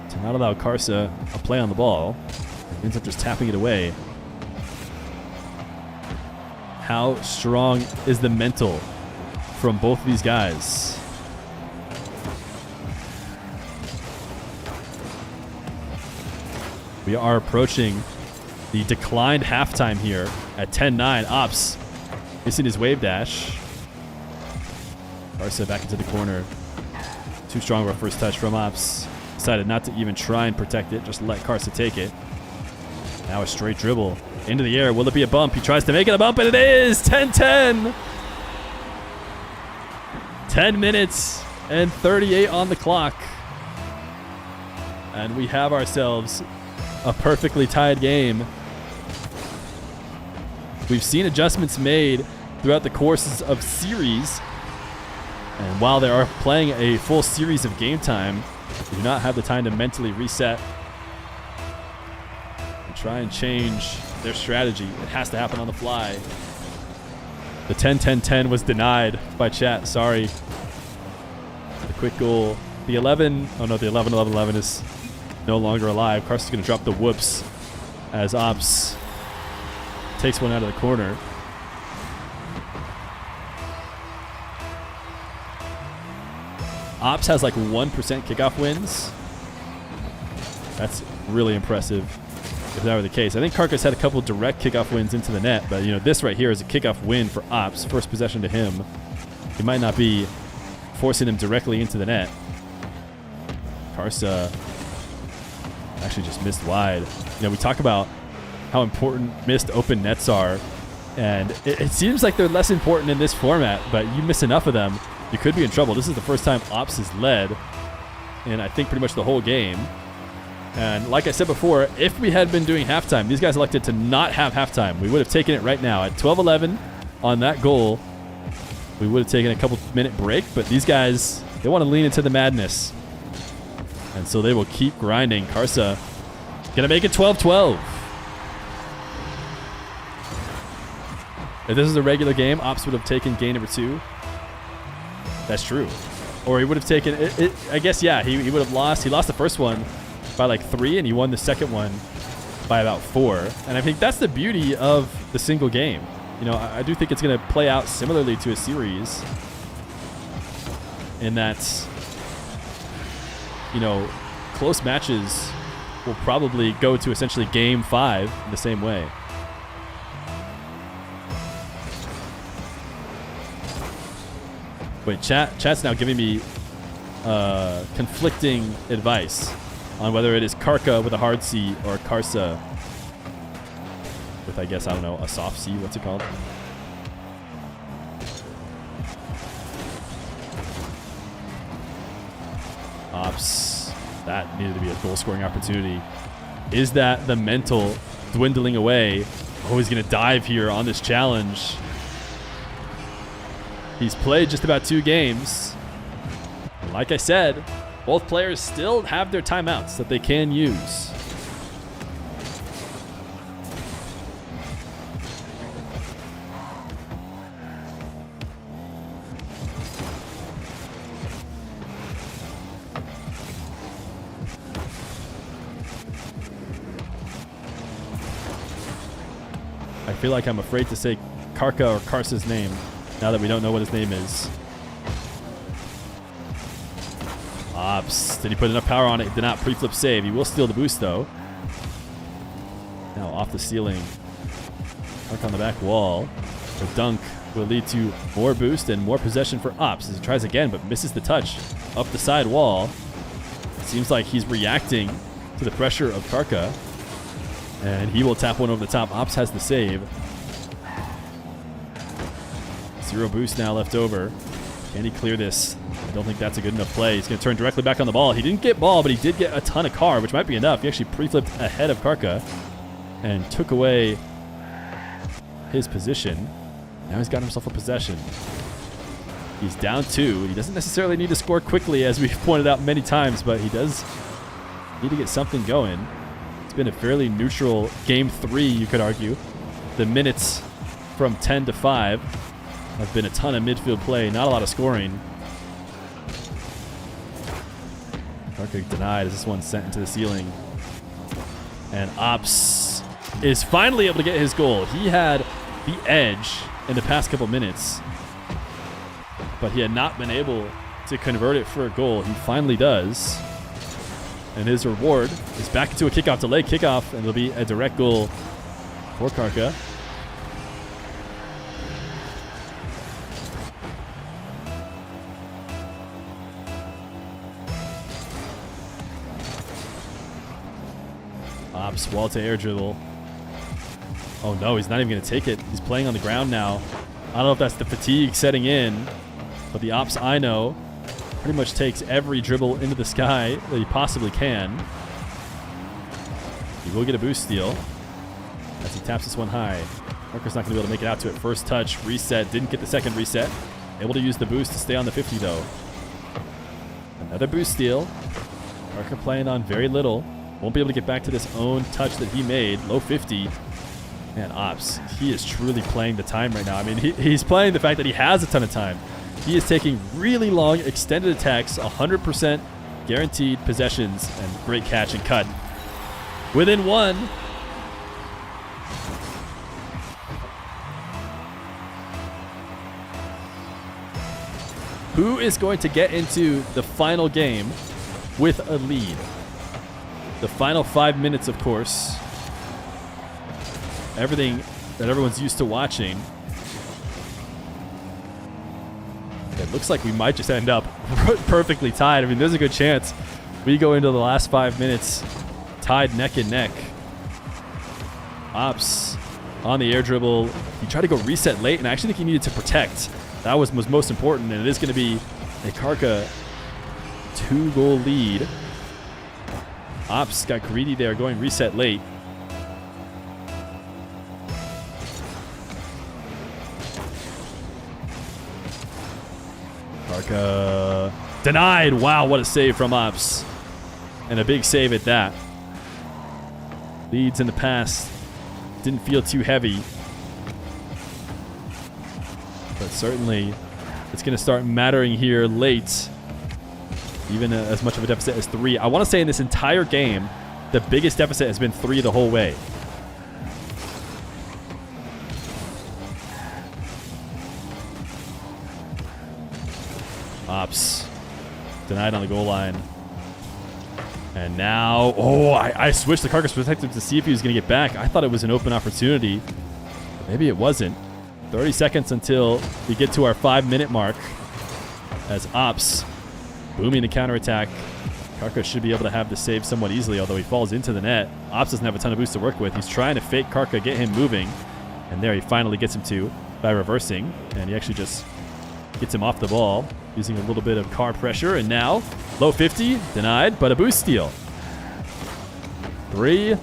to not allow Carsa a play on the ball. He ends up just tapping it away. How strong is the mental from both of these guys? We are approaching the declined halftime here at 10-9. Ops missing his wave dash. Carsa back into the corner. Too strong of a first touch from Ops. Decided not to even try and protect it, just let Carsa take it. Now a straight dribble into the air. Will it be a bump? He tries to make it a bump, and it is 10-10. 10 minutes and 38 on the clock. And we have ourselves a perfectly tied game. We've seen adjustments made throughout the courses of series. And while they are playing a full series of game time, they do not have the time to mentally reset and try and change their strategy. It has to happen on the fly. The 10-10-10 was denied by chat. Sorry. The quick goal. The 11. Oh no, the 11-11-11 is no longer alive. Carson's going to drop the whoops as Ops takes one out of the corner. Ops has like 1% kickoff wins. That's really impressive if that were the case. I think Karka's had a couple direct kickoff wins into the net, but this right here is a kickoff win for Ops. First possession to him. He might not be forcing him directly into the net. Carsa actually just missed wide. We talk about how important missed open nets are, and it seems like they're less important in this format, but you miss enough of them, you could be in trouble. This is the first time Ops has led in, I think, pretty much the whole game. And like I said before, if we had been doing halftime, these guys elected to not have halftime. We would have taken it right now. At 12-11 on that goal, we would have taken a couple-minute break, but these guys, they want to lean into the madness. And so they will keep grinding. Carsa going to make it 12-12. If this is a regular game, Ops would have taken game number 2. That's true. Or he would have taken it. I guess, yeah, he would have lost. He lost the first one by like 3, and he won the second one by about 4. And I think that's the beauty of the single game. I do think it's going to play out similarly to a series in that, close matches will probably go to essentially game 5 in the same way. Wait, chat's now giving me conflicting advice on whether it is Karka with a hard C or Carsa with, I guess, I don't know, a soft C. What's it called? Ops. That needed to be a goal-scoring opportunity. Is that the mental dwindling away? Oh, he's going to dive here on this challenge. He's played just about 2 games. And like I said, both players still have their timeouts that they can use. feel like I'm afraid to say Karka or Karsa's name now that we don't know what his name is. Ops. Did he put enough power on it? Did not pre-flip save. He will steal the boost, though. Now off the ceiling. Dunk on the back wall. The dunk will lead to more boost and more possession for Ops as he tries again, but misses the touch up the side wall. Seems like he's reacting to the pressure of Karka. And he will tap one over the top. Ops has the save. 0 boost now left over. Can he clear this? I don't think that's a good enough play. He's going to turn directly back on the ball. He didn't get ball, but he did get a ton of car, which might be enough. He actually pre-flipped ahead of Karka and took away his position. Now he's got himself a possession. He's down 2. He doesn't necessarily need to score quickly, as we've pointed out many times, but he does need to get something going. It's been a fairly neutral game 3, you could argue. The minutes from 10 to 5 have been a ton of midfield play, not a lot of scoring. Karka denied as this one sent into the ceiling. And Ops is finally able to get his goal. He had the edge in the past couple minutes, but he had not been able to convert it for a goal. He finally does. And his reward is back into a kickoff, delay kickoff, and it'll be a direct goal for Karka. Ops, wall to air dribble. Oh no, he's not even going to take it. He's playing on the ground now. I don't know if that's the fatigue setting in, but the Ops I know pretty much takes every dribble into the sky that he possibly can. He will get a boost steal as he taps this one high. Karka's not going to be able to make it out to it. First touch, reset, didn't get the second reset. Able to use the boost to stay on the 50 though. Another boost steal. Karka playing on very little. Won't be able to get back to this own touch that he made. Low 50. Man, Ops, he is truly playing the time right now. I mean, he's playing the fact that he has a ton of time. He is taking really long extended attacks, 100% guaranteed possessions, and great catch and cut. Within 1. Who is going to get into the final game with a lead? The final 5 minutes, of course. Everything that everyone's used to watching. It looks like we might just end up perfectly tied. I mean, there's a good chance we go into the last 5 minutes tied neck and neck. Ops on the air dribble. He tried to go reset late, and I actually think he needed to protect. That was most important, and it is going to be a Karka 2-goal lead. Ops got greedy there, going reset late. Karka denied. Wow, what a save from Ops. And a big save at that. Leads in the past didn't feel too heavy. But certainly it's going to start mattering here late. Even as much of a deficit as 3. I want to say in this entire game, the biggest deficit has been 3 the whole way. Ops denied on the goal line. And now, I switched the Karka's protective to see if he was going to get back. I thought it was an open opportunity. But maybe it wasn't. 30 seconds until we get to our 5-minute mark. As Ops booming the counterattack. Karka should be able to have the save somewhat easily, although he falls into the net. Ops doesn't have a ton of boost to work with. He's trying to fake Karka, get him moving. And there he finally gets him to by reversing. And he actually just gets him off the ball, using a little bit of car pressure. And now, low 50, denied, but a boost steal. 3,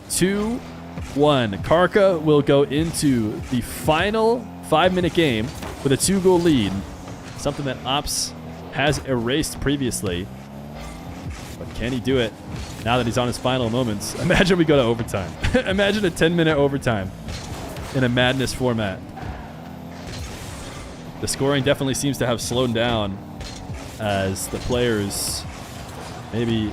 2, 1. Karka will go into the final 5-minute game with a 2-goal lead. Something that Ops has erased previously. But can he do it now that he's on his final moments? Imagine we go to overtime. Imagine a 10-minute overtime in a madness format. The scoring definitely seems to have slowed down as the players maybe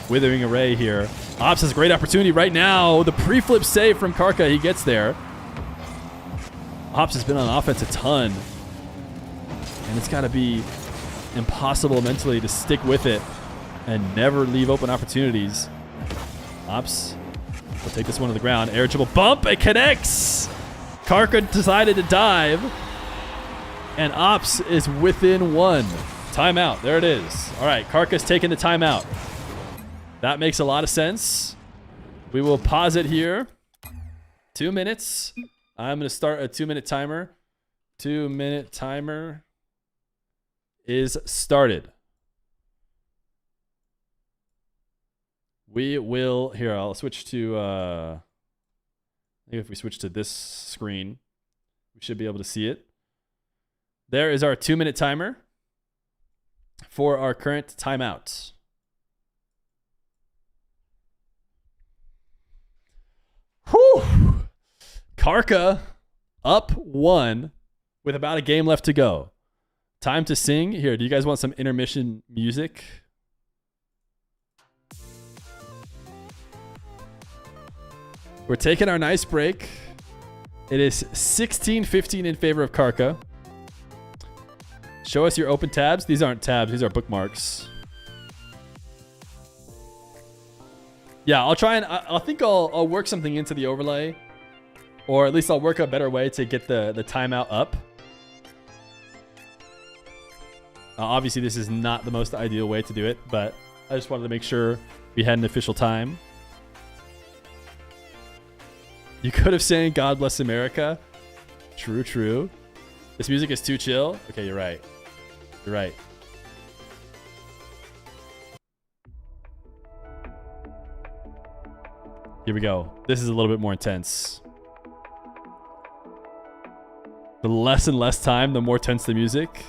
withering away here. Ops has a great opportunity right now. The pre-flip save from Karka. He gets there. Ops has been on offense a ton. And it's got to be impossible mentally to stick with it and never leave open opportunities. Ops will take this one to the ground. Air dribble bump. It connects. Cara decided to dive. And Ops is within one. Timeout. There it is. All right. Cara's taking the timeout. That makes a lot of sense. We will pause it here. 2 minutes. I'm going to start a 2-minute timer. 2-minute timer is started. We will, here, I'll switch to, maybe if we switch to this screen, we should be able to see it. There is our 2-minute timer for our current timeout. Whew! Cara up 1 with about a game left to go. Time to sing. Here, do you guys want some intermission music? We're taking our nice break. It is 16-15 in favor of Cara. Show us your open tabs. These aren't tabs. These are bookmarks. Yeah, I'll try and I think I'll work something into the overlay, or at least I'll work a better way to get the timeout up. Obviously, this is not the most ideal way to do it, but I just wanted to make sure we had an official time. You could have sang God Bless America. True, true. This music is too chill. Okay, you're right. You're right. Here we go. This is a little bit more intense. The less and less time, the more tense the music.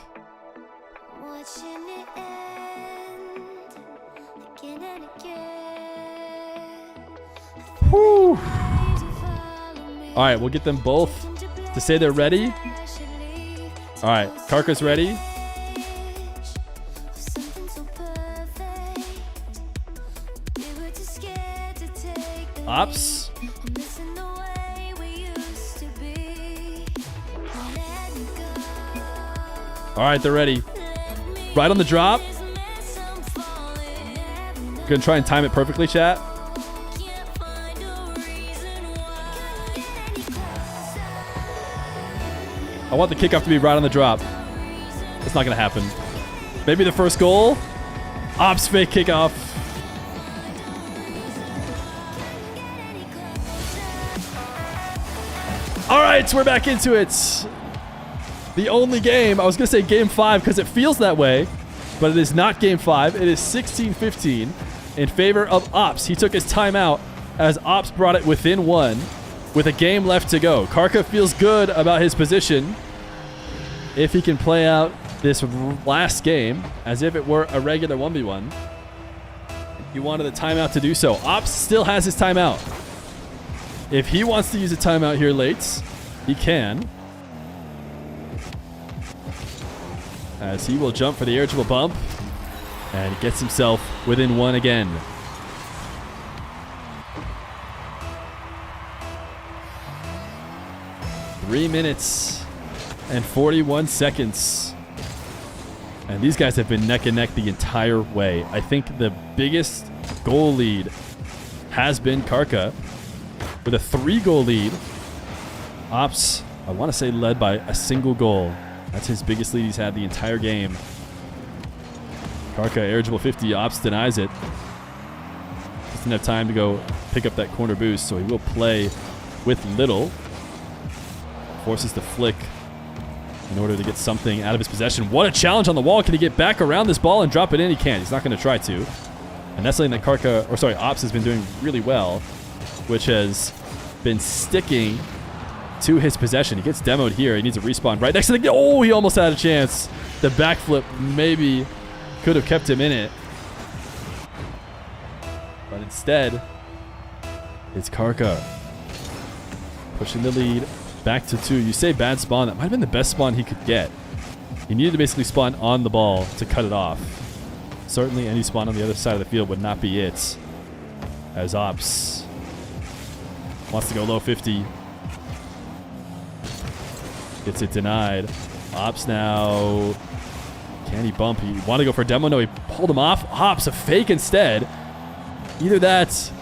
Whew. All right, we'll get them both to say they're ready. All right, Cara's ready. Ops. All right, they're ready. Right on the drop. Gonna try and time it perfectly, chat. I want the kickoff to be right on the drop. It's not gonna happen. Maybe the first goal. Ops fake kickoff. All right, so we're back into it. The only game, I was going to say game 5 because it feels that way, but it is not game 5. It is 16-15 in favor of Ops. He took his timeout as Ops brought it within 1 with a game left to go. Cara feels good about his position if he can play out this last game as if it were a regular 1v1. He wanted a timeout to do so. Ops still has his timeout. If he wants to use a timeout here late, he can. As he will jump for the air dribble bump. And gets himself within 1 again. Three minutes and 41 seconds. And these guys have been neck and neck the entire way. I think the biggest goal lead has been Cara with a 3-goal lead. Ops, I want to say, led by a single goal. That's his biggest lead he's had the entire game. Cara air dribble 50. Ops denies it. Doesn't have time to go pick up that corner boost, so he will play with little. Forces the flick in order to get something out of his possession. What a challenge on the wall. Can he get back around this ball and drop it in? He can't. He's not going to try to. And that's something that Ops has been doing really well, which has been sticking to his possession. He gets demoed here. He needs a respawn right next to the... Oh, he almost had a chance. The backflip maybe could have kept him in it. But instead, it's Cara pushing the lead back to 2. You say bad spawn. That might have been the best spawn he could get. He needed to basically spawn on the ball to cut it off. Certainly any spawn on the other side of the field would not be it. As Ops wants to go low 50. Gets it denied. Ops now. Can he bump? He wanted to go for a demo. No, he pulled him off. Ops a fake instead. Either that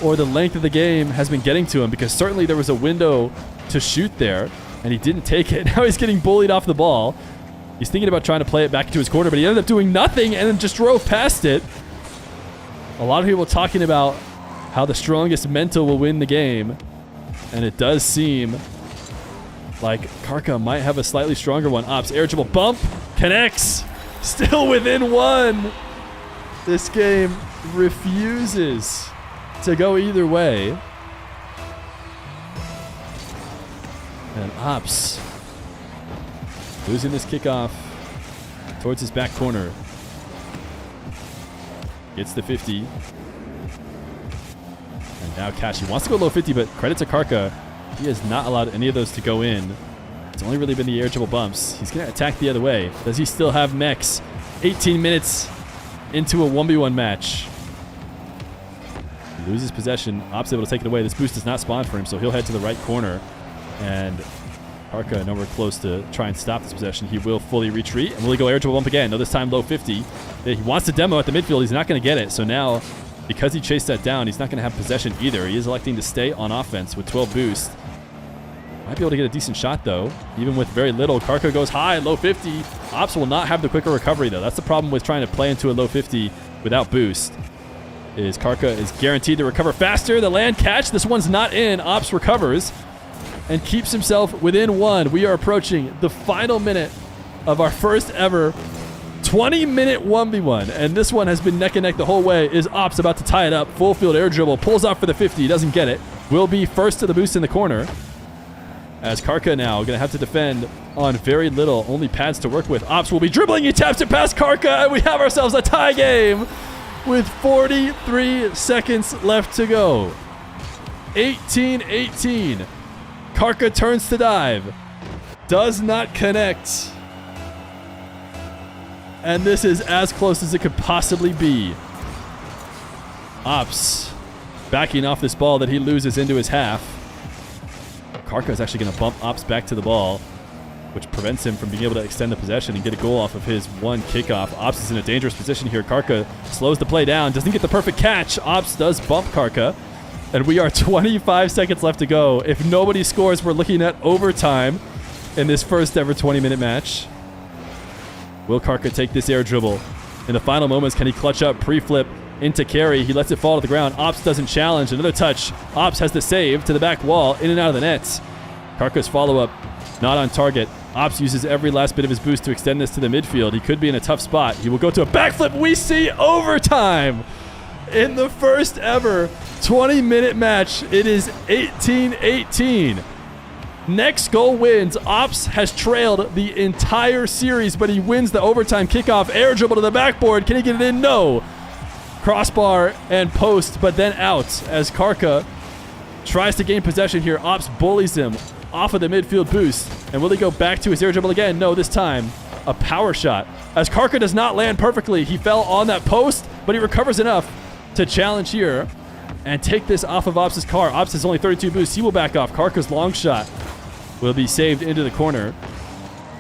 or the length of the game has been getting to him, because certainly there was a window to shoot there and he didn't take it. Now he's getting bullied off the ball. He's thinking about trying to play it back into his corner, but he ended up doing nothing and then just drove past it. A lot of people talking about how the strongest mental will win the game, and it does seem like Karka might have a slightly stronger one. Ops air dribble bump, connects, still within one. This game refuses to go either way. And Ops losing this kickoff towards his back corner. Gets the 50. And now Cash. He wants to go low 50, but credit to Karka. He has not allowed any of those to go in. It's only really been the air dribble bumps. He's going to attack the other way. Does he still have mechs? 18 minutes into a 1v1 match. He loses possession. Ops able to take it away. This boost does not spawn for him, so he'll head to the right corner. And Karka nowhere close to try and stop this possession. He will fully retreat. And will he go air dribble bump again? No, this time low 50. He wants to demo at the midfield. He's not going to get it. So now, because he chased that down, he's not going to have possession either. He is electing to stay on offense with 12 boost. Might be able to get a decent shot, though. Even with very little. Karka goes high, low 50. Ops will not have the quicker recovery, though. That's the problem with trying to play into a low 50 without boost. Is Karka is guaranteed to recover faster. The land catch. This one's not in. Ops recovers and keeps himself within one. We are approaching the final minute of our first ever 20-minute 1v1. And this one has been neck and neck the whole way. Is Ops about to tie it up? Full field air dribble. Pulls off for the 50. Doesn't get it. Will be first to the boost in the corner. As Karka now going to have to defend on very little. Only pads to work with. Ops will be dribbling. He taps it past Karka. And we have ourselves a tie game with 43 seconds left to go. 18-18. Karka turns to dive. Does not connect. And this is as close as it could possibly be. Ops backing off this ball that he loses into his half. Karka is actually going to bump Ops back to the ball, which prevents him from being able to extend the possession and get a goal off of his one kickoff. Ops is in a dangerous position here. Karka slows the play down. Doesn't get the perfect catch. Ops does bump Karka. And we are 25 seconds left to go. If nobody scores, we're looking at overtime in this first ever 20-minute match. Will Karka take this air dribble? In the final moments, can he clutch up, pre-flip into carry? He lets it fall to the ground. Ops doesn't challenge. Another touch. Ops has the save to the back wall, in and out of the nets. Karka's follow-up, not on target. Ops uses every last bit of his boost to extend this to the midfield. He could be in a tough spot. He will go to a backflip. We see overtime in the first ever 20-minute match. It is 18-18. Next goal wins. Ops has trailed the entire series, but he wins the overtime kickoff. Air dribble to the backboard. Can he get it in? No. Crossbar and post, but then out as Karka tries to gain possession here. Ops bullies him off of the midfield boost. And will he go back to his air dribble again? No, this time a power shot. As Karka does not land perfectly. He fell on that post, but he recovers enough to challenge here and take this off of Ops' car. Ops has only 32 boosts. He will back off. Karka's long shot will be saved into the corner.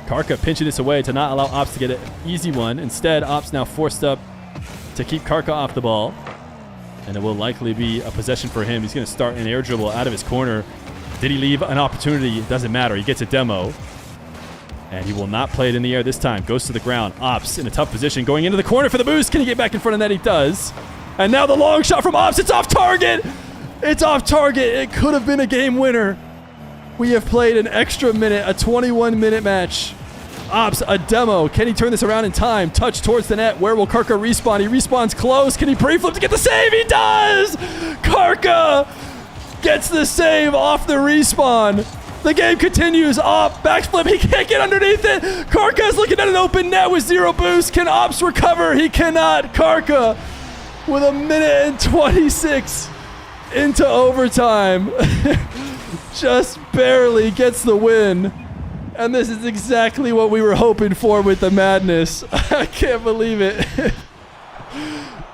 Karka pinching this away to not allow Ops to get an easy one. Instead, Ops now forced up to keep Karka off the ball. And it will likely be a possession for him. He's going to start an air dribble out of his corner. Did he leave an opportunity? It doesn't matter. He gets a demo. And he will not play it in the air this time. Goes to the ground. Ops in a tough position. Going into the corner for the boost. Can he get back in front of that? He does. And now the long shot from Ops. It's off target. It's off target. It could have been a game winner. We have played an extra minute, a 21-minute match. Ops, a demo. Can he turn this around in time? Touch towards the net. Where will Karka respawn? He respawns close. Can he pre-flip to get the save? He does! Karka gets the save off the respawn. The game continues. Ops, backflip. He can't get underneath it. Karka is looking at an open net with 0 boost. Can Ops recover? He cannot. Karka with a minute and 26 into overtime. Just barely gets the win. And this is exactly what we were hoping for with the madness. I can't believe it.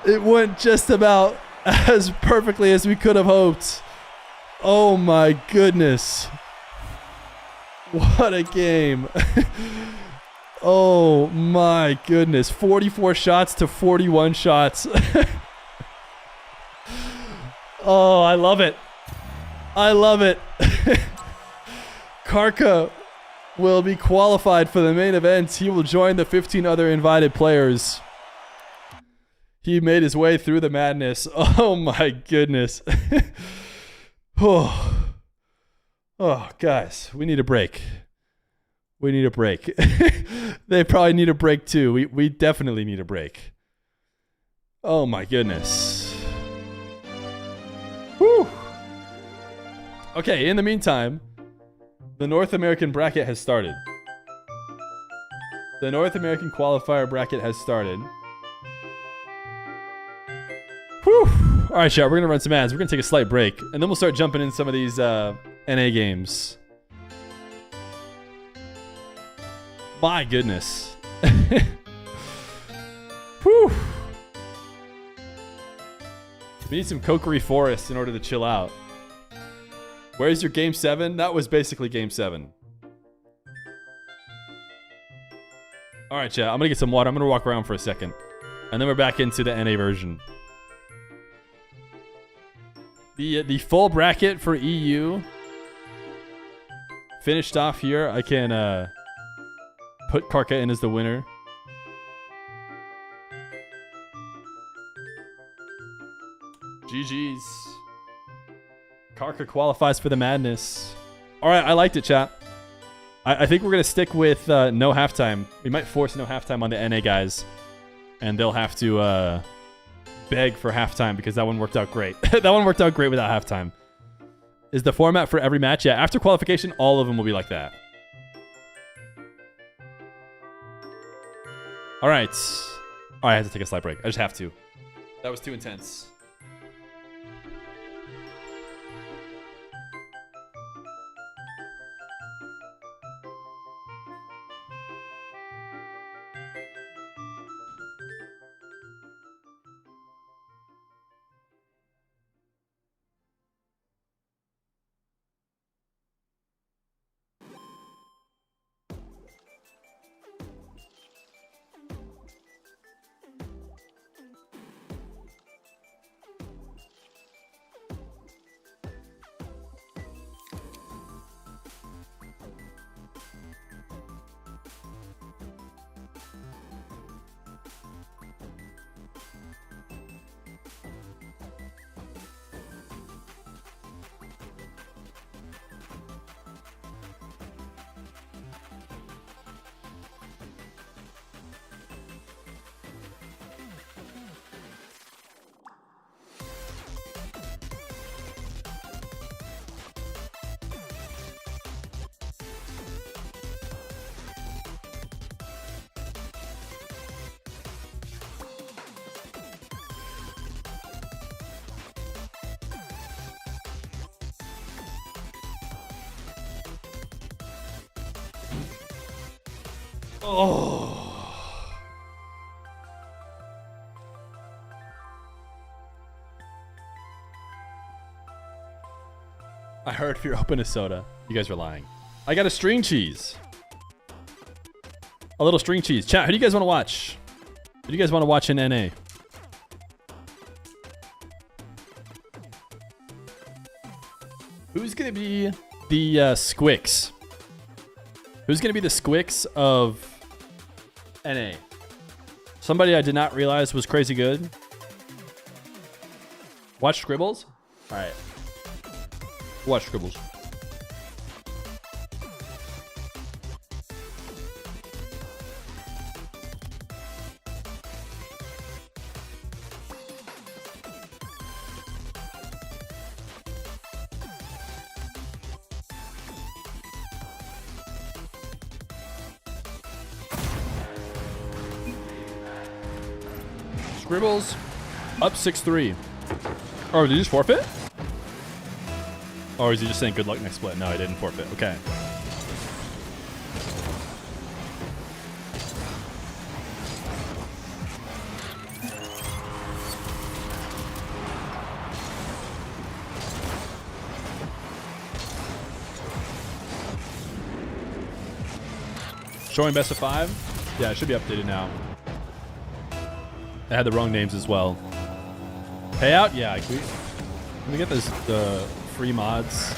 It went just about as perfectly as we could have hoped. Oh my goodness. What a game. Oh my goodness. 44 shots to 41 shots. Oh, I love it. I love it. Karka will be qualified for the main event. He will join the 15 other invited players. He made his way through the madness. Oh my goodness. Oh, guys, we need a break. We need a break. They probably need a break too. We definitely need a break. Oh my goodness. Whew. Okay, in the meantime, the North American bracket has started. The North American qualifier bracket has started. Whew. All right, chat, we're going to run some ads. We're going to take a slight break, and then we'll start jumping in some of these NA games. My goodness. Whew. We need some Kokery Forest in order to chill out. Where's your game 7? That was basically game 7. All right, chat. I'm going to get some water. I'm going to walk around for a second. And then we're back into the NA version. The full bracket for EU finished off here. I can put Karka in as the winner. GG's. Karka qualifies for the madness. All right, I liked it, chat. I think we're going to stick with no halftime. We might force no halftime on the NA guys. And they'll have to beg for halftime because that one worked out great. That one worked out great without halftime. Is the format for every match? Yeah, after qualification, all of them will be like that. All right. I have to take a slight break. I just have to. That was too intense. Oh. I heard if you're open a soda. You guys are lying. I got a string cheese. A little string cheese. Chat, who do you guys want to watch? Who do you guys want to watch in NA? Who's going to be the Squixxl? Who's going to be the Squixxl of NA? Somebody I did not realize was crazy good. Watch Scribbles? Alright. Watch Scribbles. Scribbles up 6-3. Oh, did he just forfeit? Or is he just saying good luck next split? No, he didn't forfeit. Okay. Showing best of 5? Yeah, it should be updated now. I had the wrong names as well. Payout? Yeah, can we get this, the free mods?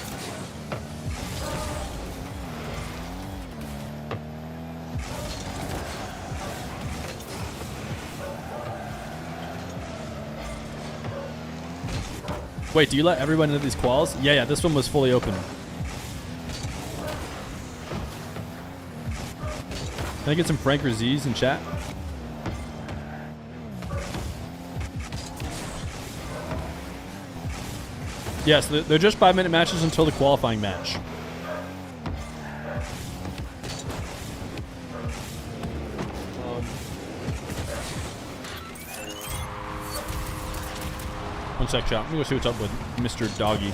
Wait, do you let everyone into these quals? Yeah, this one was fully open. Can I get some Frank or Z's in chat? Yes, they're just 5-minute matches until the qualifying match. One sec, chat. Let me go see what's up with Mr. Doggy.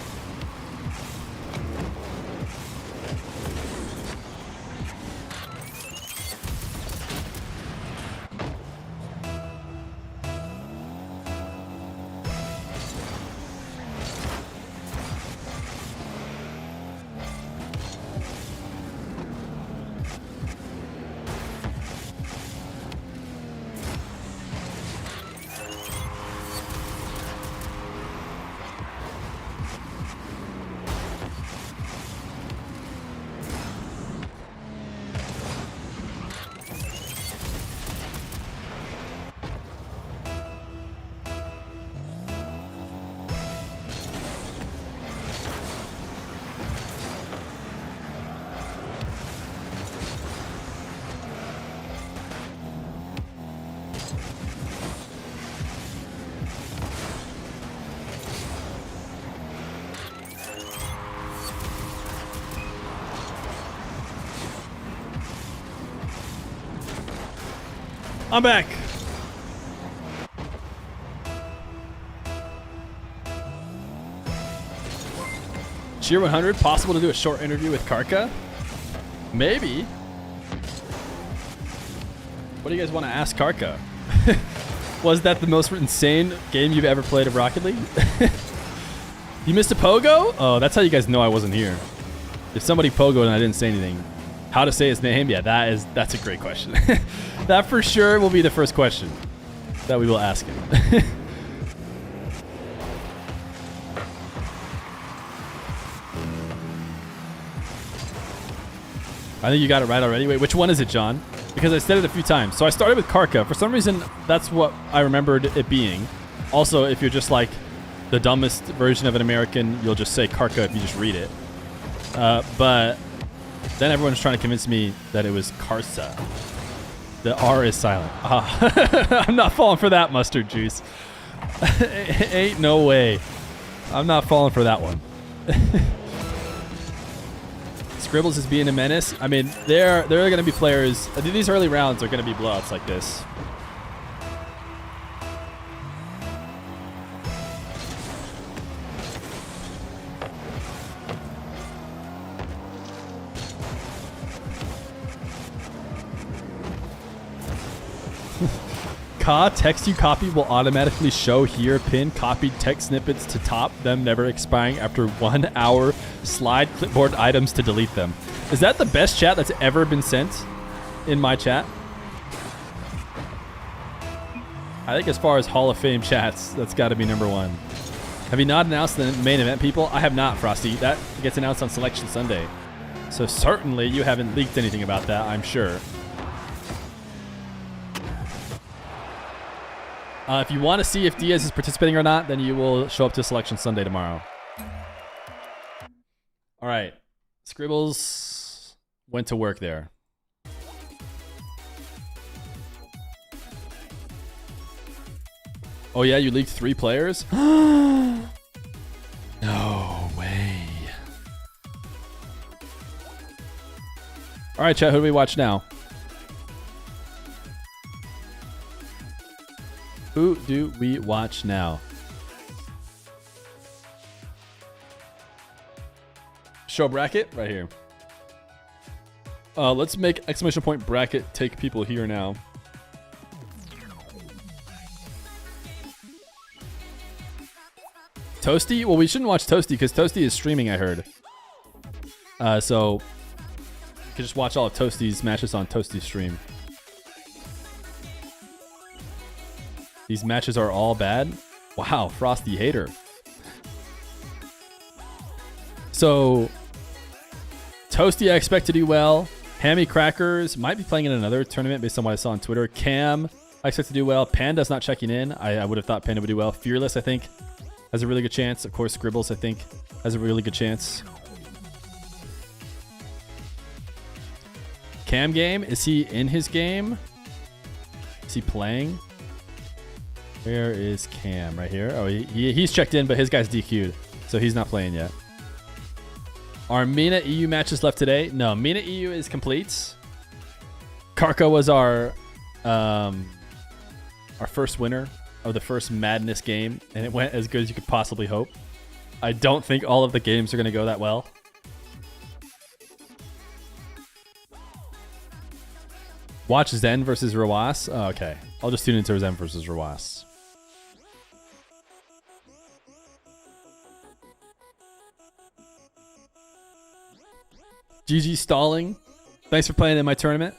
I'm back. Cheer 100, possible to do a short interview with Karka? Maybe. What do you guys want to ask Karka? Was that the most insane game you've ever played of Rocket League? You missed a pogo? Oh, that's how you guys know I wasn't here. If somebody pogoed and I didn't say anything, how to say his name? Yeah, that's a great question. That for sure will be the first question that we will ask him. I think you got it right already. Wait, which one is it, John? Because I said it a few times. So I started with Karka. For some reason, that's what I remembered it being. Also, if you're just like the dumbest version of an American, you'll just say Karka if you just read it. But then everyone was trying to convince me that it was Karsa. The R is silent. I'm not falling for that, Mustard Juice. Ain't no way. I'm not falling for that one. Scribbles is being a menace. I mean, there are going to be players. These early rounds are going to be blowouts like this. Text you copy will automatically show here pin copied text snippets to top, them never expiring after 1 hour. Slide clipboard items to delete them. Is that the best chat that's ever been sent in my chat? I think as far as Hall of Fame chats, that's got to be number one. Have you not announced the main event, people? I have not, Frosty. That gets announced on Selection Sunday. So certainly you haven't leaked anything about that, I'm sure. If you want to see if Diaz is participating or not, then you will show up to Selection Sunday tomorrow. All right. Scribbles went to work there. Oh, yeah? You leaked 3 players? No way. All right, chat. Who do we watch now? Who do we watch now? Show bracket right here. Let's make exclamation point bracket take people here now. Toasty? Well, we shouldn't watch Toasty because Toasty is streaming, I heard. So could just watch all of Toasty's matches on Toasty's stream. These matches are all bad. Wow, Frosty hater. So, Toasty I expect to do well. Hammy Crackers might be playing in another tournament based on what I saw on Twitter. Cam, I expect to do well. Panda's not checking in. I would have thought Panda would do well. Fearless, I think, has a really good chance. Of course, Scribbles, I think, has a really good chance. Cam game, is he in his game? Is he playing? Where is Cam? Right here. Oh, he's checked in, but his guy's DQ'd, so he's not playing yet. Are MENA EU matches left today? No, MENA EU is complete. Karka was our first winner of the first Madness game, and it went as good as you could possibly hope. I don't think all of the games are going to go that well. Watch Zen versus Rawas. Oh, okay. I'll just tune into Zen versus Rawas. GG Stalling. Thanks for playing in my tournament.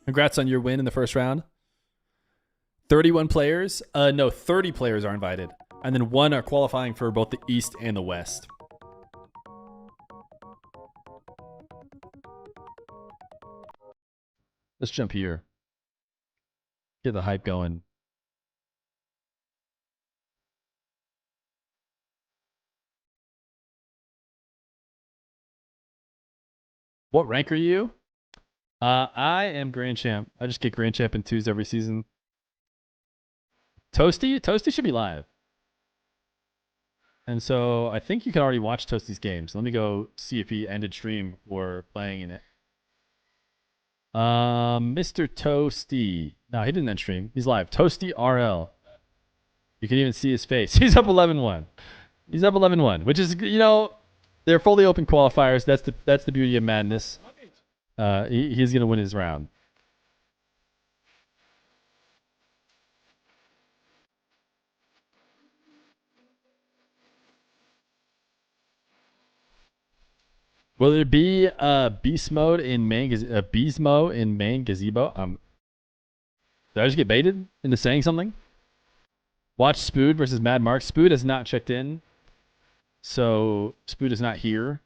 Congrats on your win in the first round. 31 players. No, 30 players are invited. And then 1 are qualifying for both the East and the West. Let's jump here. Get the hype going. What rank are you? I am Grand Champ. I just get Grand Champ in 2s every season. Toasty should be live. And so I think you can already watch Toasty's games. Let me go see if he ended stream or playing in it. Mr. Toasty. No, he didn't end stream. He's live. Toasty RL. You can even see his face. He's up 11-1. He's up 11-1, which is, you know, they're fully open qualifiers. That's the beauty of Madness. He's gonna win his round. Will there be beast mode in main Beastmo in main gazebo? Did I just get baited into saying something? Watch Spood versus Mad Mark. Spood has not checked in, so Spood is not here.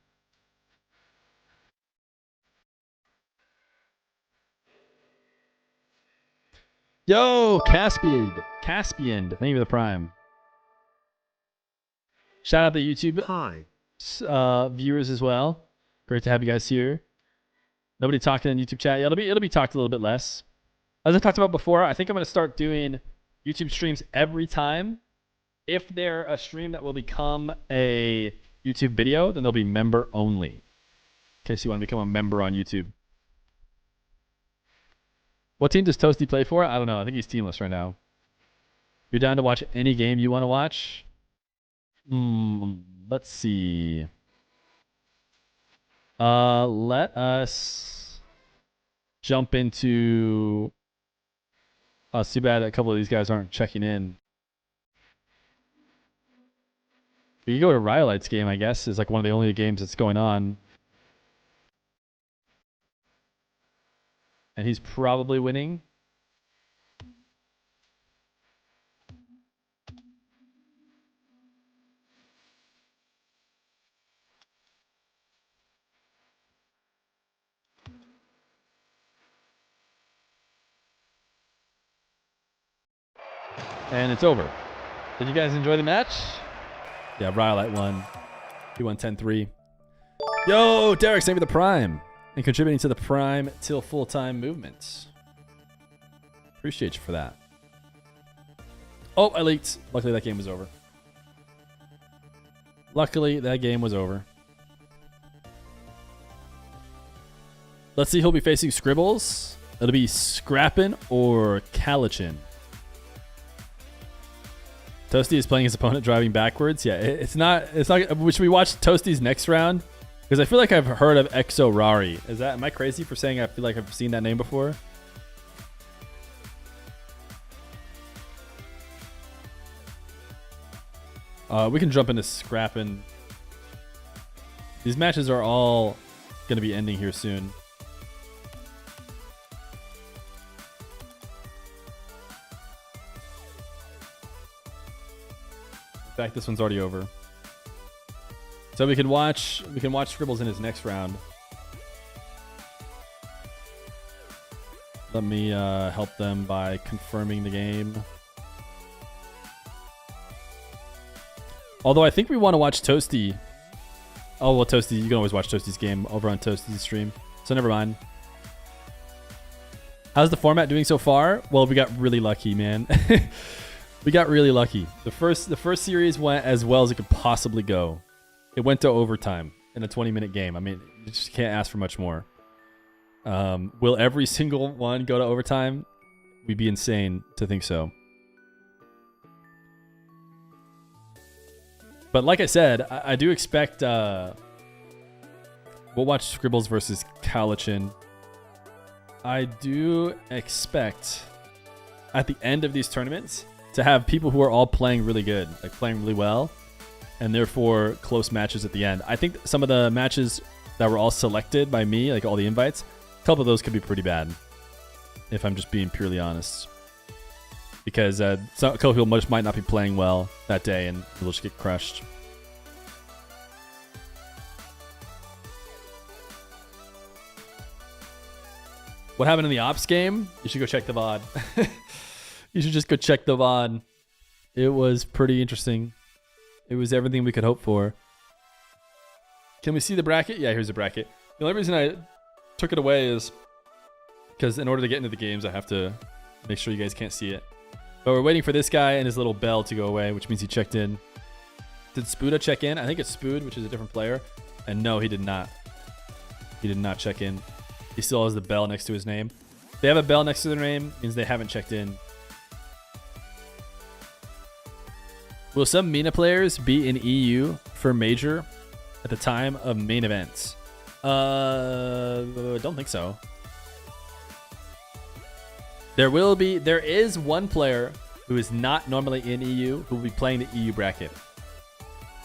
Yo, Caspian, thank you for the prime. Shout out to YouTube viewers as well. Great to have you guys here. Nobody talking in YouTube chat. Yeah, it'll be talked a little bit less. As I talked about before, I think I'm going to start doing YouTube streams every time. If they're a stream that will become a YouTube video, then they'll be member only. In case you want to become a member on YouTube. What team does Toasty play for? I don't know. I think he's teamless right now. You're down to watch any game you want to watch? Let's see. Let us jump into... Oh, it's too bad a couple of these guys aren't checking in. We can go to Rhyolite's game, I guess. It's like one of the only games that's going on. And he's probably winning. And it's over. Did you guys enjoy the match? Yeah, Rhyolite won. He won 10-3. Yo, Derek, thank you for the prime. And contributing to the prime till full-time movement. Appreciate you for that. Oh, I leaked. Luckily, that game was over. Let's see who'll be facing Scribbles. It'll be Scrappin or Kalichin. Toasty is playing his opponent driving backwards. Yeah, it's not. Should we watch Toasty's next round? Because I feel like I've heard of Exo Rari. Am I crazy for saying I feel like I've seen that name before? We can jump into Scrappin'. These matches are all going to be ending here soon. In fact, this one's already over. So we can watch Scribbles in his next round. Let me help them by confirming the game. Although I think we want to watch Toasty. Oh, well, Toasty, you can always watch Toasty's game over on Toasty's stream. So never mind. How's the format doing so far? Well, we got really lucky, man. We got really lucky. The first series went as well as it could possibly go. It went to overtime in a 20-minute game. I mean, you just can't ask for much more. Will every single one go to overtime? We'd be insane to think so. But like I said, I do expect we'll watch Scribbles versus Kalichin. I do expect at the end of these tournaments to have people who are all playing really good, like playing really well, and therefore close matches at the end. I think some of the matches that were all selected by me, like all the invites, a couple of those could be pretty bad, if I'm just being purely honest. Because a couple people just might not be playing well that day, and they'll just get crushed. What happened in the Ops game? You should go check the VOD. You should just go check the VOD. It was pretty interesting. It was everything we could hope for. Can we see the bracket? Yeah, here's the bracket. The only reason I took it away is because in order to get into the games, I have to make sure you guys can't see it. But we're waiting for this guy and his little bell to go away, which means he checked in. Did Spuda check in? I think it's Spood, which is a different player. And no, he did not. He did not check in. He still has the bell next to his name. If they have a bell next to their name, means they haven't checked in. Will some MENA players be in EU for Major at the time of main events? Don't think so. There is one player who is not normally in EU who will be playing the EU bracket.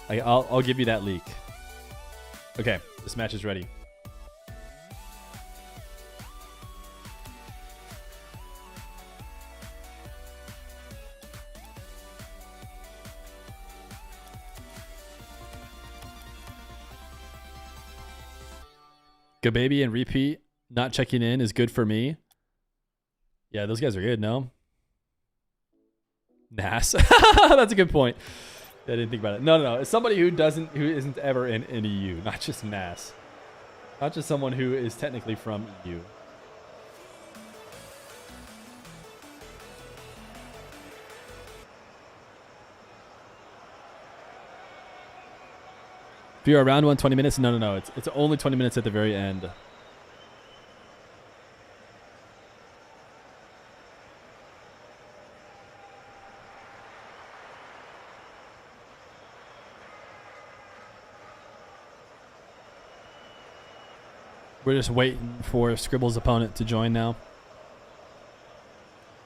I'll give you that leak. Okay, this match is ready. Go Baby and Repeat not checking in is good for me. Yeah, those guys are good, no? Nas. That's a good point. I didn't think about it. No. It's somebody who isn't ever in EU, not just Nas. Not just someone who is technically from EU. If you're around 120 minutes, no. It's only 20 minutes at the very end. We're just waiting for Scribble's opponent to join now.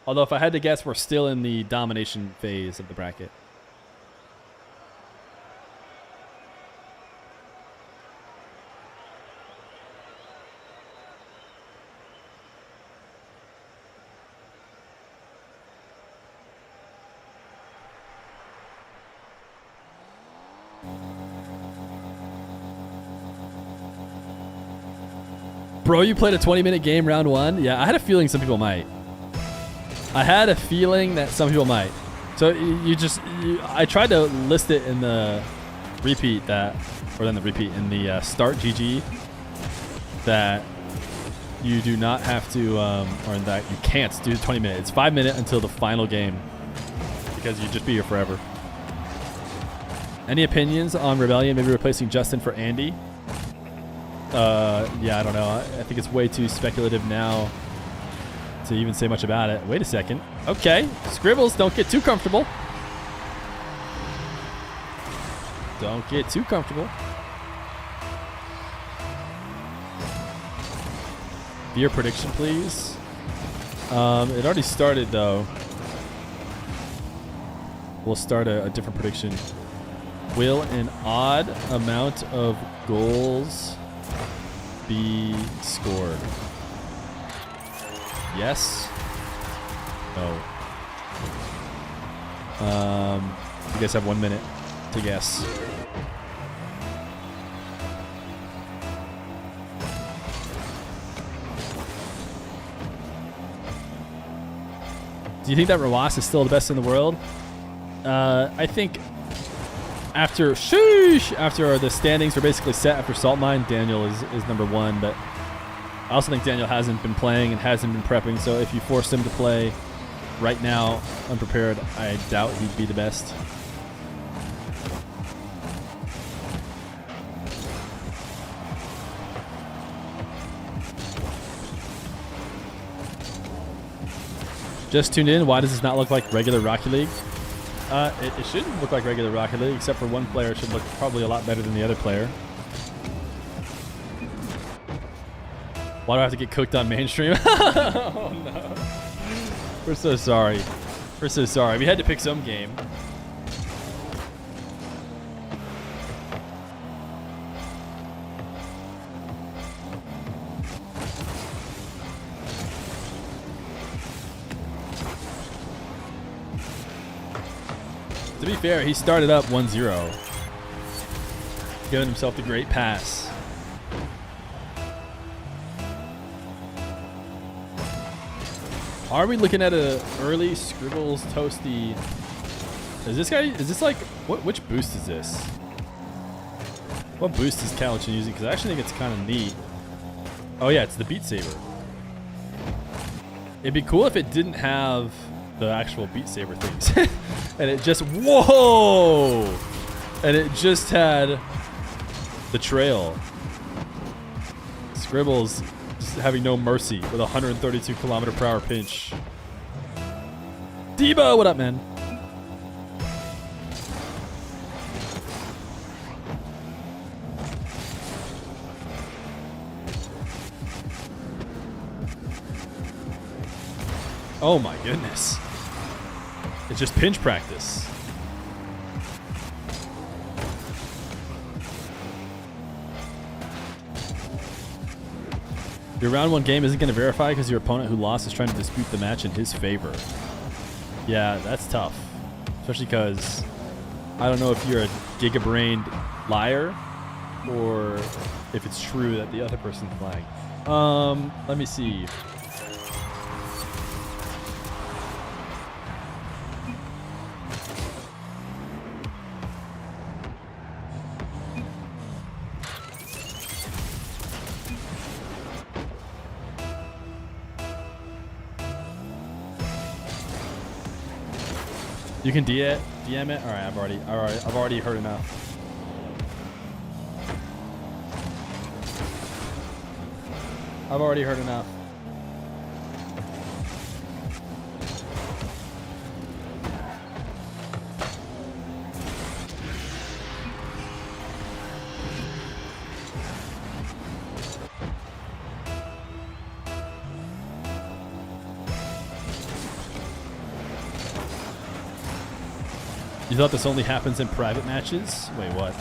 Although if I had to guess, we're still in the domination phase of the bracket. Bro, you played a 20-minute game round one? Yeah, I had a feeling some people might. I had a feeling that some people might. So I tried to list it in the repeat in the start GG that you do not have to, or that you can't do 20 minutes. It's 5 minutes until the final game because you'd just be here forever. Any opinions on Rebellion maybe replacing Justin for Andy? Yeah, I don't know. I think it's way too speculative now to even say much about it. Wait a second. Okay. Scribbles, don't get too comfortable. Don't get too comfortable. Feer prediction, please. It already started, though. We'll start a different prediction. Will an odd amount of goals be scored? Yes. No. You guys have 1 minute to guess. Do you think that Rawas is still the best in the world? I think after the standings are basically set after Salt Mine, Daniel is number 1, but I also think Daniel hasn't been playing and hasn't been prepping, so if you force him to play right now unprepared, I doubt he'd be the best. Just tuned in. Why does this not look like regular Rocket League? It shouldn't look like regular Rocket League, except for one player should look probably a lot better than the other player. Why do I have to get cooked on mainstream? Oh no. We're so sorry. We're so sorry. We had to pick some game. To be fair, he started up 1-0, giving himself the great pass. Are we looking at a early Squixxl toasty? Is this like, which boost is this? What boost is Calichin using? Because I actually think it's kind of neat. Oh yeah, it's the Beat Saber. It'd be cool if it didn't have the actual Beat Saber things. And it just, whoa! And it just had the trail. Scribbles just having no mercy with a 132 km/h pinch. Debo, what up, man? Oh my goodness. It's just pinch practice. Your round 1 game isn't going to verify because your opponent who lost is trying to dispute the match in his favor. Yeah, that's tough. Especially because I don't know if you're a giga-brained liar or if it's true that the other person's lying. Let me see. You can DM it. All right, I've already heard enough. I've already heard enough. You thought this only happens in private matches? Wait, what?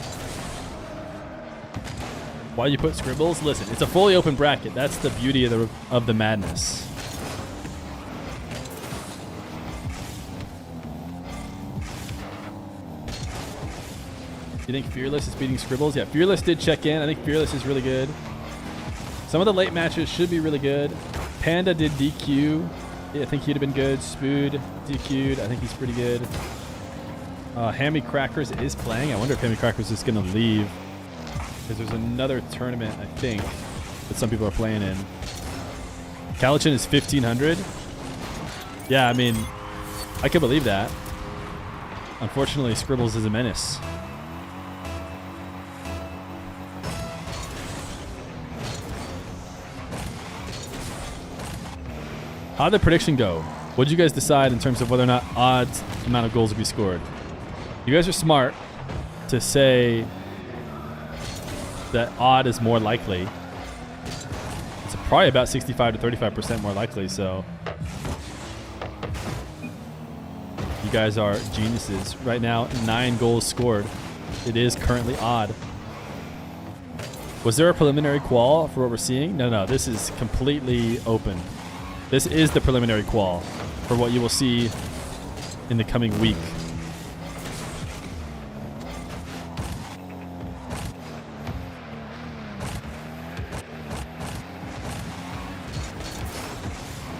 Why you put scribbles? Listen, it's a fully open bracket. That's the beauty of the madness. You think Fearless is beating Scribbles? Yeah, Fearless did check in. I think Fearless is really good. Some of the late matches should be really good. Panda did DQ. Yeah, I think he'd have been good. Spood DQ'd. I think he's pretty good. Hammy Crackers is playing. I wonder if Hammy Crackers is going to leave because there's another tournament, I think, that some people are playing in. Calichin is 1,500. Yeah, I mean, I could believe that. Unfortunately, Scribbles is a menace. How'd the prediction go? What did you guys decide in terms of whether or not odds amount of goals would be scored? You guys are smart to say that odd is more likely. It's probably about 65 to 35% more likely, so you guys are geniuses. Right now, 9 goals scored. It is currently odd. Was there a preliminary qual for what we're seeing? No. This is completely open. This is the preliminary qual for what you will see in the coming week.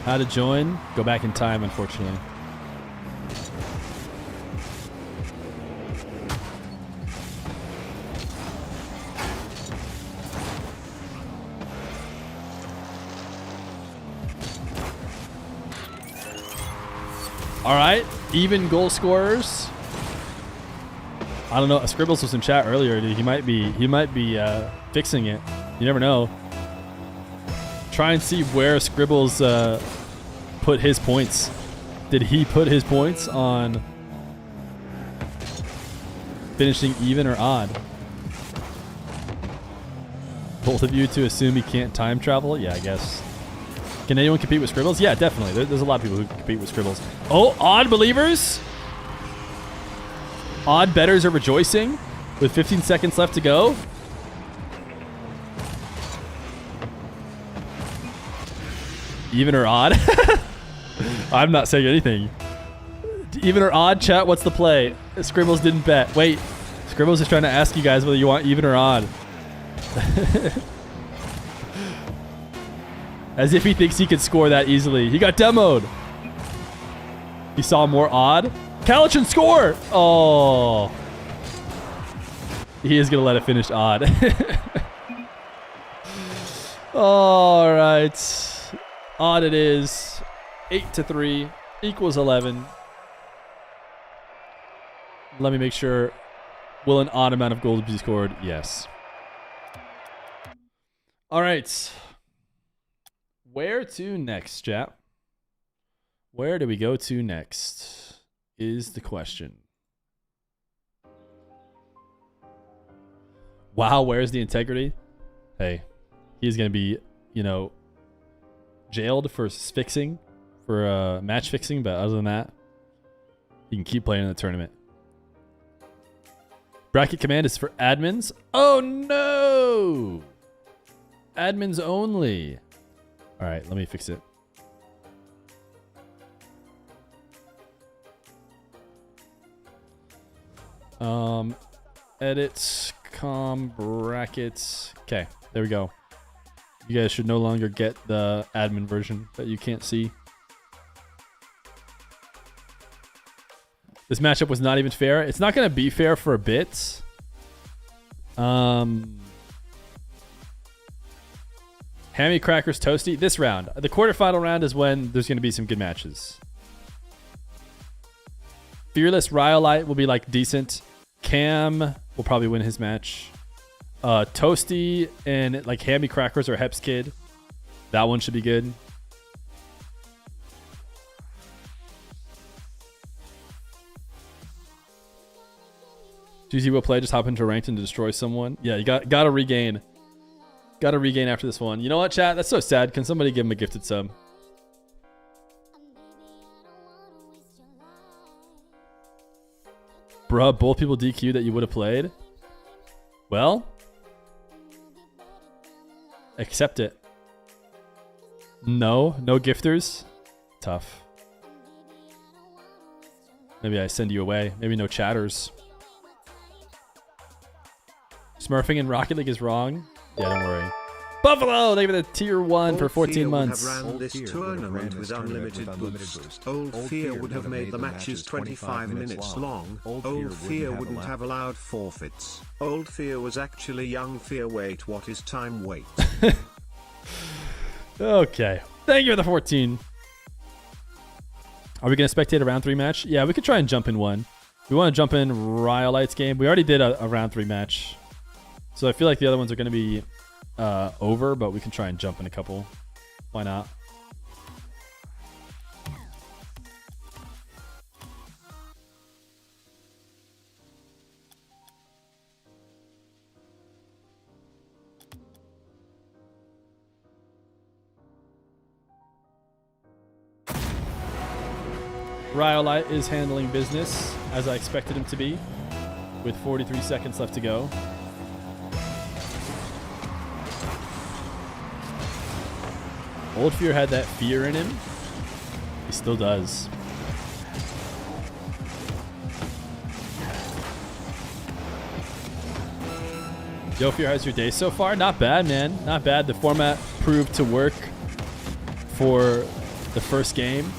How to join? Go back in time, unfortunately. All right, even goal scorers. I don't know. Squixxl was in chat earlier. He might be fixing it. You never know. Try and see where Squixxl put his points. Did he put his points on finishing even or odd? Both of you to assume he can't time travel? Yeah, I guess. Can anyone compete with Squixxl? Yeah, definitely. There's a lot of people who compete with Squixxl. Oh, odd believers? Odd bettors are rejoicing with 15 seconds left to go. Even or odd? I'm not saying anything. Even or odd, chat, what's the play? Squixxl didn't bet. Wait, Squixxl is trying to ask you guys whether you want even or odd. As if he thinks he could score that easily. He got demoed. He saw more odd. Kalichin score! Oh. He is going to let it finish odd. All right. Odd it is. 8-3 equals 11. Let me make sure. Will an odd amount of goals be scored? Yes. All right. Where to next, chap? Where do we go to next is the question. Wow, where's the integrity? Hey, he's going to be, jailed for fixing, for match fixing, but other than that, he can keep playing in the tournament. Bracket command is for admins. Oh, no! Admins only. All right, let me fix it. Edit, brackets. Okay, there we go. You guys should no longer get the admin version that you can't see. This matchup was not even fair. It's not going to be fair for a bit. Hammy Crackers Toasty. This round. The quarterfinal round is when there's going to be some good matches. Fearless Rhyolite will be like decent. Cam will probably win his match. Toasty and like Hammy Crackers or Heps Kid. That one should be good. GZ will play. Just hop into ranked and destroy someone. Yeah, you gotta regain. Gotta regain after this one. You know what, chat? That's so sad. Can somebody give him a gifted sub? Bruh, both people DQ that you would have played? Well, accept it. No gifters? Tough. Maybe I send you away. Maybe no chatters. Smurfing in Rocket League is wrong. Yeah, don't worry. Buffalo, they have the tier 1 for 14 months. Ran this tournament with unlimited boost. Old Feer would have made the matches 25 minutes long. Old Feer wouldn't have allowed forfeits. Old Feer was actually young Feer. Wait, what is time? Wait. Okay. Thank you for the 14. Are we going to spectate a round 3 match? Yeah, we could try and jump in one. We want to jump in Rhyolite's game. We already did a round 3 match. So I feel like the other ones are going to be over, but we can try and jump in a couple. Why not? Rhyolite is handling business as I expected him to be, with 43 seconds left to go. Old Fear had that fear in him. He still does. Yo, Fear, how's your day so far? Not bad, man. Not bad. The format proved to work for the first game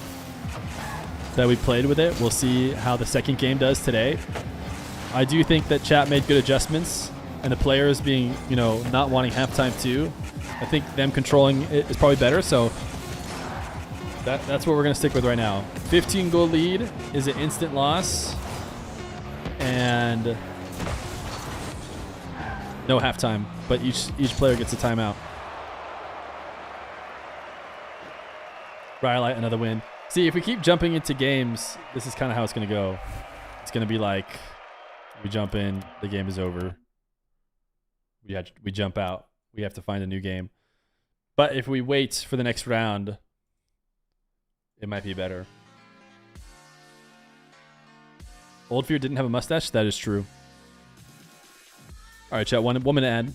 that we played with it. We'll see how the second game does today. I do think that chat made good adjustments, and the players being, you know, not wanting halftime too. I think them controlling it is probably better, so that's what we're going to stick with right now. 15 goal lead is an instant loss, and no halftime, but each player gets a timeout. Rhyolite, another win. See, if we keep jumping into games, this is kind of how it's going to go. It's going to be like we jump in, the game is over. We jump out. We have to find a new game. But if we wait for the next round, it might be better. Old Fear didn't have a mustache? That is true. All right, chat. One minute ad.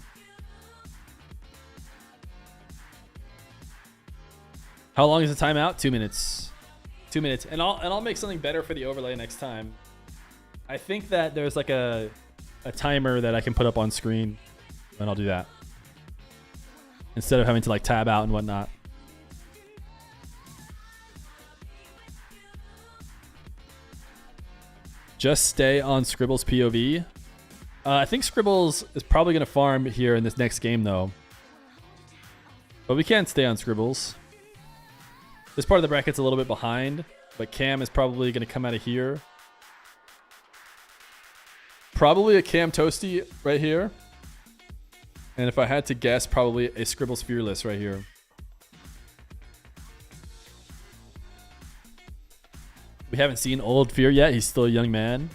How long is the timeout? 2 minutes. 2 minutes. And I'll make something better for the overlay next time. I think that there's like a timer that I can put up on screen, and I'll do that instead of having to like tab out and whatnot. Just stay on Scribble's POV. I think Scribbles is probably going to farm here in this next game, though. But we can't stay on Scribbles. This part of the bracket's a little bit behind, but Cam is probably going to come out of here. Probably a Cam Toasty right here. And if I had to guess, probably a Scribbles Fearless right here. We haven't seen Old Fear yet. He's still a young man.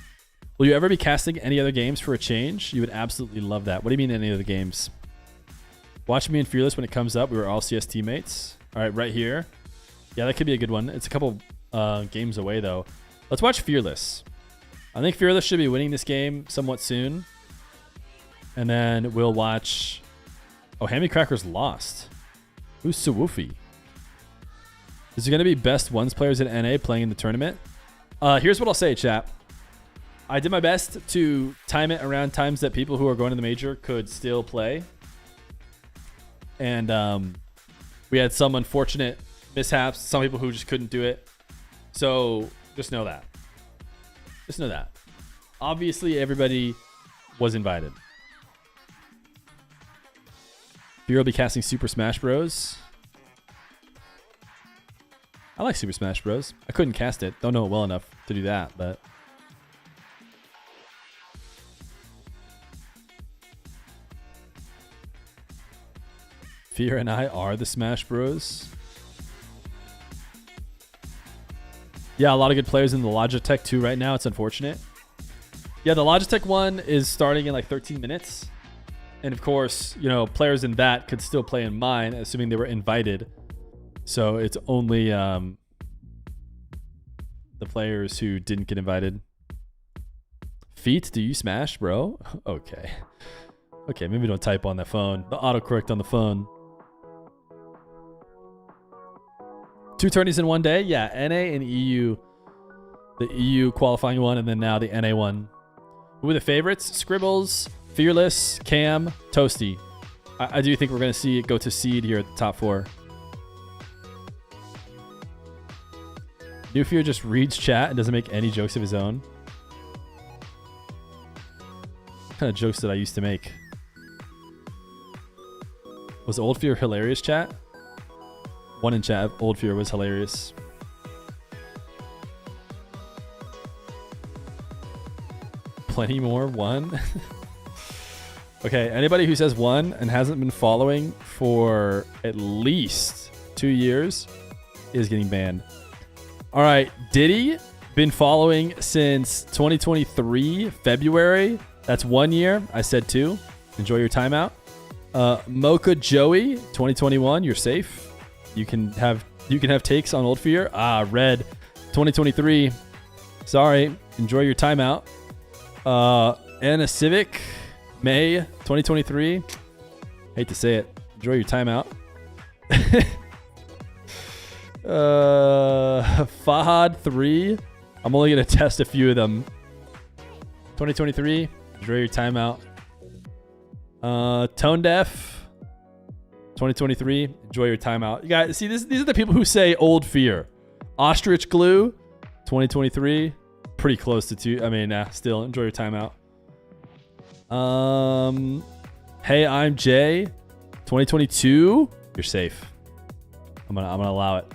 Will you ever be casting any other games for a change? You would absolutely love that. What do you mean any other games? Watch me in Fearless when it comes up. We were all CS teammates. All right, right here. Yeah, that could be a good one. It's a couple games away, though. Let's watch Fearless. I think Fearless should be winning this game somewhat soon. And then we'll watch... Oh, Hammy Cracker's lost. Who's Sawoofi? Is there going to be best ones players in NA playing in the tournament? Here's what I'll say, chat. I did my best to time it around times that people who are going to the major could still play. And we had some unfortunate mishaps. Some people who just couldn't do it. So just know that. Just know that. Obviously, everybody was invited. Fear will be casting Super Smash Bros. I like Super Smash Bros. I couldn't cast it. Don't know it well enough to do that, but... Fear and I are the Smash Bros. Yeah, a lot of good players in the Logitech too right now. It's unfortunate. Yeah, the Logitech one is starting in like 13 minutes. And of course, you know, players in that could still play in mine, assuming they were invited. So it's only the players who didn't get invited. Feet, do you smash, bro? Okay. Okay, maybe don't type on the phone. The autocorrect on the phone. 2 tourneys in one day? Yeah, NA and EU. The EU qualifying one, and then now the NA one. Who were the favorites? Scribbles, Fearless, Cam, Toasty. I do think we're going to see it go to seed here at the top 4. New Fear just reads chat and doesn't make any jokes of his own. What kind of jokes did I used to make? Was Old Fear hilarious, chat? One in chat, Old Fear was hilarious. Plenty more, 1. Okay, anybody who says 1 and hasn't been following for at least 2 years is getting banned. All right, Diddy, been following since 2023, February. That's 1 year. I said 2. Enjoy your timeout. Mocha Joey, 2021, you're safe. You can have takes on Old Fear. Red, 2023. Sorry, enjoy your timeout. Anna Civic, May 2023. Hate to say it. Enjoy your timeout. Fahad 3. I'm only going to test a few of them. 2023. Enjoy your timeout. Tone Deaf. 2023. Enjoy your timeout. You guys, see, these are the people who say old Feer. Ostrich Glue. 2023. Pretty close to 2. I mean, still enjoy your timeout. Hey, I'm Jay. 2022. You're safe. I'm gonna allow it.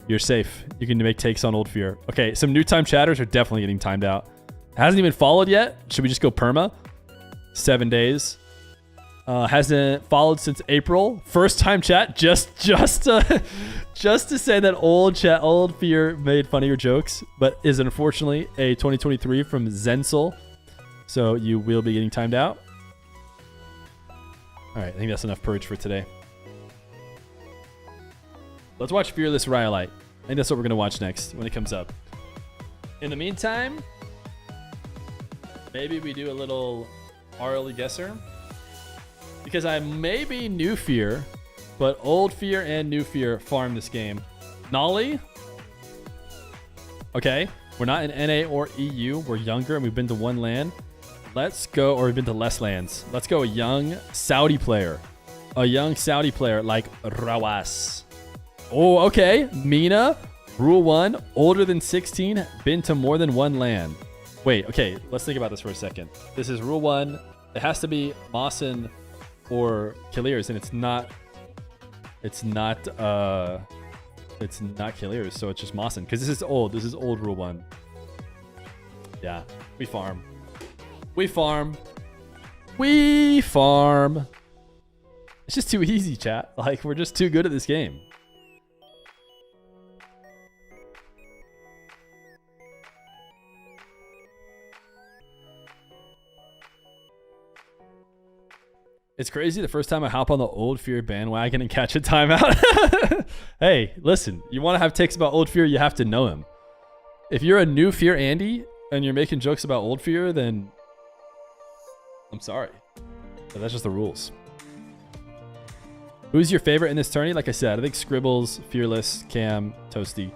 You're safe. You can make takes on old Feer. Okay, some new time chatters are definitely getting timed out. Hasn't even followed yet. Should we just go perma? 7 days. Hasn't followed since April. First time chat. Just to say that old Feer made fun of your jokes, but is unfortunately a 2023 from Zensel. So you will be getting timed out. All right, I think that's enough purge for today. Let's watch Fearless Rhyolite. I think that's what we're gonna watch next when it comes up. In the meantime, maybe we do a little early guesser. Because I may be new Feer, but old Feer and new Feer farm this game. Nolly. Okay, we're not in NA or EU. We're younger and we've been to one land. Let's go, or we've been to less lands. Let's go a young Saudi player. A young Saudi player like Rawas. Oh, okay. Mina, Rule 1, older than 16, been to more than one land. Wait, okay, let's think about this for a second. This is Rule 1. It has to be Mawson or Killiers, and it's not Killiers, so it's just Mawson. Because this is old. This is old Rule 1. Yeah, we farm. We farm. We farm. It's just too easy, chat. Like, we're just too good at this game. It's crazy. The first time I hop on the old Fear bandwagon and catch a timeout. Hey, listen, you want to have takes about old Fear, you have to know him. If you're a new Fear Andy and you're making jokes about old Fear, then I'm sorry, but that's just the rules. Who's your favorite in this tourney? Like I said, I think Scribbles, Fearless, Cam, Toasty.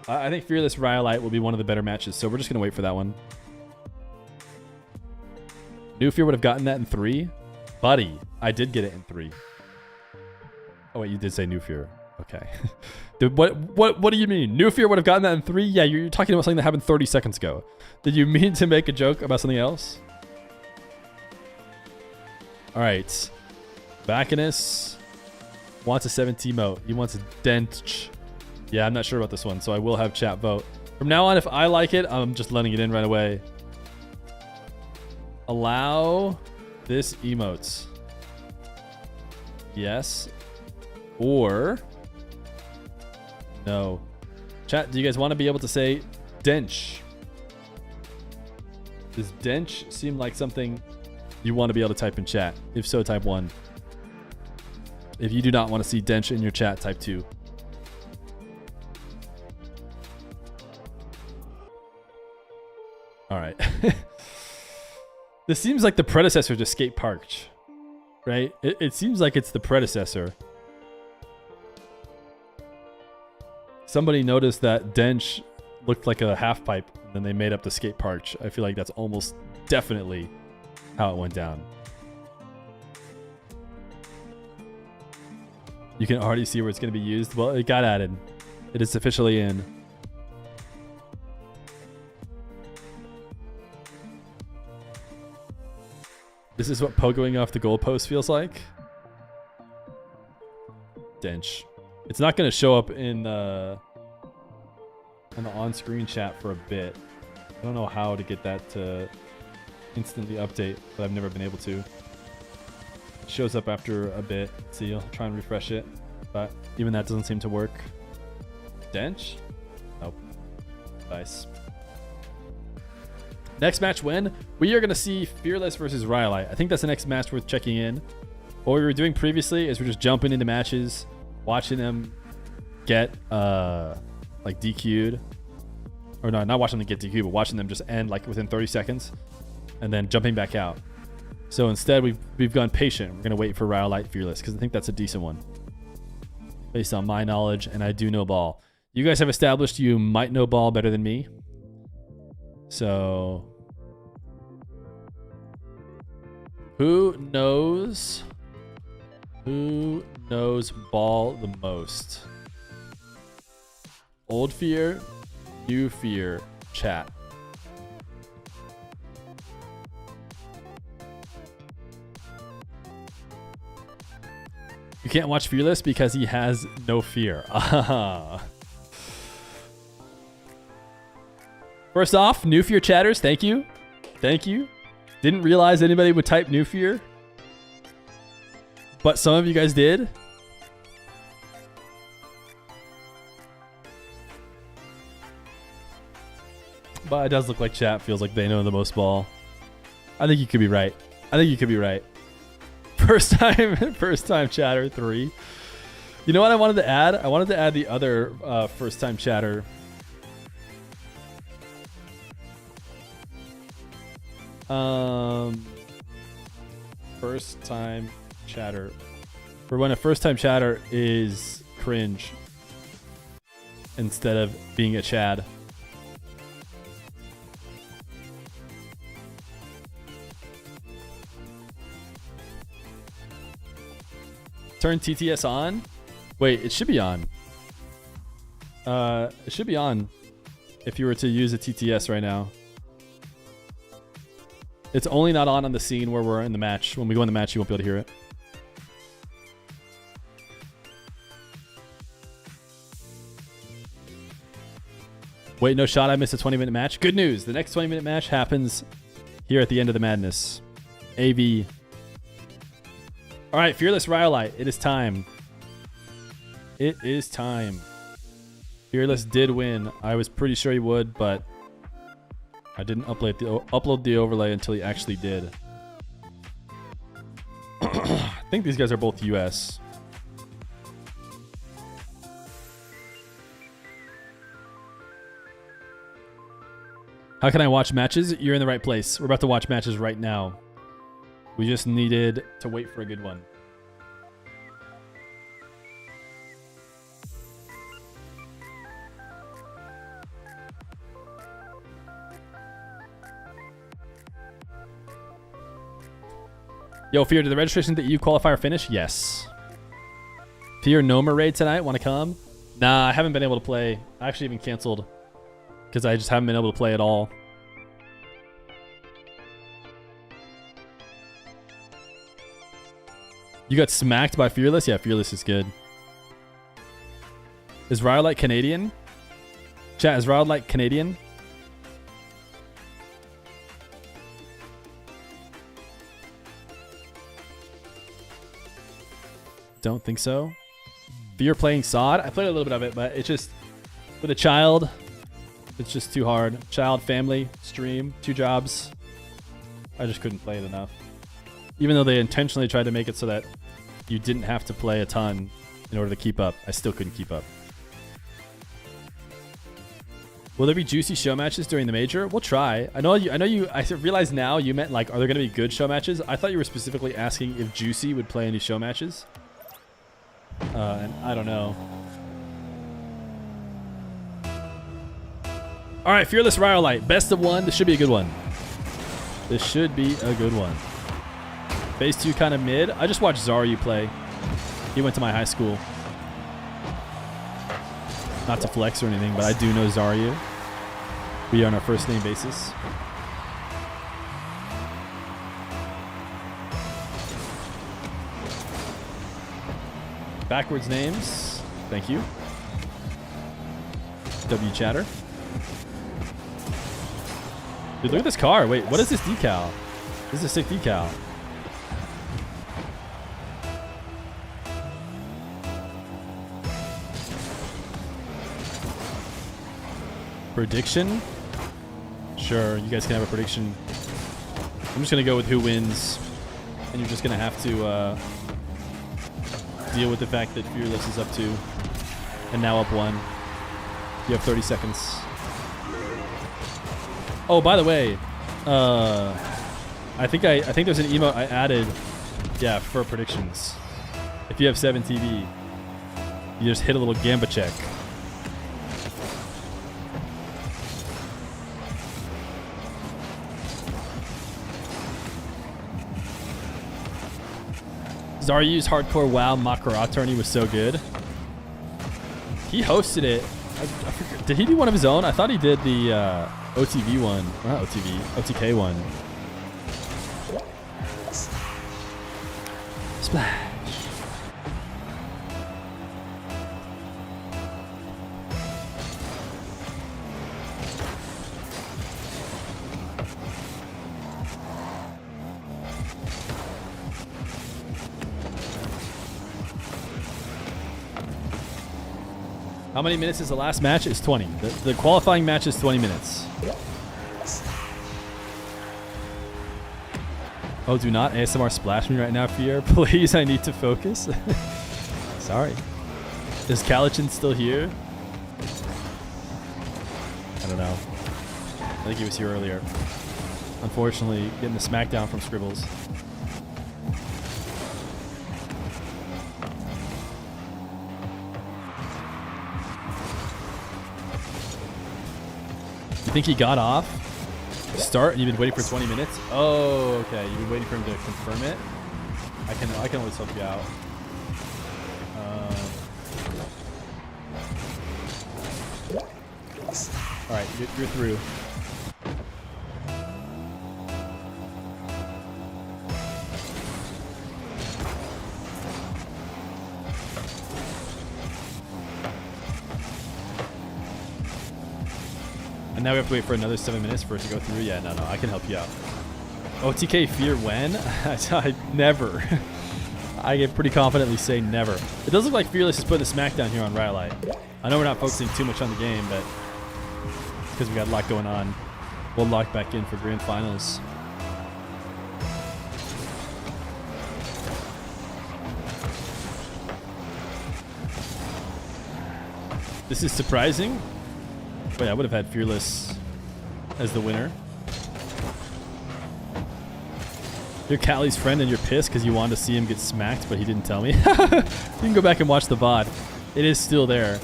I think Fearless Rhyolite will be one of the better matches, so we're just going to wait for that one. New Fear would have gotten that in 3. Buddy, I did get it in 3. Oh, wait, you did say New Fear. Okay. Dude, what do you mean? New Fear would have gotten that in 3? Yeah, you're talking about something that happened 30 seconds ago. Did you mean to make a joke about something else? All right. Bacchus wants a 7T mote. He wants a Dench. Yeah, I'm not sure about this one, so I will have chat vote. From now on, if I like it, I'm just letting it in right away. Allow this emotes. Yes. Or no. Chat, do you guys want to be able to say Dench? Does Dench seem like something you want to be able to type in chat? If so, type 1. If you do not want to see Dench in your chat, type 2. All right. This seems like the predecessor to Skate Park, right? It seems like it's the predecessor. Somebody noticed that Dench looked like a half pipe, and then they made up the Skate Park. I feel like that's almost definitely how it went down. You can already see where it's going to be used. Well, it got added. It is officially in. This is what pogoing off the goalpost feels like. Dench. It's not going to show up in the on-screen chat for a bit. I don't know how to get that to instantly update, but I've never been able to. It shows up after a bit. See, I'll try and refresh it, but even that doesn't seem to work. Dench? Nope. Nice. Next match when? We are going to see Fearless versus Rhyolite. I think that's the next match worth checking in. What we were doing previously is we're just jumping into matches, watching them get like DQ'd. Or no, not watching them get DQ'd, but watching them just end like within 30 seconds and then jumping back out. So instead we've gone patient. We're going to wait for Rhyolite Fearless because I think that's a decent one. based on my knowledge, and I do know ball. You guys have established you might know ball better than me. So, who knows ball the most? Old Feer, new Feer, chat. You can't watch Fearless because he has no fear. First off, new Fear chatters, thank you. Thank you. Didn't realize anybody would type new Fear, but some of you guys did. But it does look like chat feels like they know the most ball. I think you could be right. First time chatter 3. You know what I wanted to add? I wanted to add the other first time chatter. First time chatter. For when a first time chatter is cringe instead of being a Chad. Turn TTS on? Wait, it should be on. It should be on if you were to use a TTS right now. It's only not on the scene where we're in the match. When we go in the match, you won't be able to hear it. Wait, no shot. I missed a 20-minute match. Good news. The next 20-minute match happens here at the end of the madness. AV. All right, Fearless Rhyolite. It is time. It is time. Fearless did win. I was pretty sure he would, but I didn't upload the overlay until he actually did. I think these guys are both US. How can I watch matches? You're in the right place. We're about to watch matches right now. We just needed to wait for a good one. Yo, Fear, did the registration that you qualifier finish? Yes. Fear, Noma raid tonight. Want to come? Nah, I haven't been able to play. I actually even canceled because I just haven't been able to play at all. You got smacked by Fearless? Yeah, Fearless is good. Is Rhyolite Canadian? Chat, is Rhyolite Canadian? Don't think so. Fear playing SOD? I played a little bit of it, but it's just, with a child, it's just too hard. Child, family, stream, 2 jobs. I just couldn't play it enough. Even though they intentionally tried to make it so that you didn't have to play a ton in order to keep up, I still couldn't keep up. Will there be juicy show matches during the major? We'll try. I realize now you meant like, are there going to be good show matches? I thought you were specifically asking if Juicy would play any show matches. And I don't know. All right, Fearless Rhyolite. Best of 1. This should be a good one. This should be a good one. Phase 2 kind of mid. I just watched Zaryu play. He went to my high school. Not to flex or anything, but I do know Zaryu. We are on our first name basis. Backwards names. Thank you. W chatter. Dude, look at this car. Wait, what is this decal? This is a sick decal. Prediction? Sure, you guys can have a prediction. I'm just going to go with who wins. And you're just going to have to deal with the fact that Fearless is up 2 and now up 1. You have 30 seconds. Oh, by the way, I think there's an emote I added, yeah, for predictions. If you have 7TV, You just hit a little gamba check. Zaryu's Hardcore WoW Makara tourney was so good. He hosted it. I forget, did he do one of his own? I thought he did the OTV one. Not OTV, OTK one. Splash. How many minutes is the last match? It's 20. The qualifying match is 20 minutes. Oh, do not ASMR splash me right now, Feer. Please, I need to focus. Sorry. Is Kalichin still here? I don't know. I think he was here earlier. Unfortunately, getting the smackdown from Scribbles. You think he got off? Start and you've been waiting for 20 minutes? Oh, okay. You've been waiting for him to confirm it? I can always help you out. Alright, you're through. And now we have to wait for another 7 minutes for it to go through. Yeah, no, I can help you out. OTK Feer when? I never. I can pretty confidently say never. It does look like Fearless is putting the smackdown here on Rhyolite. I know we're not focusing too much on the game, but because we got a lot going on, we'll lock back in for grand finals. This is surprising. Wait, I would have had Fearless as the winner. You're Callie's friend and you're pissed because you wanted to see him get smacked, but he didn't tell me. You can go back and watch the VOD. It is still there.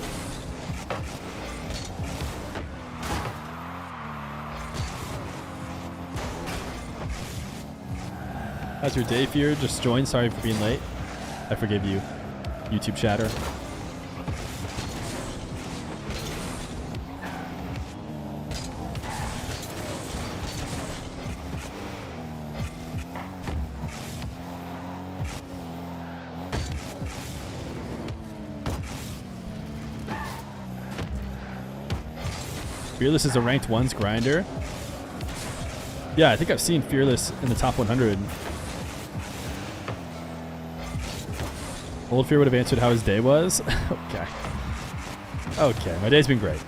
How's your day, Fear? Just joined. Sorry for being late. I forgive you, YouTube chatter. Fearless is a ranked ones grinder. Yeah, I think I've seen Fearless in the top 100. Old Fear would have answered how his day was. Okay. Okay, my day's been great.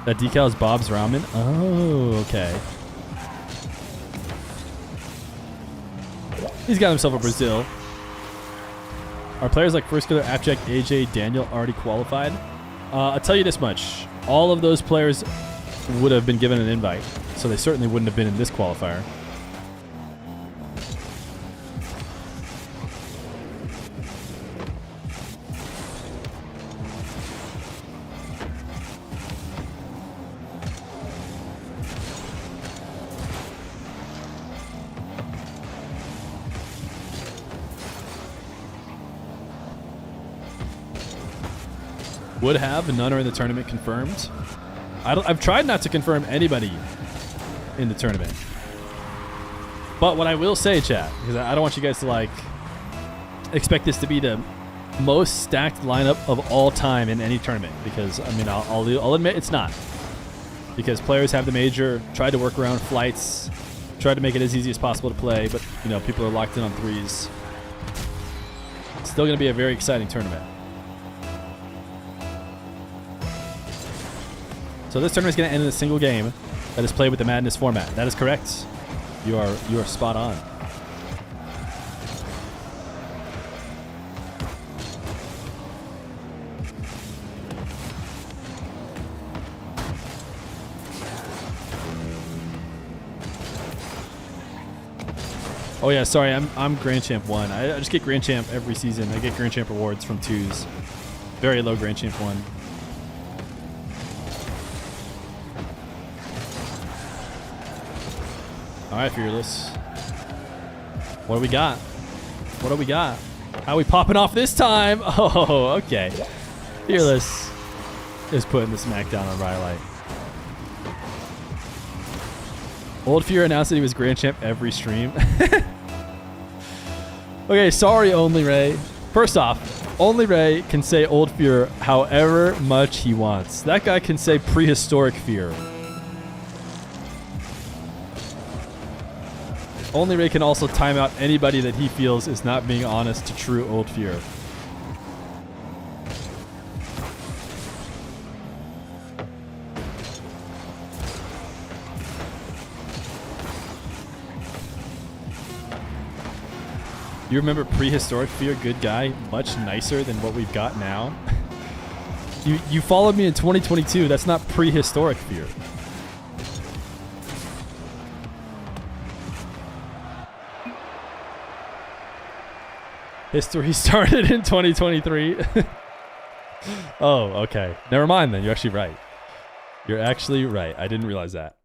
That decal is Bob's Ramen. Oh, okay. He's got himself a Brazil. Are players like First Killer, Abject, AJ, Daniel already qualified? I'll tell you this much. All of those players would have been given an invite, so they certainly wouldn't have been in this qualifier. Would have. None are in the tournament confirmed. I've tried not to confirm anybody in the tournament. But what I will say, chat, because I don't want you guys to like expect this to be the most stacked lineup of all time in any tournament, because I mean I'll admit it's not, because players have the major, tried to work around flights, tried to make it as easy as possible to play, but you know people are locked in on threes. It's still going to be a very exciting tournament. So this tournament is going to end in a single game that is played with the Madness format. That is correct. You are spot on. Oh yeah, sorry, I'm Grand Champ 1. I just get Grand Champ every season. I get Grand Champ rewards from 2s. Very low Grand Champ 1. Alright, Fearless. What do we got? What do we got? How are we popping off this time? Oh, okay. Fearless is putting the smackdown on Rhyolite. Old Fear announced that he was Grand Champ every stream. Okay, sorry, Only Ray. First off, Only Ray can say Old Fear however much he wants. That guy can say prehistoric Fear. Only Ray can also time out anybody that he feels is not being honest to true Old Fear. You remember prehistoric Fear, good guy, much nicer than what we've got now? You followed me in 2022. That's not prehistoric Fear. History started in 2023. Oh, okay. Never mind then. You're actually right. You're actually right. I didn't realize that.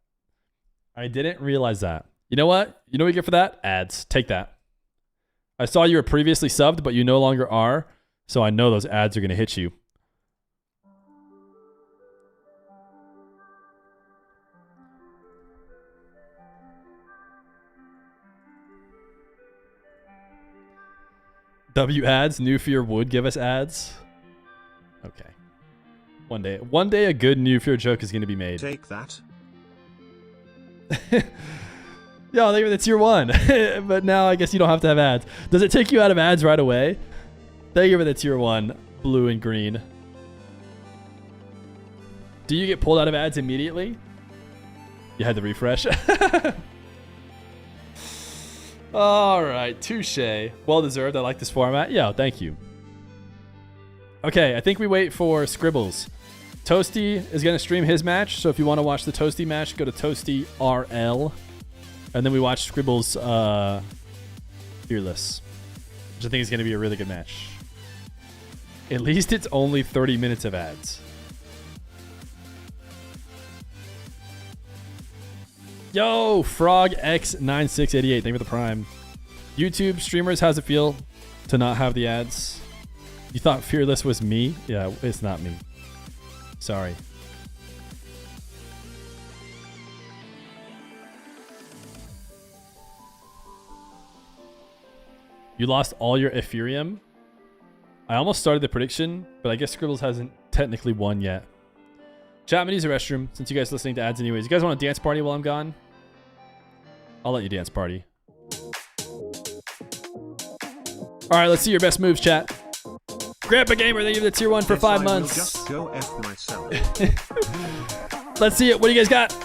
I didn't realize that. You know what? You know what you get for that? Ads. Take that. I saw you were previously subbed, but you no longer are. So I know those ads are going to hit you. W ads, New Fear would give us ads. Okay. One day a good New Fear joke is going to be made. Take that. Yo, they were the tier 1. But now I guess you don't have to have ads. Does it take you out of ads right away? Thank you for the tier 1, blue and green. Do you get pulled out of ads immediately? You had to refresh. All right, touche. Well deserved. I like this format. Yeah, thank you. Okay, I think we wait for Scribbles. Toasty is going to stream his match, so if you want to watch the Toasty match, go to Toasty RL. And then we watch Scribbles Fearless, which I think is going to be a really good match. At least it's only 30 minutes of ads. Yo, Frog X9688, thank you for the prime. YouTube streamers, how's it feel to not have the ads? You thought Fearless was me? Yeah, it's not me. Sorry. You lost all your Ethereum? I almost started the prediction, but I guess Scribbles hasn't technically won yet. Chat, I'm gonna use the restroom since you guys are listening to ads anyways. You guys want a dance party while I'm gone? I'll let you dance party. Alright, let's see your best moves, chat. Grandpa Gamer, thank you for the tier 1 for 5 months. Just go F myself. Let's see it. What do you guys got?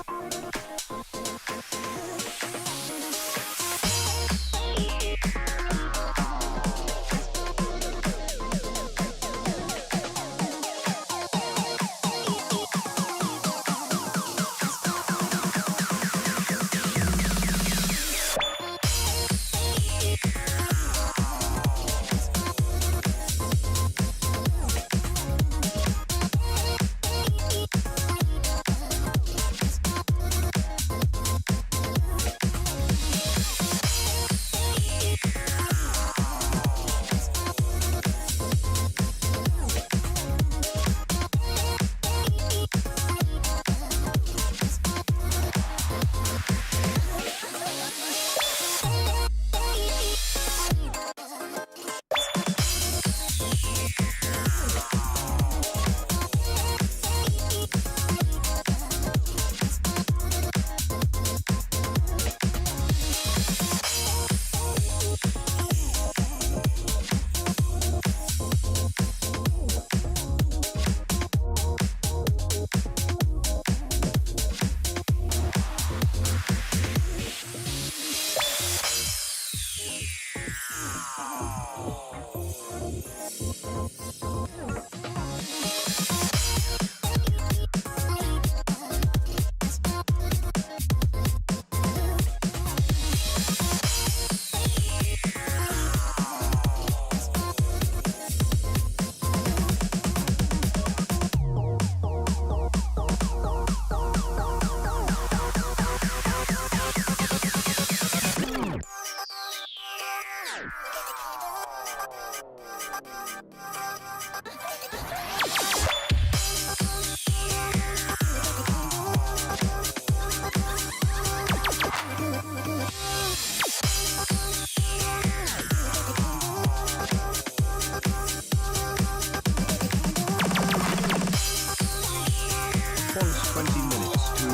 response 20 minutes too?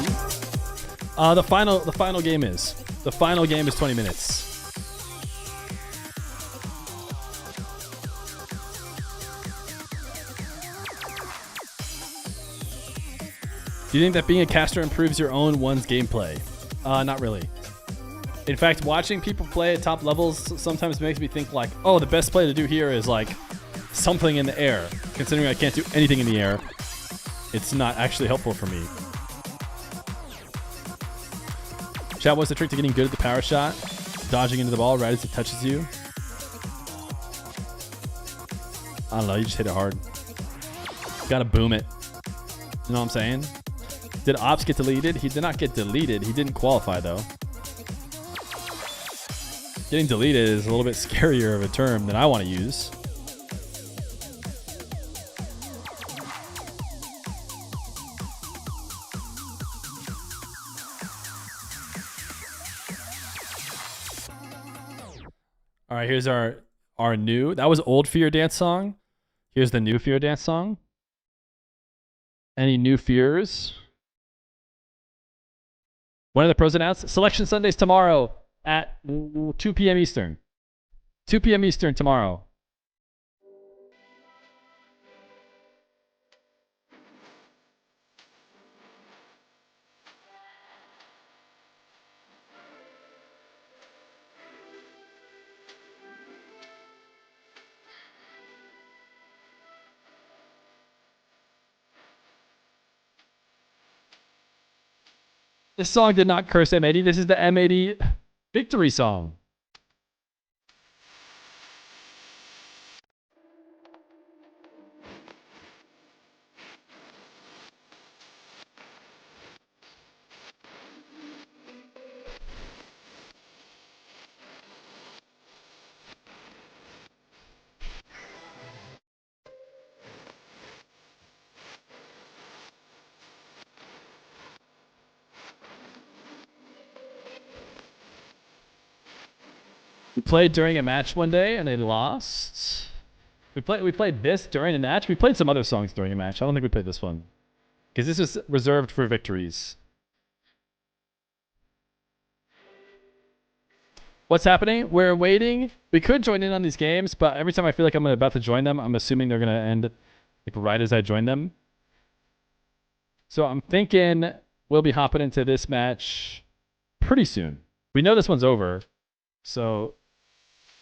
The final game is 20 minutes. Do you think that being a caster improves your one's gameplay? Not really. In fact, watching people play at top levels sometimes makes me think like, oh, the best play to do here is like something in the air. Considering I can't do anything in the air, it's not actually helpful for me. Chat, what's the trick to getting good at the power shot? Dodging into the ball right as it touches you? I don't know, you just hit it hard. Gotta boom it. You know what I'm saying? Did Ops get deleted? He did not get deleted. He didn't qualify, though. Getting deleted is a little bit scarier of a term than I want to use. All right, here's our new. That was old Feer dance song. Here's the new Feer dance song. Any new Fears? When are the pros announced? Selection Sundays tomorrow at 2 p.m. Eastern. 2 p.m. Eastern tomorrow. This song did not curse M80. This is the M80 victory song. We played during a match one day and they lost. We played this during a match. We played some other songs during a match. I don't think we played this one. Because this was reserved for victories. What's happening? We're waiting. We could join in on these games, but every time I feel like I'm about to join them, I'm assuming they're going to end like right as I join them. So I'm thinking we'll be hopping into this match pretty soon. We know this one's over. So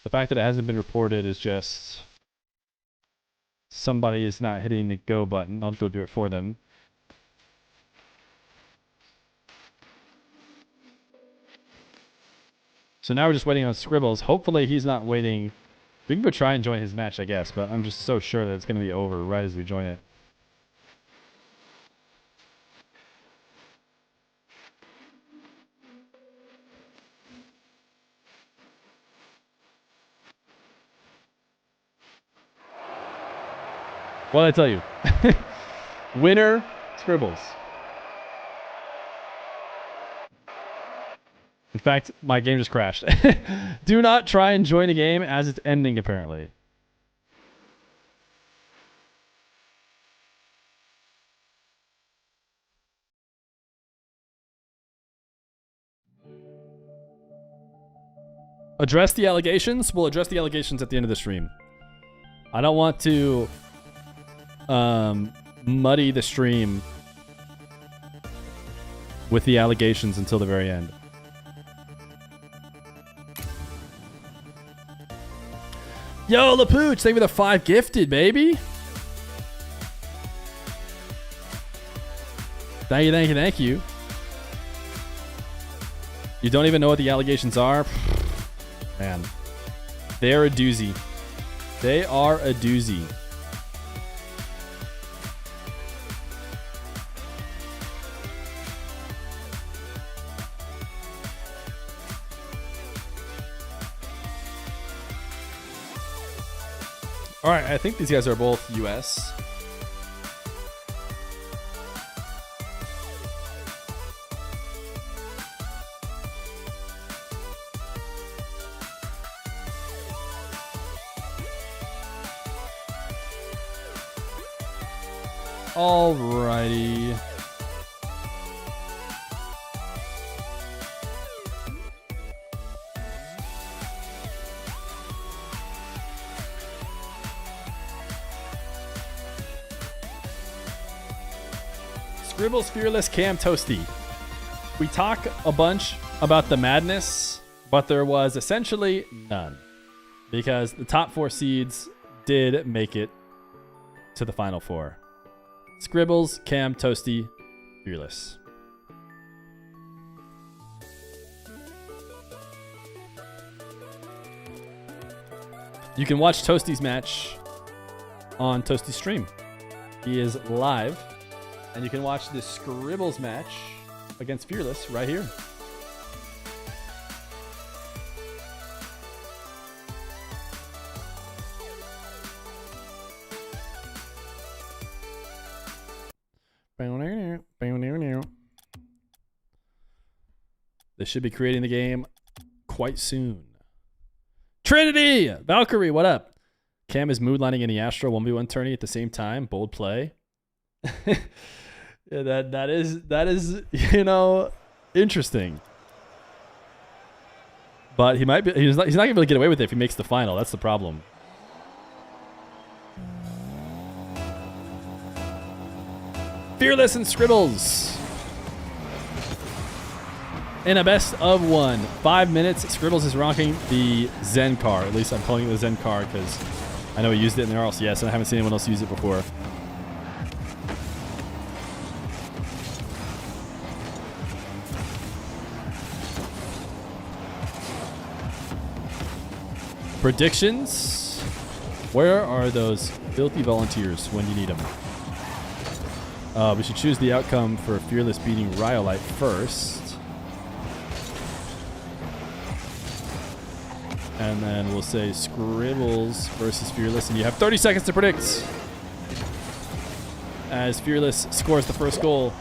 the fact that it hasn't been reported is just somebody is not hitting the go button. I'll go do it for them. So now we're just waiting on Scribbles. Hopefully he's not waiting. We can go try and join his match, I guess, but I'm just so sure that it's going to be over right as we join it. What did I tell you? Winner, Scribbles. In fact, my game just crashed. Do not try and join a game as it's ending, apparently. Address the allegations? We'll address the allegations at the end of the stream. I don't want to muddy the stream with the allegations until the very end. Yo, Lapooch, thank you for the 5 gifted, baby. Thank you, thank you, thank you. You don't even know what the allegations are? Man, they're a doozy. They are a doozy. All right, I think these guys are both US. Alrighty. Scribbles, Fearless, Cam, Toasty. We talk a bunch about the madness, but there was essentially none because the top 4 seeds did make it to the final 4. Scribbles, Cam, Toasty, Fearless. You can watch Toasty's match on Toasty's stream. He is live, and you can watch the Scribbles match against Fearless right here. They should be creating the game quite soon. Trinity! Valkyrie, what up? Cam is moodlining in the Astro 1v1 tourney at the same time. Bold play. Yeah, that is interesting. But he's not gonna be able to get away with it if he makes the final. That's the problem. Fearless and Scribbles. In a best of 1. 5 minutes. Scribbles is rocking the Zen car. At least I'm calling it the Zen car because I know he used it in the RLCS and I haven't seen anyone else use it before. Predictions? Where are those filthy volunteers when you need them? We should choose the outcome for Fearless beating Rhyolite first. And then we'll say Scribbles versus Fearless. And you have 30 seconds to predict. As Fearless scores the first goal.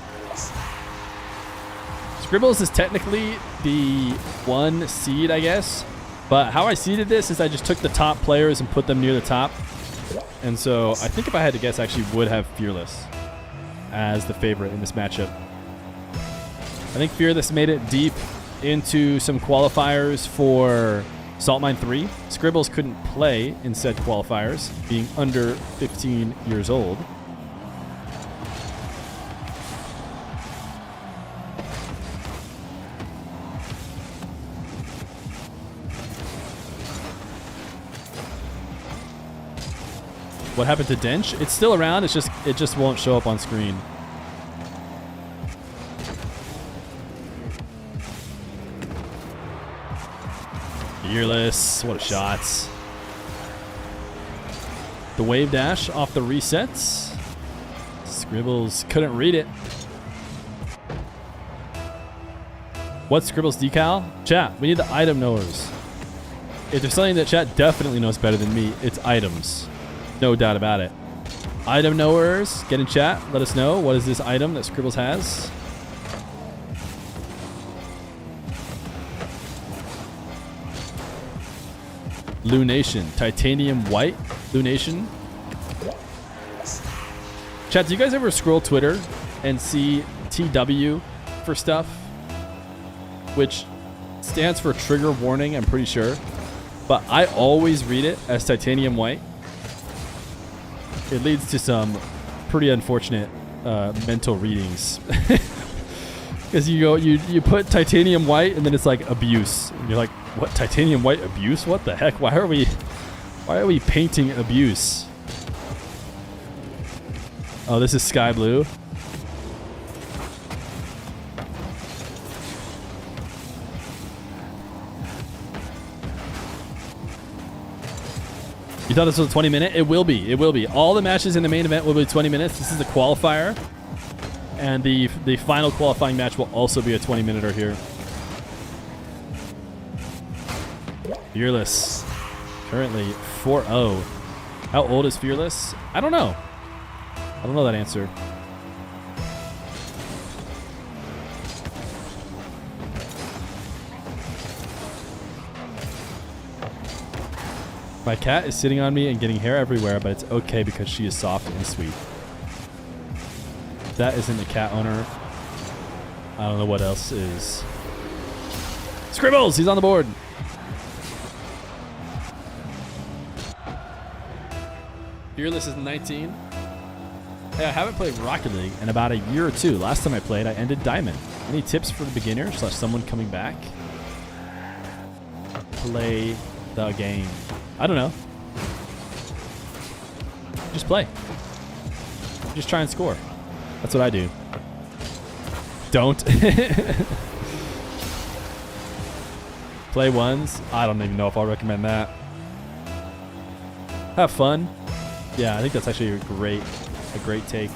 Scribbles is technically the 1 seed, I guess. But how I seeded this is I just took the top players and put them near the top. And so I think if I had to guess, I actually would have Fearless as the favorite in this matchup. I think Fearless made it deep into some qualifiers for Salt Mine 3. Scribbles couldn't play in said qualifiers, being under 15 years old. What happened to Dench? It's still around. It just won't show up on screen. Fearless. What a shot. The wave dash off the resets. Scribbles couldn't read it. What's Scribbles decal? Chat, we need the item knowers. If there's something that chat definitely knows better than me, it's items. No doubt about it. Item knowers, get in chat. Let us know. What is this item that Scribbles has? Lunation. Titanium white. Lunation. Chat, do you guys ever scroll Twitter and see TW for stuff? Which stands for trigger warning, I'm pretty sure. But I always read it as titanium white. It leads to some pretty unfortunate mental readings. Because you put titanium white and then it's like abuse. And you're like, what, titanium white abuse? What the heck? Why are we painting abuse? Oh, this is sky blue. You thought this was a 20-minute? It will be. It will be. All the matches in the main event will be 20 minutes. This is the qualifier. And the final qualifying match will also be a 20-minute here. Fearless. Currently 4-0. How old is Fearless? I don't know. I don't know that answer. My cat is sitting on me and getting hair everywhere, but it's okay because she is soft and sweet. If that isn't the cat owner, I don't know what else is. Scribbles, he's on the board. Fearless is 19. Hey, I haven't played Rocket League in about a year or two. Last time I played, I ended Diamond. Any tips for the beginner / someone coming back? Play the game. I don't know. Just play. Just try and score. That's what I do. Don't. Play ones. I don't even know if I'll recommend that. Have fun. Yeah, I think that's actually a great take.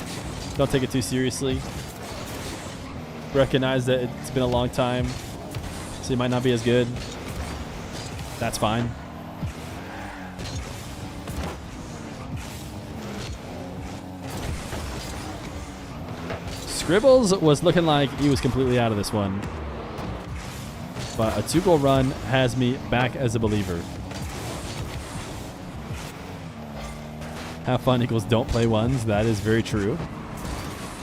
Don't take it too seriously. Recognize that it's been a long time, so you might not be as good. That's fine. Squixxl was looking like he was completely out of this one. But a 2-goal run has me back as a believer. Have fun equals don't play ones. That is very true.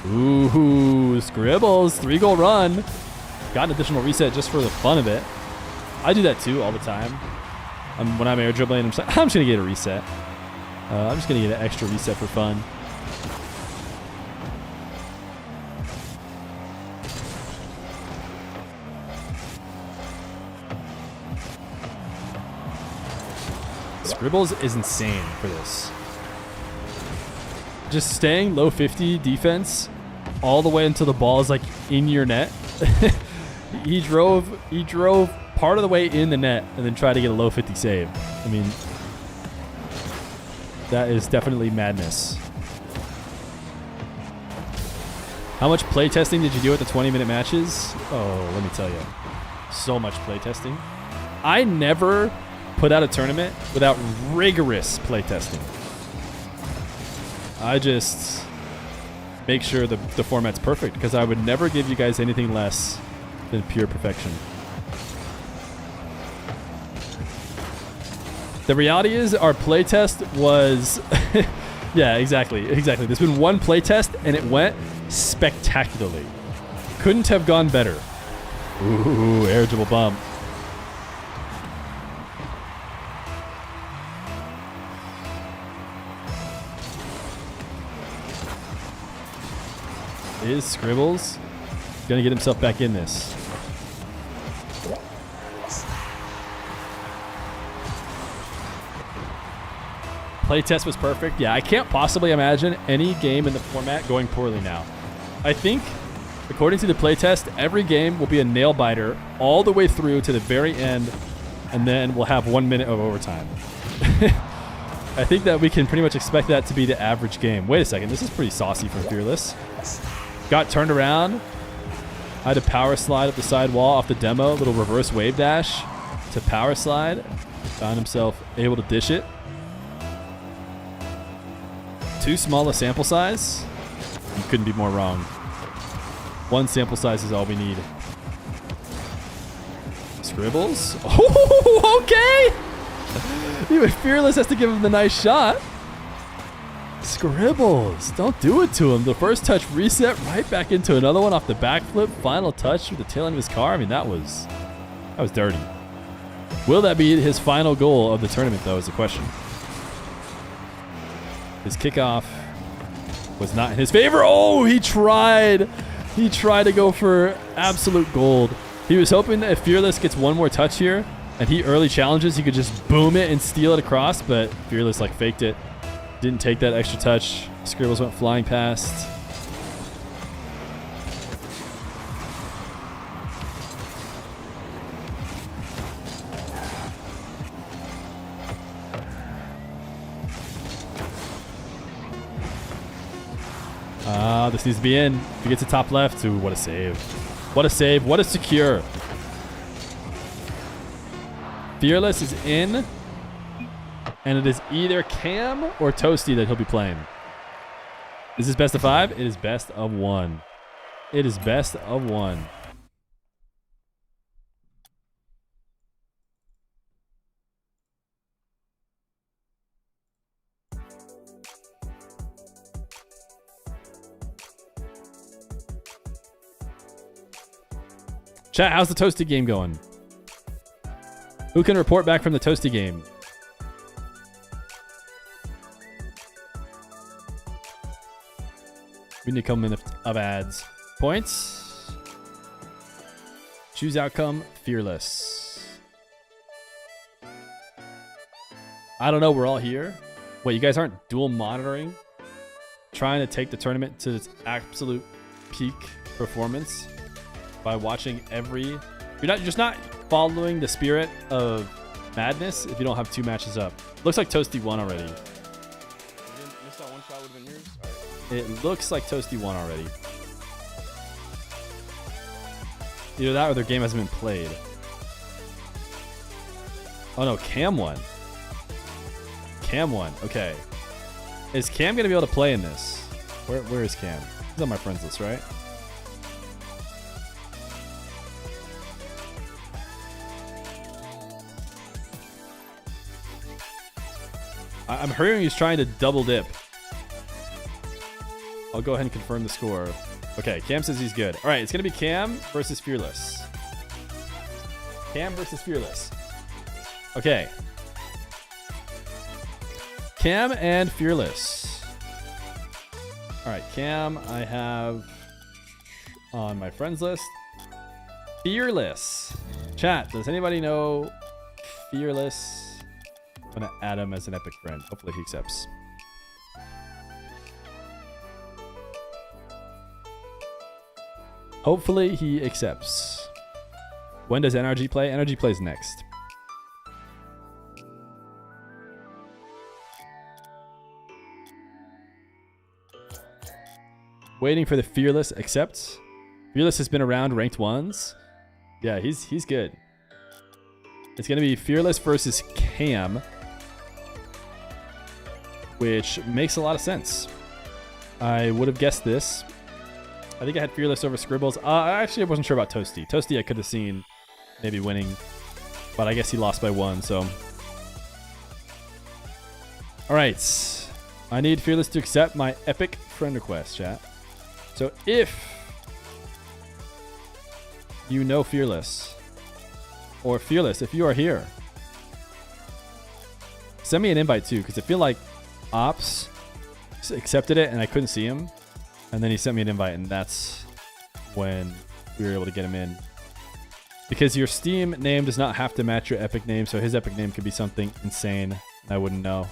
Ooh, Squixxl, 3-goal run. Got an additional reset just for the fun of it. I do that too all the time. When I'm air dribbling, I'm just going to get a reset. I'm just going to get an extra reset for fun. Squixxl is insane for this. Just staying low 50 defense all the way until the ball is like in your net. he drove part of the way in the net and then tried to get a low 50 save. I mean, that is definitely madness. How much playtesting did you do at the 20-minute matches? Oh, let me tell you. So much playtesting. I never put out a tournament without rigorous playtesting. I just make sure the format's perfect because I would never give you guys anything less than pure perfection. The reality is our playtest was... yeah, exactly. There's been one playtest and it went spectacularly. Couldn't have gone better. Ooh, air dribble bump. Is Squixxl gonna get himself back in this? Playtest was perfect. Yeah, I can't possibly imagine any game in the format going poorly now. I think, according to the playtest, every game will be a nail biter all the way through to the very end, and then we'll have 1 minute of overtime. I think that we can pretty much expect that to be the average game. Wait a second, this is pretty saucy from Fearless. Got turned around. I had to power slide up the side wall off the demo. Little reverse wave dash to power slide. Found himself able to dish it. Too small a sample size. You couldn't be more wrong. One sample size is all we need. Squixxl. Oh, okay. Even Fearless has to give him the nice shot. Squixxl, don't do it to him. The first touch reset right back into another one off the backflip. Final touch with the tail end of his car. I mean, that was dirty. Will that be his final goal of the tournament, though, is the question. His kickoff was not in his favor. Oh, he tried. He tried to go for absolute gold. He was hoping that if Fearless gets one more touch here and he early challenges, he could just boom it and steal it across, but Fearless like faked it. Didn't take that extra touch. Squixxl went flying past. This needs to be in. If he gets to top left, ooh, what a save. What a save. What a secure. Fearless is in. And it is either Cam or Toasty that he'll be playing. Is this best of 5? It is best of 1. It is best of 1. Chat, how's the Toasty game going? Who can report back from the Toasty game? Unique minute of ads. Points. Choose outcome. Fearless. I don't know. We're all here. Wait, you guys aren't dual monitoring? Trying to take the tournament to its absolute peak performance by watching every... You're just not following the spirit of madness if you don't have 2 matches up. Looks like Toasty won already. Missed that one shot would have been yours? It looks like Toasty won already. Either that or their game hasn't been played. Oh no, Cam won. Cam won. Okay. Is Cam going to be able to play in this? Where is Cam? He's on my friends list, right? I'm hearing he's trying to double dip. I'll go ahead and confirm the score. Okay, Cam says he's good. All right, it's going to be Cam versus Fearless. Cam versus Fearless. Okay. Cam and Fearless. All right, Cam, I have on my friends list. Fearless. Chat, does anybody know Fearless? I'm going to add him as an epic friend. Hopefully he accepts. Hopefully he accepts. When does NRG play? NRG plays next. Waiting for the Fearless accepts. Fearless has been around ranked ones. Yeah, he's good. It's going to be Fearless versus Cam, which makes a lot of sense. I would have guessed this. I think I had Fearless over Scribbles. Actually, I wasn't sure about Toasty. Toasty I could have seen maybe winning, but I guess he lost by 1, so. All right. I need Fearless to accept my epic friend request, chat. So if you know Fearless, or Fearless, if you are here, send me an invite too, because I feel like Ops accepted it and I couldn't see him. And then he sent me an invite, and that's when we were able to get him in. Because your Steam name does not have to match your Epic name, so his Epic name could be something insane, and I wouldn't know.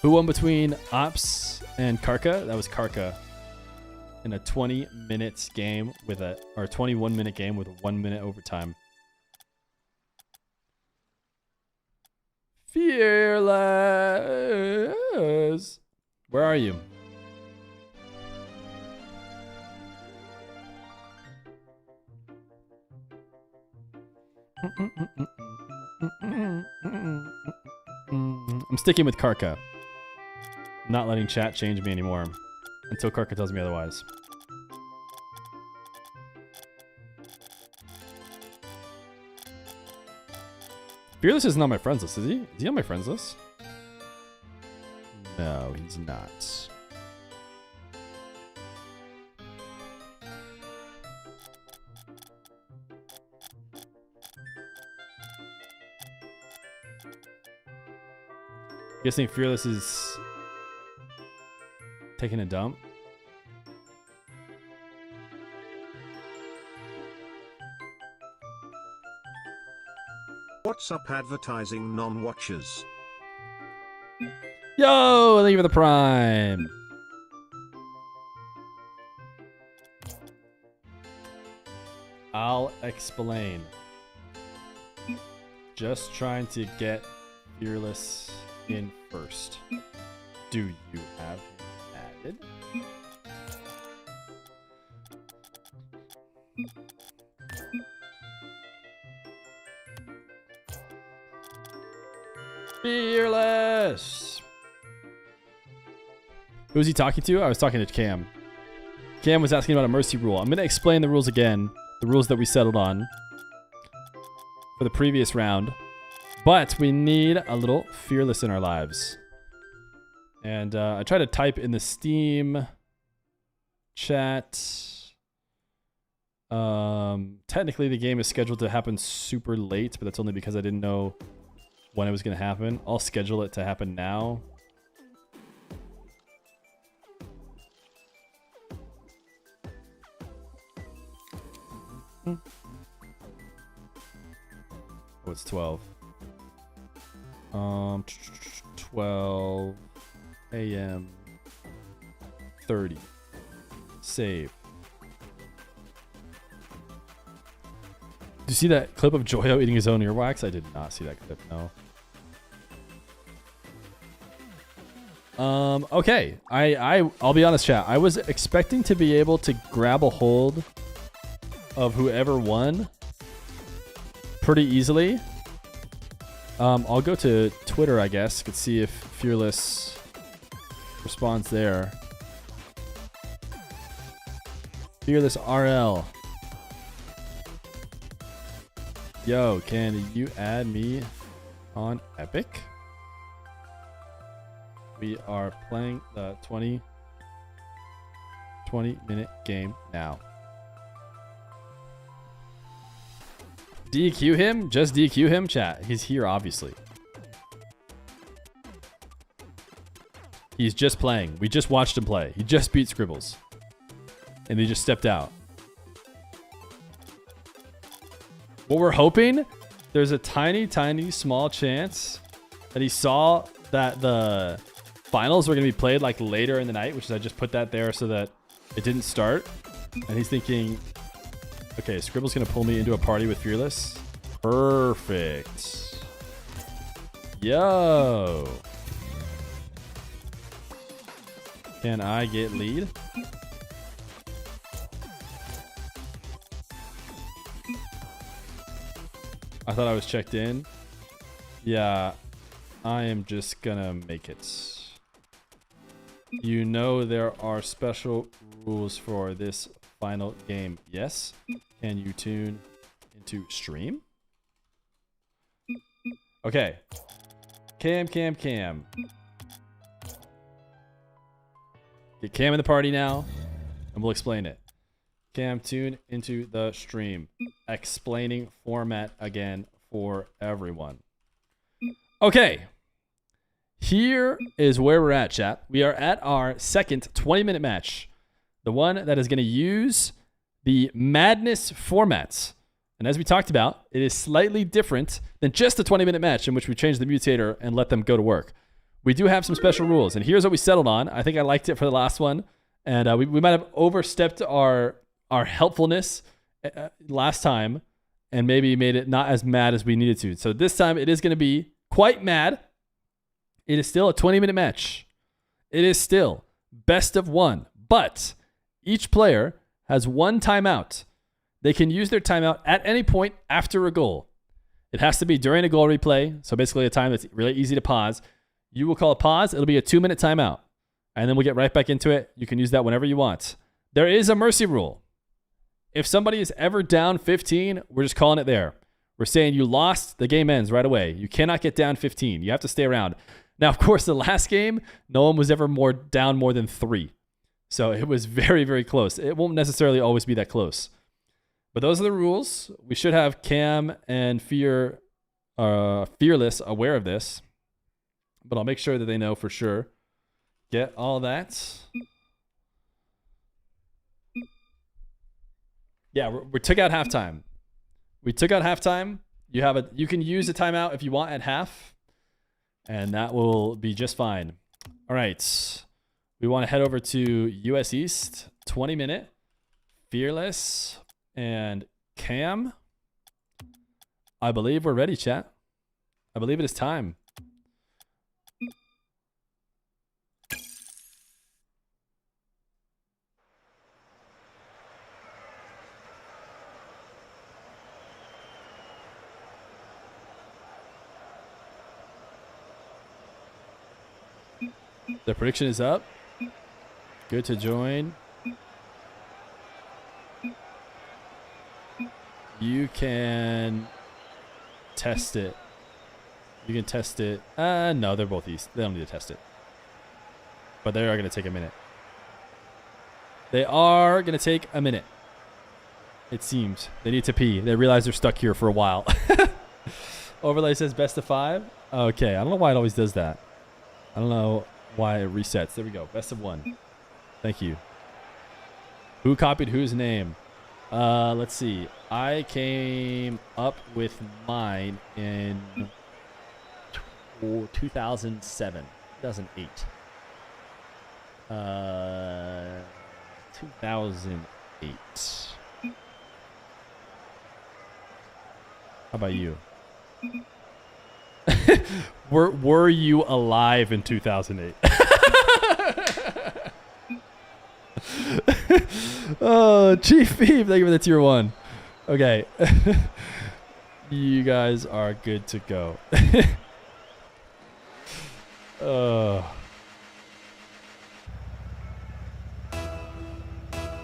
Who won between Ops and Karka? That was Karka. In a 20-minute game with a, or 21-minute game with a 1-minute overtime. Fearless. Where are you? I'm sticking with Karka. I'm not letting chat change me anymore until Karka tells me otherwise. Fearless isn't on my friends list, is he? Is he on my friends list? No, he's not. Guessing Fearless is taking a dump. What's up, advertising non-watchers? Yo, thank you for the prime. I'll explain. Just trying to get Fearless in first. Do you have him added? Fearless. Who's he talking to? I was talking to Cam. Cam was asking about a mercy rule. I'm going to explain the rules again. The rules that we settled on for the previous round. But we need a little Fearless in our lives. And I tried to type in the Steam chat. Technically, the game is scheduled to happen super late, but that's only because I didn't know when it was going to happen. I'll schedule it to happen now. Oh, it's 12. 12 a.m. 30. Save. Did you see that clip of Joyo eating his own earwax? I did not see that clip, no. Okay. I'll be honest, chat. I was expecting to be able to grab a hold of whoever won pretty easily. I'll go to Twitter, I guess. Could see if Fearless responds there. Fearless RL. Yo, can you add me on Epic? We are playing the 20-minute game now. DQ him? Just DQ him, chat. He's here, obviously. He's just playing. We just watched him play. He just beat Scribbles. And he just stepped out. What we're hoping, there's a tiny, tiny, small chance that he saw that the finals were going to be played like later in the night, which is I just put that there so that it didn't start. And he's thinking, okay, Scribble's going to pull me into a party with Fearless. Perfect. Yo. Can I get lead? I thought I was checked in. Yeah, I am just gonna make it. You know there are special rules for this final game. Yes. Can you tune into stream? Okay. Cam. Get Cam in the party now, and we'll explain it. Cam, tune into the stream. Explaining format again for everyone. Okay. Here is where we're at, chat. We are at our second 20-minute match. The one that is going to use the Madness format. And as we talked about, it is slightly different than just a 20-minute match in which we change the mutator and let them go to work. We do have some special rules, and here's what we settled on. I think I liked it for the last one, and we might have overstepped our helpfulness last time and maybe made it not as mad as we needed to. So this time it is going to be quite mad. It is still a 20-minute match. It is still best of one, but each player has one timeout. They can use their timeout at any point after a goal. It has to be during a goal replay, so basically a time that's really easy to pause. You will call a pause. It'll be a 2-minute timeout, and then we'll get right back into it. You can use that whenever you want. There is a mercy rule. If somebody is ever down 15, we're just calling it there. We're saying you lost, the game ends right away. You cannot get down 15. You have to stay around. Now, of course, the last game, no one was ever down more than 3. So it was very, very close. It won't necessarily always be that close. But those are the rules. We should have Cam and Fearless aware of this. But I'll make sure that they know for sure. Get all that. Yeah, we took out halftime. We took out halftime. You can use a timeout if you want at half, and that will be just fine. All right. We want to head over to US East, 20-minute. Fearless and Cam. I believe we're ready, chat. I believe it is time. The prediction is up. Good to join. You can test it. You can test it. No, they're both east. They don't need to test it. But they are going to take a minute. They are going to take a minute. It seems. They need to pee. They realize they're stuck here for a while. Overlay says best of 5. Okay, I don't know why it always does that. I don't know why it resets. There we go. Best of 1. Thank you. Who copied whose name? Let's see. I came up with mine in 2007, 2008. 2008. How about you? Were you alive in 2008? Oh, Chief Phoebe, thank you for the tier 1. Okay. You guys are good to go.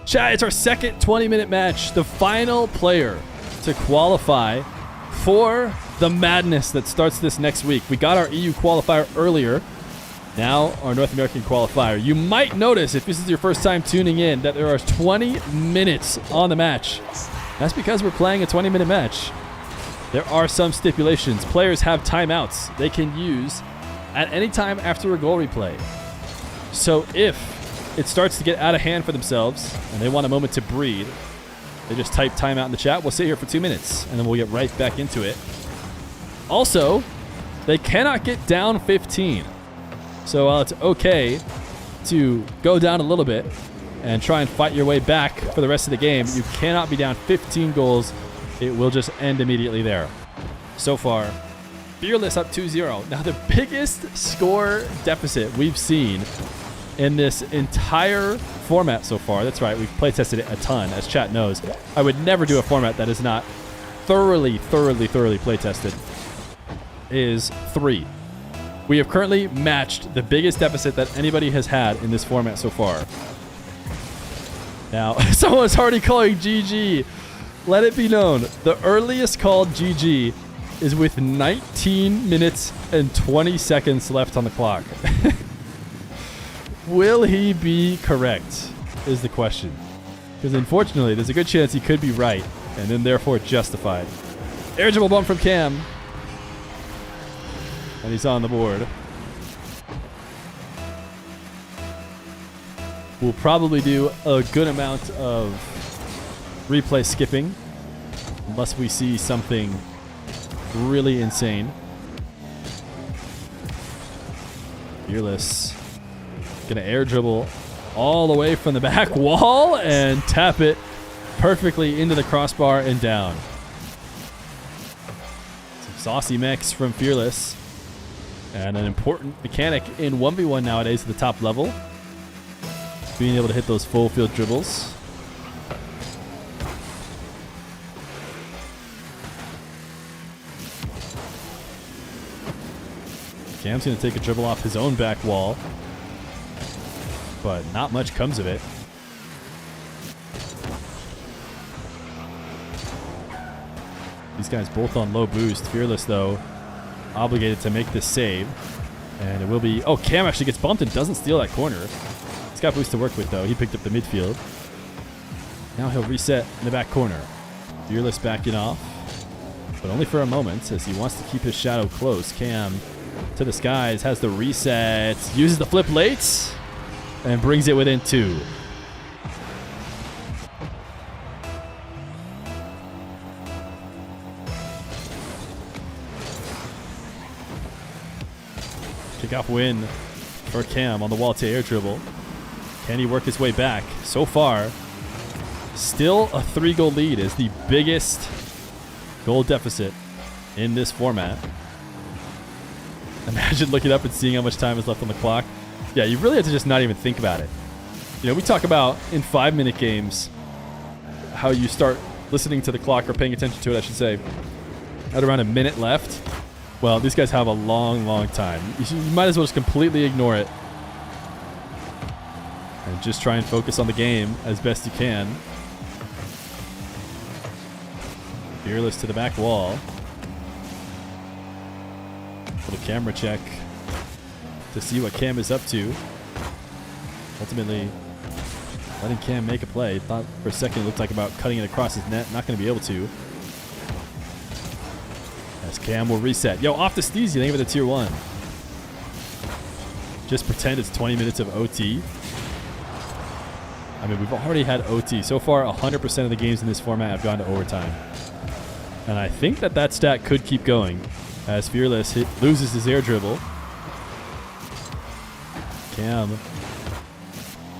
Chat, it's our second 20-minute match. The final player to qualify for the madness that starts this next week. We got our EU qualifier earlier. Now our North American qualifier. You might notice, if this is your first time tuning in, that there are 20 minutes on the match. That's because we're playing a 20-minute match. There are some stipulations. Players have timeouts they can use at any time after a goal replay. So if it starts to get out of hand for themselves and they want a moment to breathe, they just type timeout in the chat. We'll sit here for 2 minutes and then we'll get right back into it. Also, they cannot get down 15. So while it's okay to go down a little bit and try and fight your way back for the rest of the game, you cannot be down 15 goals. It will just end immediately there. So far, Fearless up 2-0. Now the biggest score deficit we've seen in this entire format so far, that's right, we've play tested it a ton, as chat knows. I would never do a format that is not thoroughly play tested, is 3. We have currently matched the biggest deficit that anybody has had in this format so far. Now, someone's already calling GG. Let it be known, the earliest called GG is with 19 minutes and 20 seconds left on the clock. Will he be correct, is the question. Because unfortunately, there's a good chance he could be right, and then therefore justified. Air dribble bump from Cam. And he's on the board. We'll probably do a good amount of replay skipping, unless we see something really insane. Fearless gonna air dribble all the way from the back wall and tap it perfectly into the crossbar and down. Some saucy mechs from Fearless. And an important mechanic in 1v1 nowadays at the top level. Being able to hit those full field dribbles. Cam's going to take a dribble off his own back wall. But not much comes of it. These guys both on low boost. Fearless, though, obligated to make this save. And it will be... Oh, Cam actually gets bumped and doesn't steal that corner. He's got boost to work with, though. He picked up the midfield. Now he'll reset in the back corner. Fearless backing off. But only for a moment, as he wants to keep his shadow close. Cam to the skies, has the reset. Uses the flip late. And brings it within 2. Kickoff win for Cam on the wall to air dribble. Can he work his way back? So far, still a 3-goal lead is the biggest goal deficit in this format. Imagine looking up and seeing how much time is left on the clock. Yeah, you really have to just not even think about it. You know, we talk about in 5-minute games how you start listening to the clock, or paying attention to it, I should say, at around a minute left. Well, these guys have a long time. You might as well just completely ignore it and just try and focus on the game as best you can. Fearless to the back wall. Little camera check to see what Cam is up to. Ultimately, letting Cam make a play. Thought for a second it looked like about cutting it across his net. Not going to be able to. As Cam will reset. Yo, off the Steezy, think of it a tier 1. Just pretend it's 20 minutes of OT. I mean, we've already had OT. So far, 100% of the games in this format have gone to overtime. And I think that stat could keep going as Fearless loses his air dribble. Cam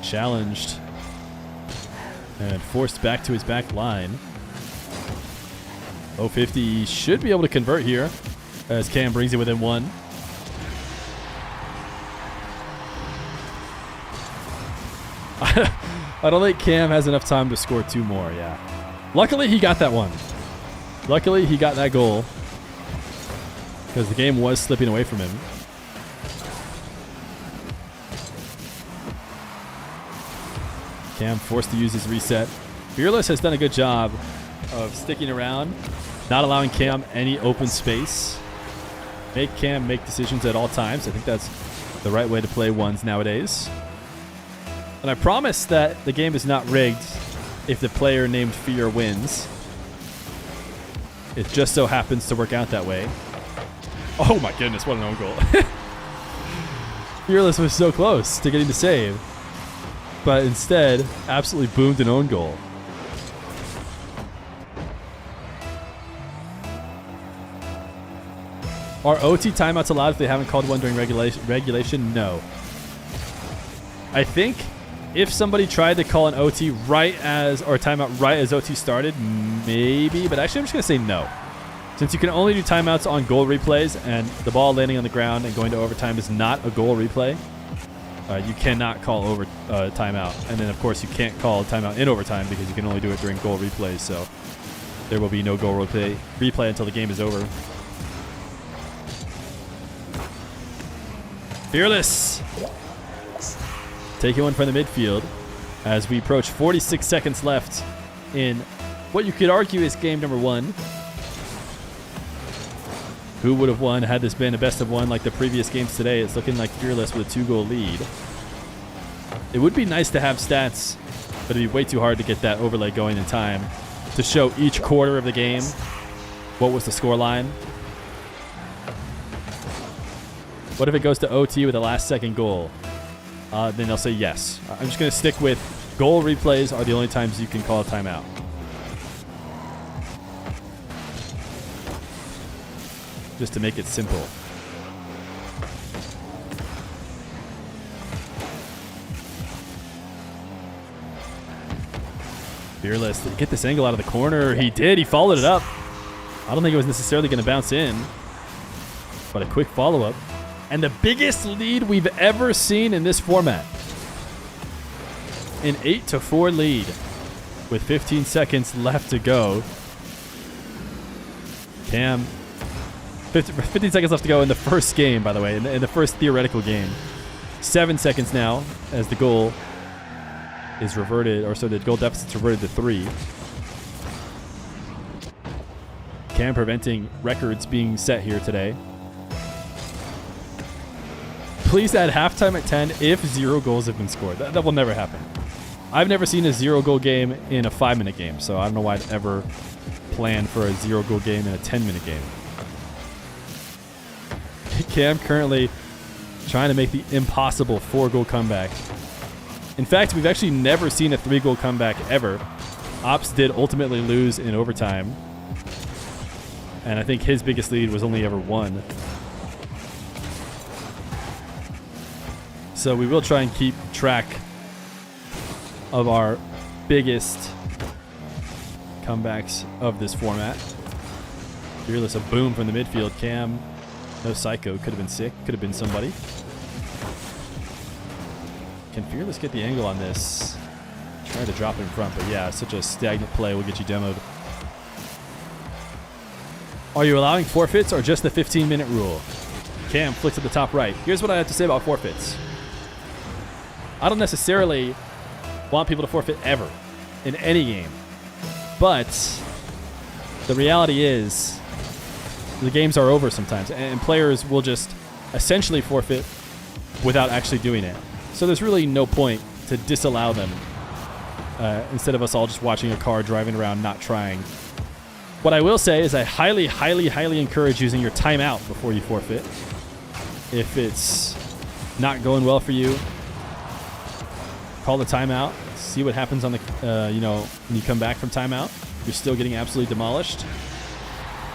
challenged and forced back to his back line. 050 should be able to convert here as Cam brings it within 1. I don't think Cam has enough time to score 2 more, yeah. Luckily, he got that one. Luckily, he got that goal because the game was slipping away from him. Cam forced to use his reset. Fearless has done a good job of sticking around, not allowing Cam any open space. Make Cam make decisions at all times. I think that's the right way to play ones nowadays. And I promise that the game is not rigged if the player named Feer wins. It just so happens to work out that way. Oh my goodness, what an own goal. Fearless was so close to getting the save, but instead absolutely boomed an own goal. Are OT timeouts allowed if they haven't called one during regulation? No. I think if somebody tried to call an OT timeout right as OT started, maybe, but actually I'm just going to say no. Since you can only do timeouts on goal replays and the ball landing on the ground and going to overtime is not a goal replay, you cannot call timeout. And then, of course, you can't call timeout in overtime because you can only do it during goal replays. So there will be no goal replay until the game is over. Fearless taking one from the midfield as we approach 46 seconds left in what you could argue is game number 1. Who would have won had this been a best of 1 like the previous games today? It's looking like Fearless with a 2-goal lead. It would be nice to have stats, but it'd be way too hard to get that overlay going in time to show each quarter of the game what was the score line. What if it goes to OT with a last-second goal? Then they'll say yes. I'm just going to stick with goal replays are the only times you can call a timeout. Just to make it simple. Fearless, did he get this angle out of the corner? He did. He followed it up. I don't think it was necessarily going to bounce in, but a quick follow-up. And the biggest lead we've ever seen in this format. An 8-4 lead with 15 seconds left to go. Cam, 15 seconds left to go in the first game, by the way, in the first theoretical game. 7 seconds now as the goal is reverted, or so the goal deficit's reverted to 3. Cam preventing records being set here today. Please add halftime at 10 if 0 goals have been scored. That will never happen. I've never seen a 0-goal game in a 5-minute game, so I don't know why I'd ever plan for a 0-goal game in a 10-minute game. Cam currently trying to make the impossible 4-goal comeback. In fact, we've actually never seen a 3-goal comeback ever. Ops did ultimately lose in overtime, and I think his biggest lead was only ever 1. So we will try and keep track of our biggest comebacks of this format. Fearless, a boom from the midfield. Cam, no psycho, could have been sick, could have been somebody. Can Fearless get the angle on this? Try to drop it in front, but yeah, such a stagnant play will get you demoed. Are you allowing forfeits or just the 15-minute rule? Cam flicks at the top right. Here's what I have to say about forfeits. I don't necessarily want people to forfeit ever in any game. But the reality is the games are over sometimes, and players will just essentially forfeit without actually doing it. So there's really no point to disallow them instead of us all just watching a car driving around not trying. What I will say is I highly, highly, highly encourage using your timeout before you forfeit. If it's not going well for you, call the timeout. See what happens on the, when you come back from timeout. If you're still getting absolutely demolished,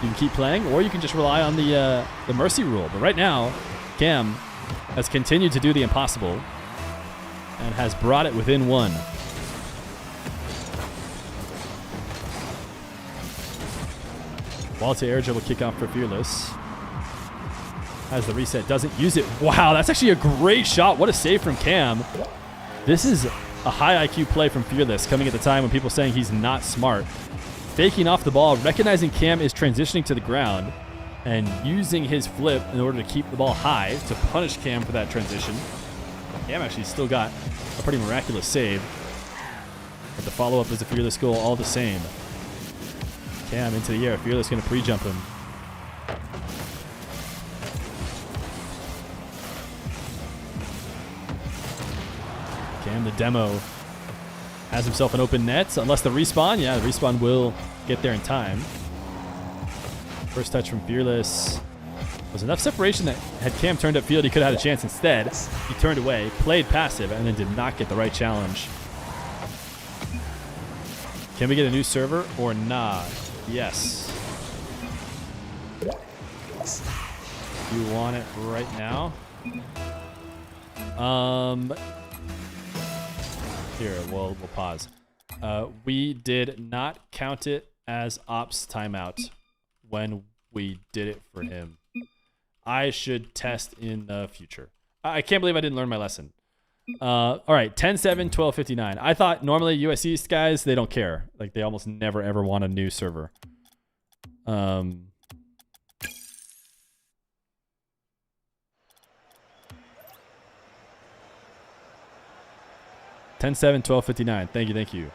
you can keep playing, or you can just rely on the mercy rule. But right now, Cam has continued to do the impossible and has brought it within one. Wall to air dribble kickoff for Fearless. Has the reset, doesn't use it. Wow, that's actually a great shot. What a save from Cam. This is a high IQ play from Fearless, coming at the time when people are saying he's not smart. Faking off the ball, recognizing Cam is transitioning to the ground, and using his flip in order to keep the ball high to punish Cam for that transition. Cam actually still got a pretty miraculous save, but the follow-up is a Fearless goal all the same. Cam into the air. Fearless going to pre-jump him. Cam, the demo, has himself an open net. Unless the respawn. Yeah, the respawn will get there in time. First touch from Fearless. Was enough separation that had Cam turned upfield, he could have had a chance. Instead, he turned away, played passive, and then did not get the right challenge. Can we get a new server or not? Yes. You want it right now? Here, we'll pause. We did not count it as ops timeout when we did it for him. I should test in the future. I can't believe I didn't learn my lesson. All right, 10-7, 12:59. I thought normally US East guys, they don't care. Like, they almost never, ever want a new server. 10-7, 12:59. Thank you.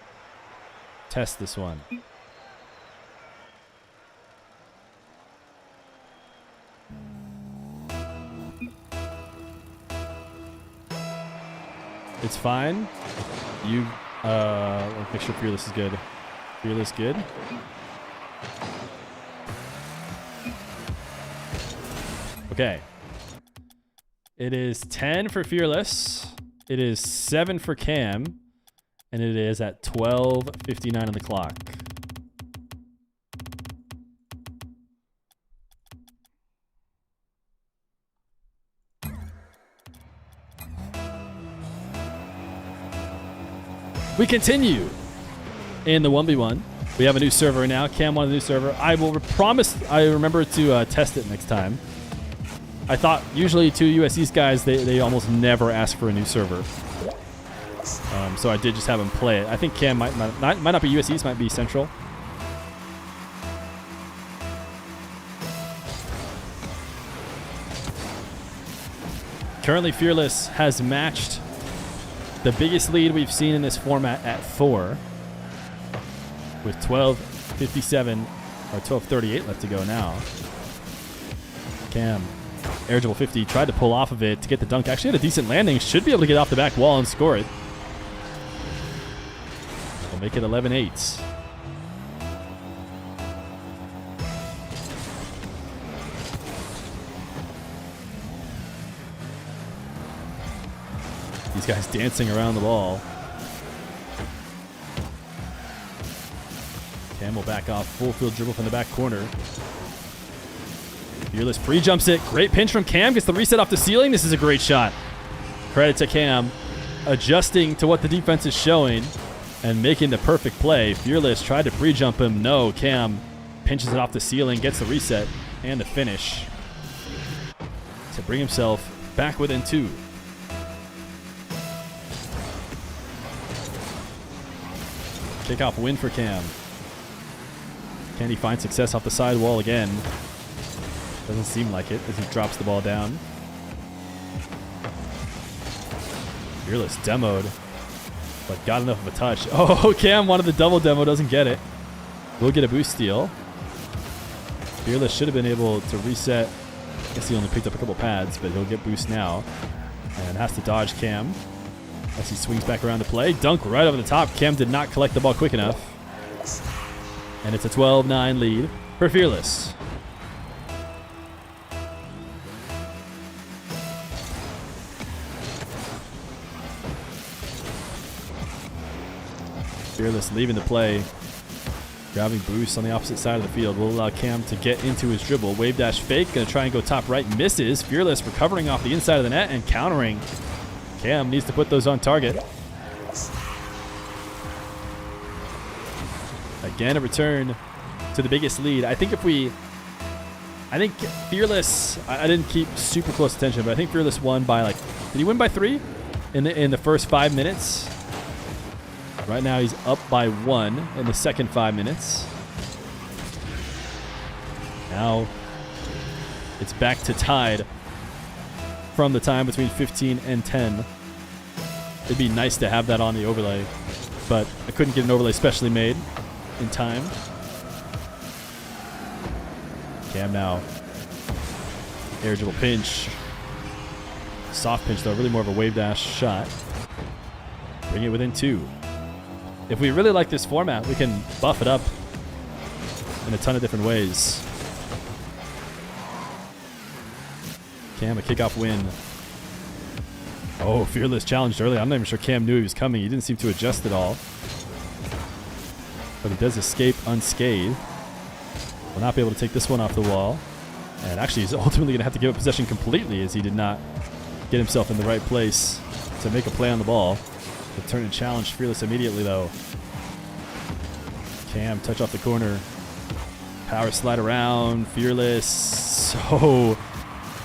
Test this one. It's fine. You, let's make sure Fearless is good. Fearless good. Okay. It is 10 for Fearless. It is 7 for Cam. And it is at 12:59 on the clock. We continue in the 1v1. We have a new server now. Cam wanted a new server. I will promise I remember to test it next time. I thought usually two US East guys, they almost never ask for a new server. So I did just have him play it. I think Cam might not be US East, might be Central. Currently, Fearless has matched the biggest lead we've seen in this format at 4, with 12:57 or 12:38 left to go now. Cam, air dribble 50, tried to pull off of it to get the dunk. Actually had a decent landing. Should be able to get off the back wall and score it. We'll make it 11-8. These guys dancing around the ball. Cam will back off. Full field dribble from the back corner. Fearless pre-jumps it. Great pinch from Cam. Gets the reset off the ceiling. This is a great shot. Credit to Cam. Adjusting to what the defense is showing and making the perfect play. Fearless tried to pre-jump him. No. Cam pinches it off the ceiling. Gets the reset and the finish to bring himself back within 2. Kickoff win for Cam. Can he find success off the side wall again? Doesn't seem like it as he drops the ball down. Fearless demoed, but got enough of a touch. Oh, Cam wanted the double demo, doesn't get it. We'll get a boost steal. Fearless should have been able to reset. I guess he only picked up a couple pads, but he'll get boost now. And has to dodge Cam as he swings back around to play. Dunk right over the top. Cam did not collect the ball quick enough. And it's a 12-9 lead for Fearless. Fearless leaving the play. Grabbing boost on the opposite side of the field will allow Cam to get into his dribble. Wave dash fake. Going to try and go top right. Misses. Fearless recovering off the inside of the net and countering. Cam needs to put those on target. Again, a return to the biggest lead. I think Fearless, I didn't keep super close attention, but I think Fearless won by did he win by 3 in the first 5 minutes? Right now he's up by 1 in the second 5 minutes. Now it's back to tied from the time between 15 and 10. It'd be nice to have that on the overlay, but I couldn't get an overlay specially made in time. Cam now. Air dribble pinch. Soft pinch though, really more of a wave dash shot. Bring it within 2. If we really like this format, we can buff it up in a ton of different ways. Cam, a kickoff win. Oh, Fearless challenged early. I'm not even sure Cam knew he was coming. He didn't seem to adjust at all. But he does escape unscathed. Will not be able to take this one off the wall. And actually, he's ultimately going to have to give up possession completely as he did not get himself in the right place to make a play on the ball. The turn and challenge Fearless immediately, though. Cam, touch off the corner. Power slide around. Fearless. So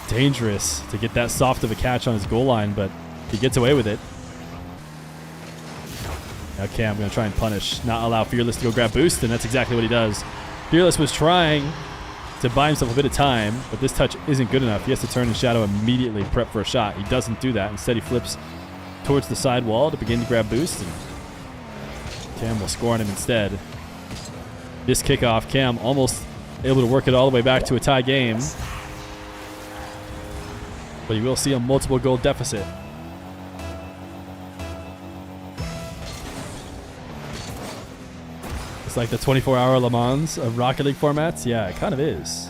dangerous to get that soft of a catch on his goal line, but he gets away with it. Now Cam going to try and punish, not allow Fearless to go grab boost, and that's exactly what he does. Fearless was trying to buy himself a bit of time, but this touch isn't good enough. He has to turn and shadow immediately, prep for a shot. He doesn't do that. Instead, he flips towards the side wall to begin to grab boost, and Cam will score on him instead. This kickoff, Cam almost able to work it all the way back to a tie game, but you will see a multiple goal deficit. It's like the 24-hour Le Mans of Rocket League formats. Yeah, it kind of is.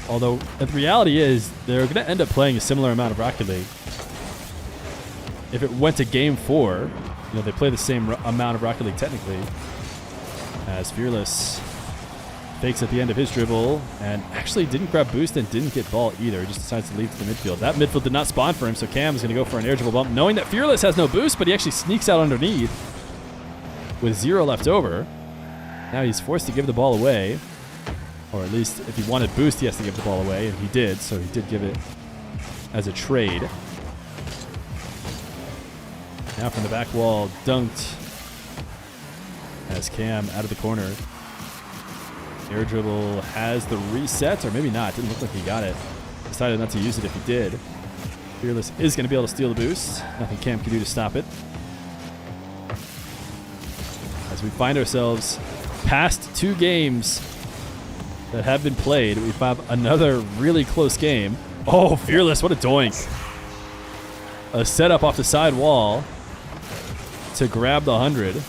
Although the reality is they're going to end up playing a similar amount of Rocket League. If it went to game 4, they play the same amount of Rocket League technically. As Fearless fakes at the end of his dribble and actually didn't grab boost and didn't get ball either. He just decides to leave to the midfield. That midfield did not spawn for him, so Cam is going to go for an air dribble bump, knowing that Fearless has no boost, but he actually sneaks out underneath with 0 left over. Now he's forced to give the ball away, or at least if he wanted boost, he has to give the ball away, and he did, so he did give it as a trade. Now from the back wall, dunked as Cam out of the corner. Air dribble has the reset, or maybe not. Didn't look like he got it. Decided not to use it if he did. Fearless is going to be able to steal the boost. Nothing Cam can do to stop it. As we find ourselves past 2 games that have been played, we have another really close game. Oh, Fearless, what a doink. A setup off the side wall to grab the 100.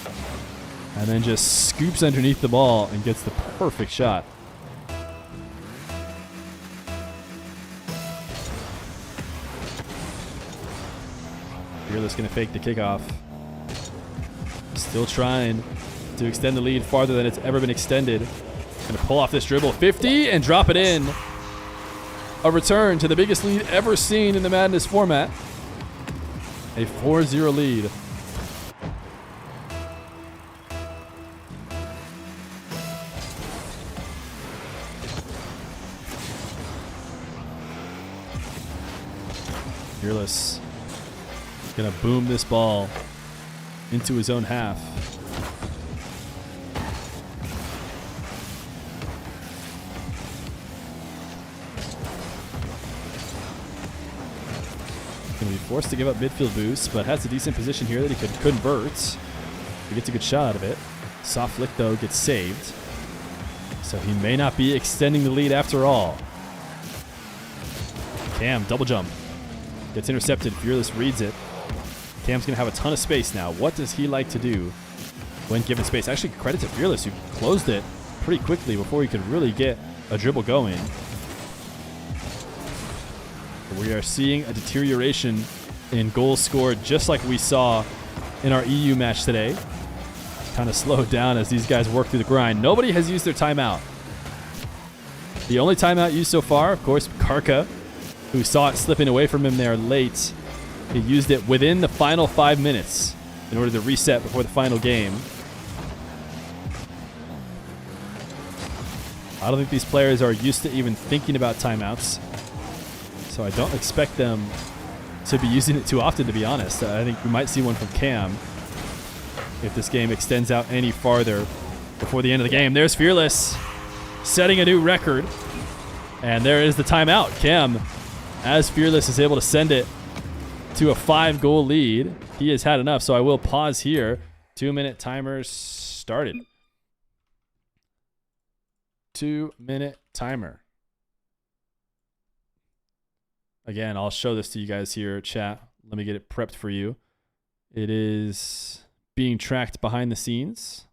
And then just scoops underneath the ball and gets the perfect shot. Fearless going to fake the kickoff. Still trying to extend the lead farther than it's ever been extended. Going to pull off this dribble. 50 and drop it in. A return to the biggest lead ever seen in the Madness format. A 4-0 lead. Fearless gonna boom this ball into his own half. Gonna be forced to give up midfield boost, but has a decent position here that he could convert. He gets a good shot out of it. Soft flick though gets saved, so he may not be extending the lead after all. Cam double jump. Gets intercepted. Fearless reads it. Cam's going to have a ton of space now. What does he like to do? when given space. Actually, credit to Fearless, who closed it pretty quickly before he could really get a dribble going. We are seeing a deterioration in goals scored, just like we saw in our EU match today. Kind of slowed down as these guys work through the grind. Nobody has used their timeout. The only timeout used so far, of course, Cara, who saw it slipping away from him there late. He used it within the final 5 minutes in order to reset before the final game. I don't think these players are used to even thinking about timeouts, so I don't expect them to be using it too often, to be honest. I think we might see one from Cam if this game extends out any farther before the end of the game. There's Fearless setting a new record, and there is the timeout. Cam, as Fearless is able to send it to a 5-goal lead, he has had enough, so I will pause here. 2-minute timer started. 2-minute timer. Again, I'll show this to you guys here, chat. Let me get it prepped for you. It is being tracked behind the scenes.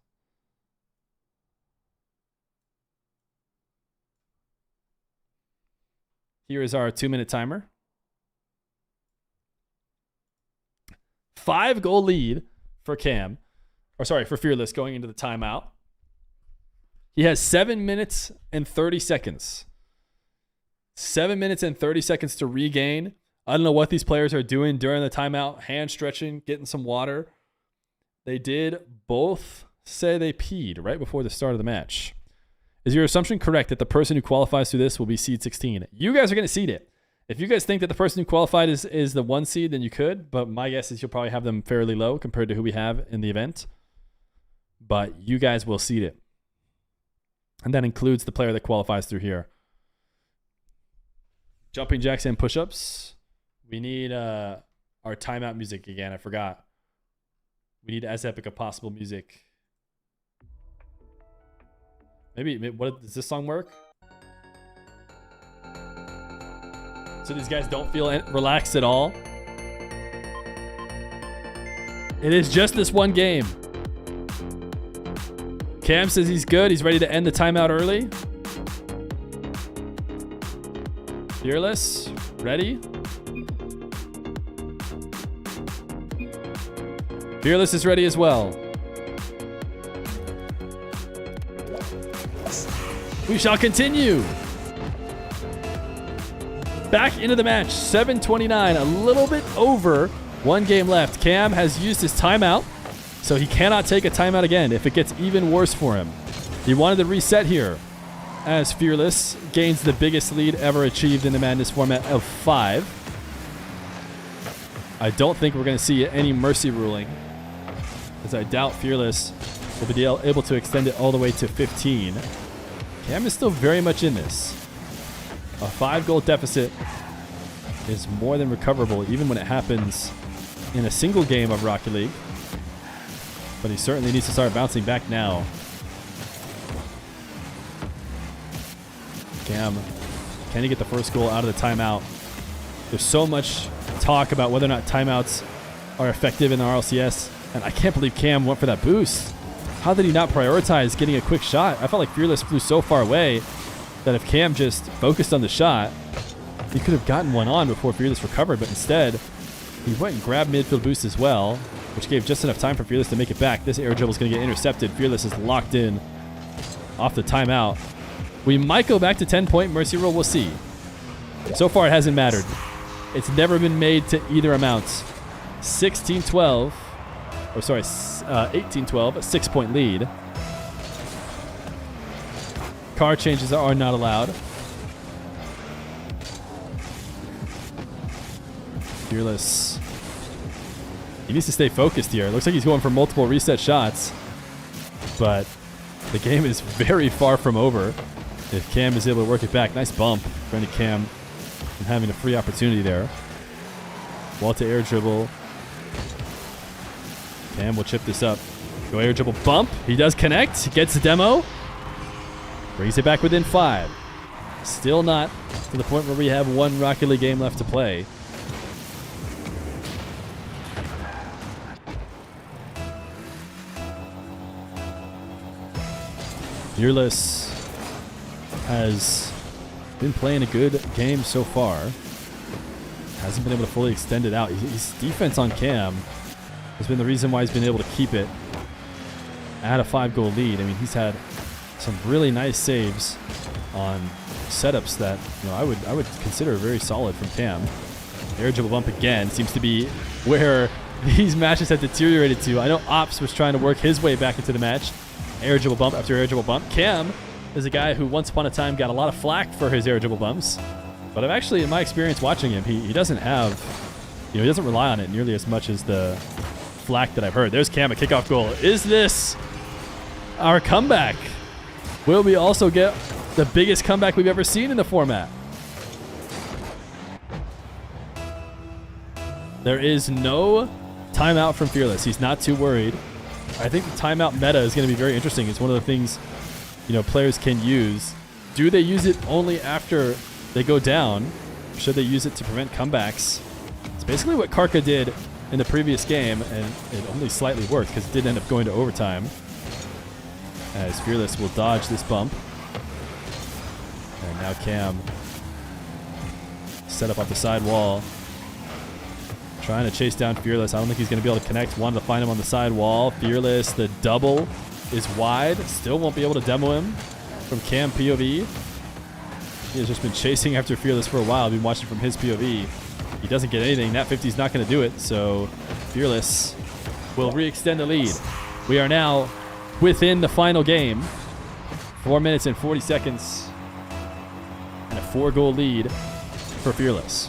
Here is our 2-minute timer. 5-goal lead for Cam, or sorry, for Fearless going into the timeout. He has 7 minutes and 30 seconds. 7 minutes and 30 seconds to regain. I don't know what these players are doing during the timeout. Hand stretching, getting some water. They did both say they peed right before the start of the match. Is your assumption correct that the person who qualifies through this will be seed 16? You guys are going to seed it. If you guys think that the person who qualified is the 1 seed, then you could. But my guess is you'll probably have them fairly low compared to who we have in the event. But you guys will seed it. And that includes the player that qualifies through here. Jumping jacks and push-ups. We need our timeout music again. I forgot. We need as epic as possible music. Maybe, what does this song work? So these guys don't feel relaxed at all. It is just this one game. Cam says he's good. He's ready to end the timeout early. Fearless, ready? Fearless is ready as well. We shall continue. Back into the match, 7:29, a little bit over 1 game left. Cam has used his timeout, so he cannot take a timeout again if it gets even worse for him. He wanted to reset here as Fearless gains the biggest lead ever achieved in the Madness format of 5. I don't think we're going to see any mercy ruling, as I doubt Fearless will be able to extend it all the way to 15. Cam is still very much in this. A 5-goal deficit is more than recoverable, even when it happens in a single game of Rocket League. But he certainly needs to start bouncing back now. Cam, can he get the first goal out of the timeout? There's so much talk about whether or not timeouts are effective in the RLCS, and I can't believe Cam went for that boost. How did he not prioritize getting a quick shot? I felt like Fearless flew so far away that if Cam just focused on the shot, he could have gotten one on before Fearless recovered, but instead, he went and grabbed midfield boost as well, which gave just enough time for Fearless to make it back. This air dribble is going to get intercepted. Fearless is locked in off the timeout. We might go back to 10-point mercy rule. We'll see. So far, it hasn't mattered. It's never been made to either amount. 16-12, or sorry, 18-12, a 6-point lead. Car changes are not allowed. Fearless. He needs to stay focused here. It looks like he's going for multiple reset shots, but the game is very far from over if Cam is able to work it back. Nice bump, preventing Cam from having a free opportunity there. Wall to air dribble. Cam will chip this up. Go air dribble bump. He does connect. He gets the demo. Brings it back within 5. Still not to the point where we have 1 Rocket League game left to play. Fearless has been playing a good game so far. Hasn't been able to fully extend it out. His defense on Cam has been the reason why he's been able to keep it at a 5-goal lead. I mean, he's had some really nice saves on setups that I would consider very solid from Cam. Air dribble bump again seems to be where these matches have deteriorated to. I know Ops was trying to work his way back into the match. Air dribble bump after air dribble bump. Cam is a guy who once upon a time got a lot of flack for his air dribble bumps. But I've actually, in my experience watching him, he doesn't have, he doesn't rely on it nearly as much as the flack that I've heard. There's Cam, a kickoff goal. Is this our comeback? Will we also get the biggest comeback we've ever seen in the format? There is no timeout from Fearless. He's not too worried. I think the timeout meta is going to be very interesting. It's one of the things, players can use. Do they use it only after they go down? Should they use it to prevent comebacks? It's basically what Karka did in the previous game, and it only slightly worked because it did end up going to overtime. As Fearless will dodge this bump. And now Cam set up off the side wall. Trying to chase down Fearless. I don't think he's going to be able to connect. Wanted to find him on the side wall. Fearless, the double is wide. Still won't be able to demo him from Cam POV. He has just been chasing after Fearless for a while. I've been watching from his POV. He doesn't get anything. That 50 is not going to do it. So Fearless will re-extend the lead. We are now within the final game. 4 minutes and 40 seconds. And a 4-goal lead for Fearless.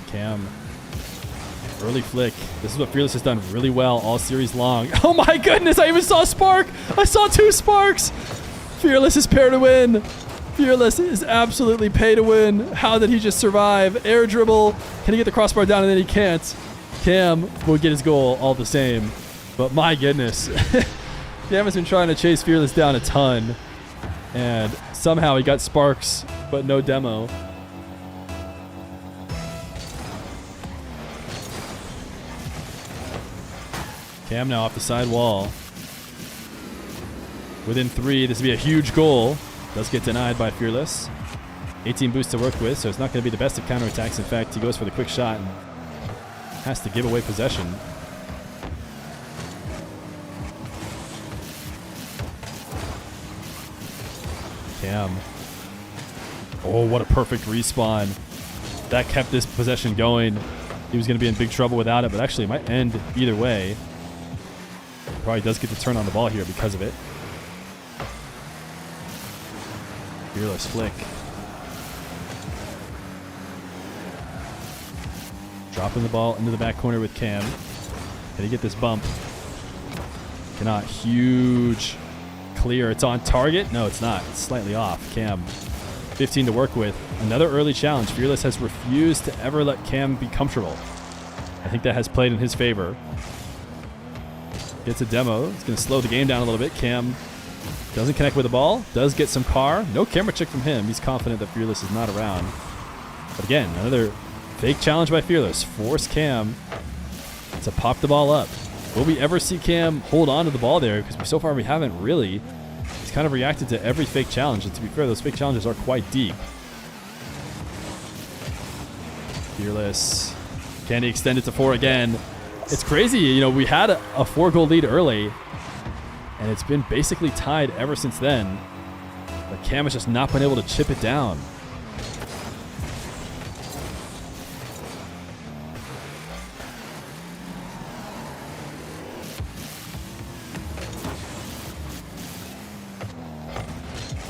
Cam. Early flick. This is what Fearless has done really well all series long. Oh my goodness, I even saw a spark. I saw 2 sparks. Fearless is paired to win. Fearless is absolutely pay to win. How did he just survive? Air dribble. Can he get the crossbar down? And then he can't. Cam will get his goal all the same. But my goodness. Cam has been trying to chase Fearless down a ton. And somehow he got sparks, but no demo. Cam now off the side wall. Within 3, this would be a huge goal. Does get denied by Fearless. 18 boosts to work with, so it's not going to be the best of counterattacks. In fact, he goes for the quick shot and has to give away possession. Cam. Oh, what a perfect respawn. That kept this possession going. He was going to be in big trouble without it, but actually it might end either way. Probably does get the turn on the ball here because of it. Fearless flick. Dropping the ball into the back corner with Cam. Can he get this bump? Cannot. Huge clear. It's on target? No, it's not. It's slightly off. Cam, 15 to work with. Another early challenge. Fearless has refused to ever let Cam be comfortable. I think that has played in his favor. Gets a demo. It's going to slow the game down a little bit. Cam doesn't connect with the ball. Does get some car. No camera check from him. He's confident that Fearless is not around. But again, another fake challenge by Fearless. Force Cam to pop the ball up. Will we ever see Cam hold on to the ball there? Because so far we haven't really. He's kind of reacted to every fake challenge. And to be fair, those fake challenges are quite deep. Fearless. Can he extend it to 4 again? It's crazy. We had a 4-goal lead early, and it's been basically tied ever since then. But Cam has just not been able to chip it down.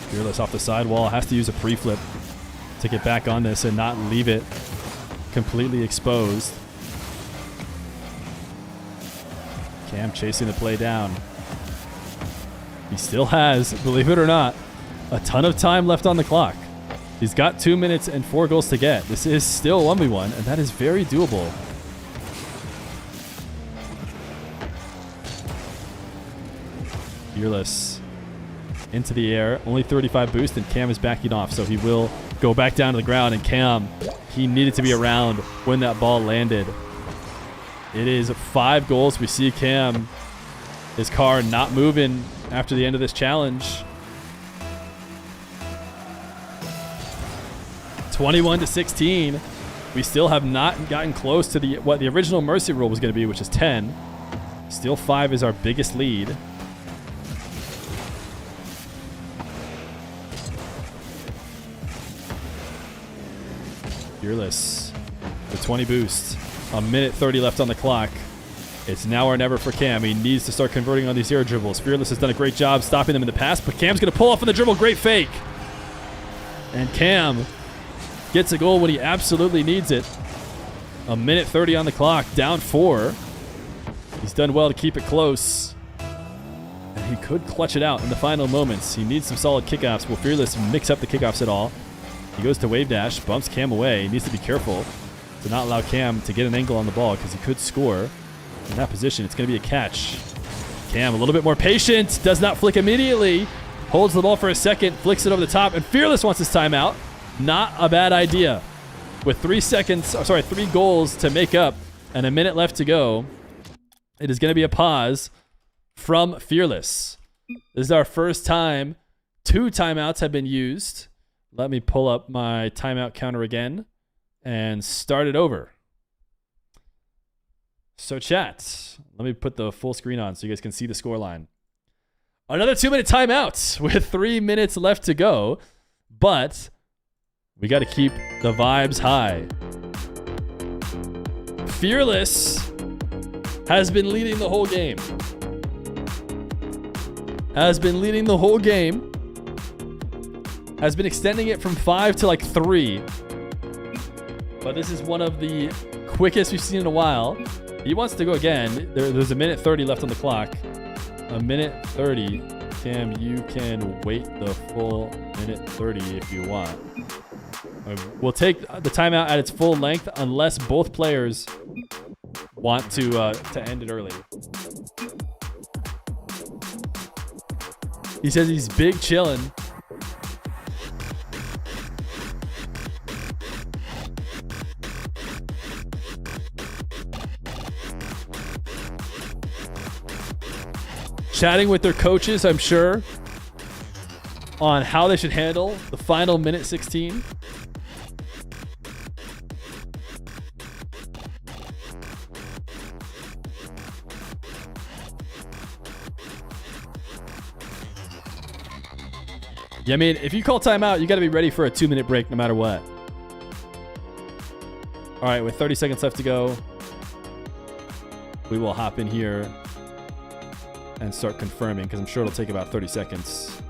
Fearless off the sidewall. Has to use a pre-flip to get back on this and not leave it completely exposed. Cam chasing the play down. He still has, believe it or not, a ton of time left on the clock. He's got 2 minutes and 4 goals to get. This is still 1v1, and that is very doable. Fearless into the air. Only 35 boost, and Cam is backing off, so he will go back down to the ground, and Cam, he needed to be around when that ball landed. It is 5 goals. We see Cam, his car not moving after the end of this challenge. 21-16. We still have not gotten close to what the original mercy rule was going to be, which is 10. Still 5 is our biggest lead. Fearless with 20 boost. A minute 30 left on the clock. It's now or never for Cam. He needs to start converting on these air dribbles. Fearless has done a great job stopping them in the past, but Cam's going to pull off on the dribble. Great fake. And Cam gets a goal when he absolutely needs it. A minute 30 on the clock, down 4. He's done well to keep it close. And he could clutch it out in the final moments. He needs some solid kickoffs. Will Fearless mix up the kickoffs at all? He goes to wave dash, bumps Cam away. He needs to be careful to not allow Cam to get an angle on the ball because he could score. In that position, it's going to be a catch. Cam a little bit more patient, does not flick immediately. Holds the ball for a second, flicks it over the top, and Fearless wants his timeout. Not a bad idea. With 3 goals to make up and a minute left to go, it is going to be a pause from Fearless. This is our first time 2 timeouts have been used. Let me pull up my timeout counter again and start it over. So chat, let me put the full screen on so you guys can see the score line. Another 2-minute timeout with 3 minutes left to go, but we got to keep the vibes high. Fearless has been leading the whole game. Has been extending it from 5 to like 3. But this is one of the quickest we've seen in a while. He wants to go again. There's a minute 30 left on the clock. A minute 30. Cam, you can wait the full minute 30 if you want. We'll take the timeout at its full length unless both players want to end it early. He says he's big chillin'. Chatting with their coaches, I'm sure, on how they should handle the final minute 16. Yeah, I mean, if you call timeout, you got to be ready for a 2-minute break no matter what. All right, with 30 seconds left to go, we will hop in here and start confirming because I'm sure it'll take about 30 seconds.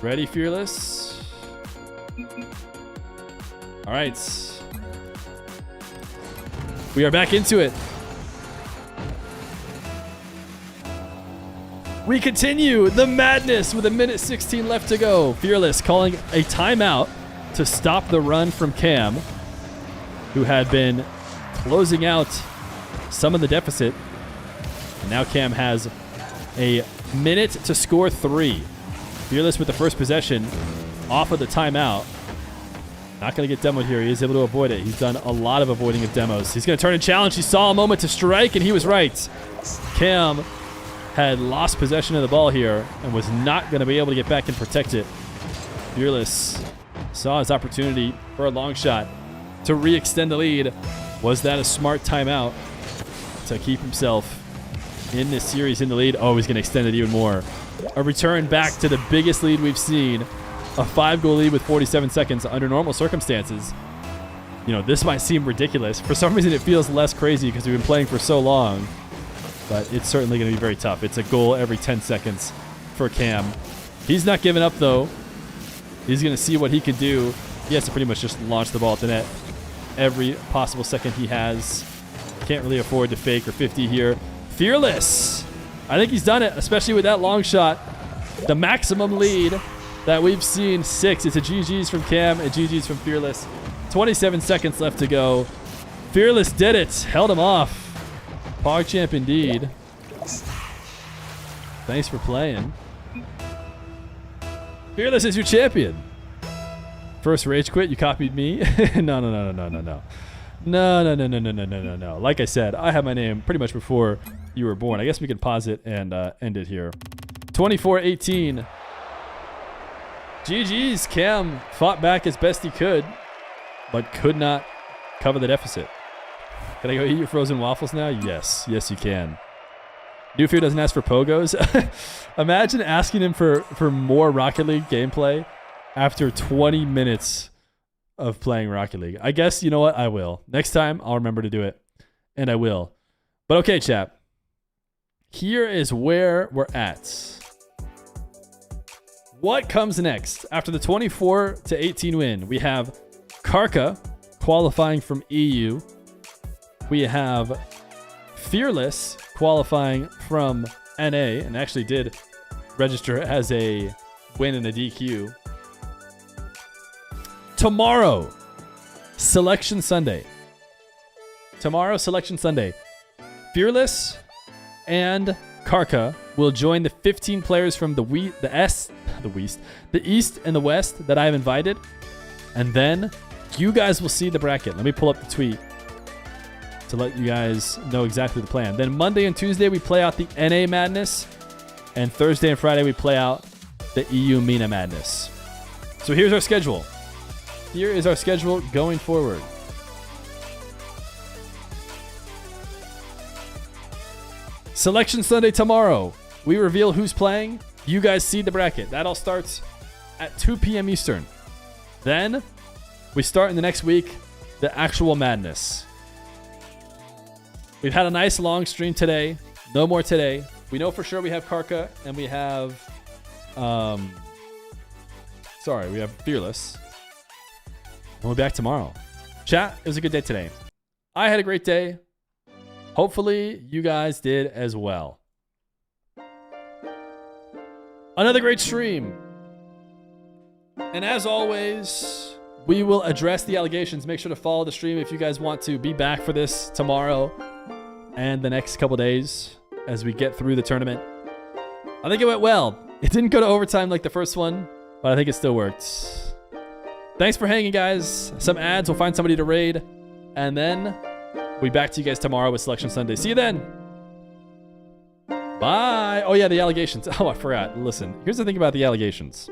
Ready, Fearless? All right. We are back into it. We continue the madness with a minute 16 left to go. Fearless calling a timeout to stop the run from Cam, who had been closing out some of the deficit. And now Cam has a minute to score 3. Fearless with the first possession off of the timeout. Not going to get demoed here. He is able to avoid it. He's done a lot of avoiding of demos. He's going to turn and challenge. He saw a moment to strike, and he was right. Cam had lost possession of the ball here and was not going to be able to get back and protect it. Fearless saw his opportunity for a long shot to re-extend the lead. Was that a smart timeout to keep himself in this series in the lead? Oh, he's going to extend it even more. A return back to the biggest lead we've seen. A 5-goal lead with 47 seconds under normal circumstances. You know, this might seem ridiculous. For some reason, it feels less crazy because we've been playing for so long. But it's certainly going to be very tough. It's a goal every 10 seconds for Cam. He's not giving up, though. He's going to see what he can do. He has to pretty much just launch the ball at the net every possible second he has. Can't really afford to fake or 50 here. Fearless. I think he's done it, especially with that long shot. The maximum lead that we've seen, 6. It's a GG's from Cam and GG's from Fearless. 27 seconds left to go. Fearless did it. Held him off. PogChamp indeed. Thanks for playing. Fearless is your champion. First rage quit, you copied me? No. No. Like I said, I have my name pretty much before you were born. I guess we can pause it and end it here. 24-18. GG's. Cam fought back as best he could, but could not cover the deficit. Can I go eat your frozen waffles now? Yes. Yes, you can. New Feer doesn't ask for pogos. Imagine asking him for more Rocket League gameplay after 20 minutes of playing Rocket League. I guess, you know what? I will. Next time, I'll remember to do it. And I will. But okay, chat. Here is where we're at. What comes next? After the 24-18 win, we have Cara qualifying from EU. We have Fearless qualifying from NA, and actually did register as a win and a DQ. Tomorrow, Selection Sunday. Fearless and Cara will join the 15 players from the East and the West that I have invited. And then you guys will see the bracket. Let me pull up the tweet to let you guys know exactly the plan. Then Monday and Tuesday, we play out the NA Madness. And Thursday and Friday, we play out the EU MENA Madness. So here's our schedule. Here is our schedule going forward. Selection Sunday tomorrow. We reveal who's playing. You guys see the bracket. That all starts at 2 p.m. Eastern. Then we start in the next week the actual madness. We've had a nice long stream today. No more today. We know for sure we have Cara and we have we have Fearless. And we'll be back tomorrow. Chat, it was a good day today. I had a great day. Hopefully you guys did as well. Another great stream. And as always, we will address the allegations. Make sure to follow the stream if you guys want to be back for this tomorrow and the next couple days as we get through the tournament. I think it went well. It didn't go to overtime like the first one, but I think it still worked. Thanks for hanging, guys. Some ads. We'll find somebody to raid. And then we'll be back to you guys tomorrow with Selection Sunday. See you then. Bye. Oh, yeah, the allegations. Oh, I forgot. Listen, here's the thing about the allegations.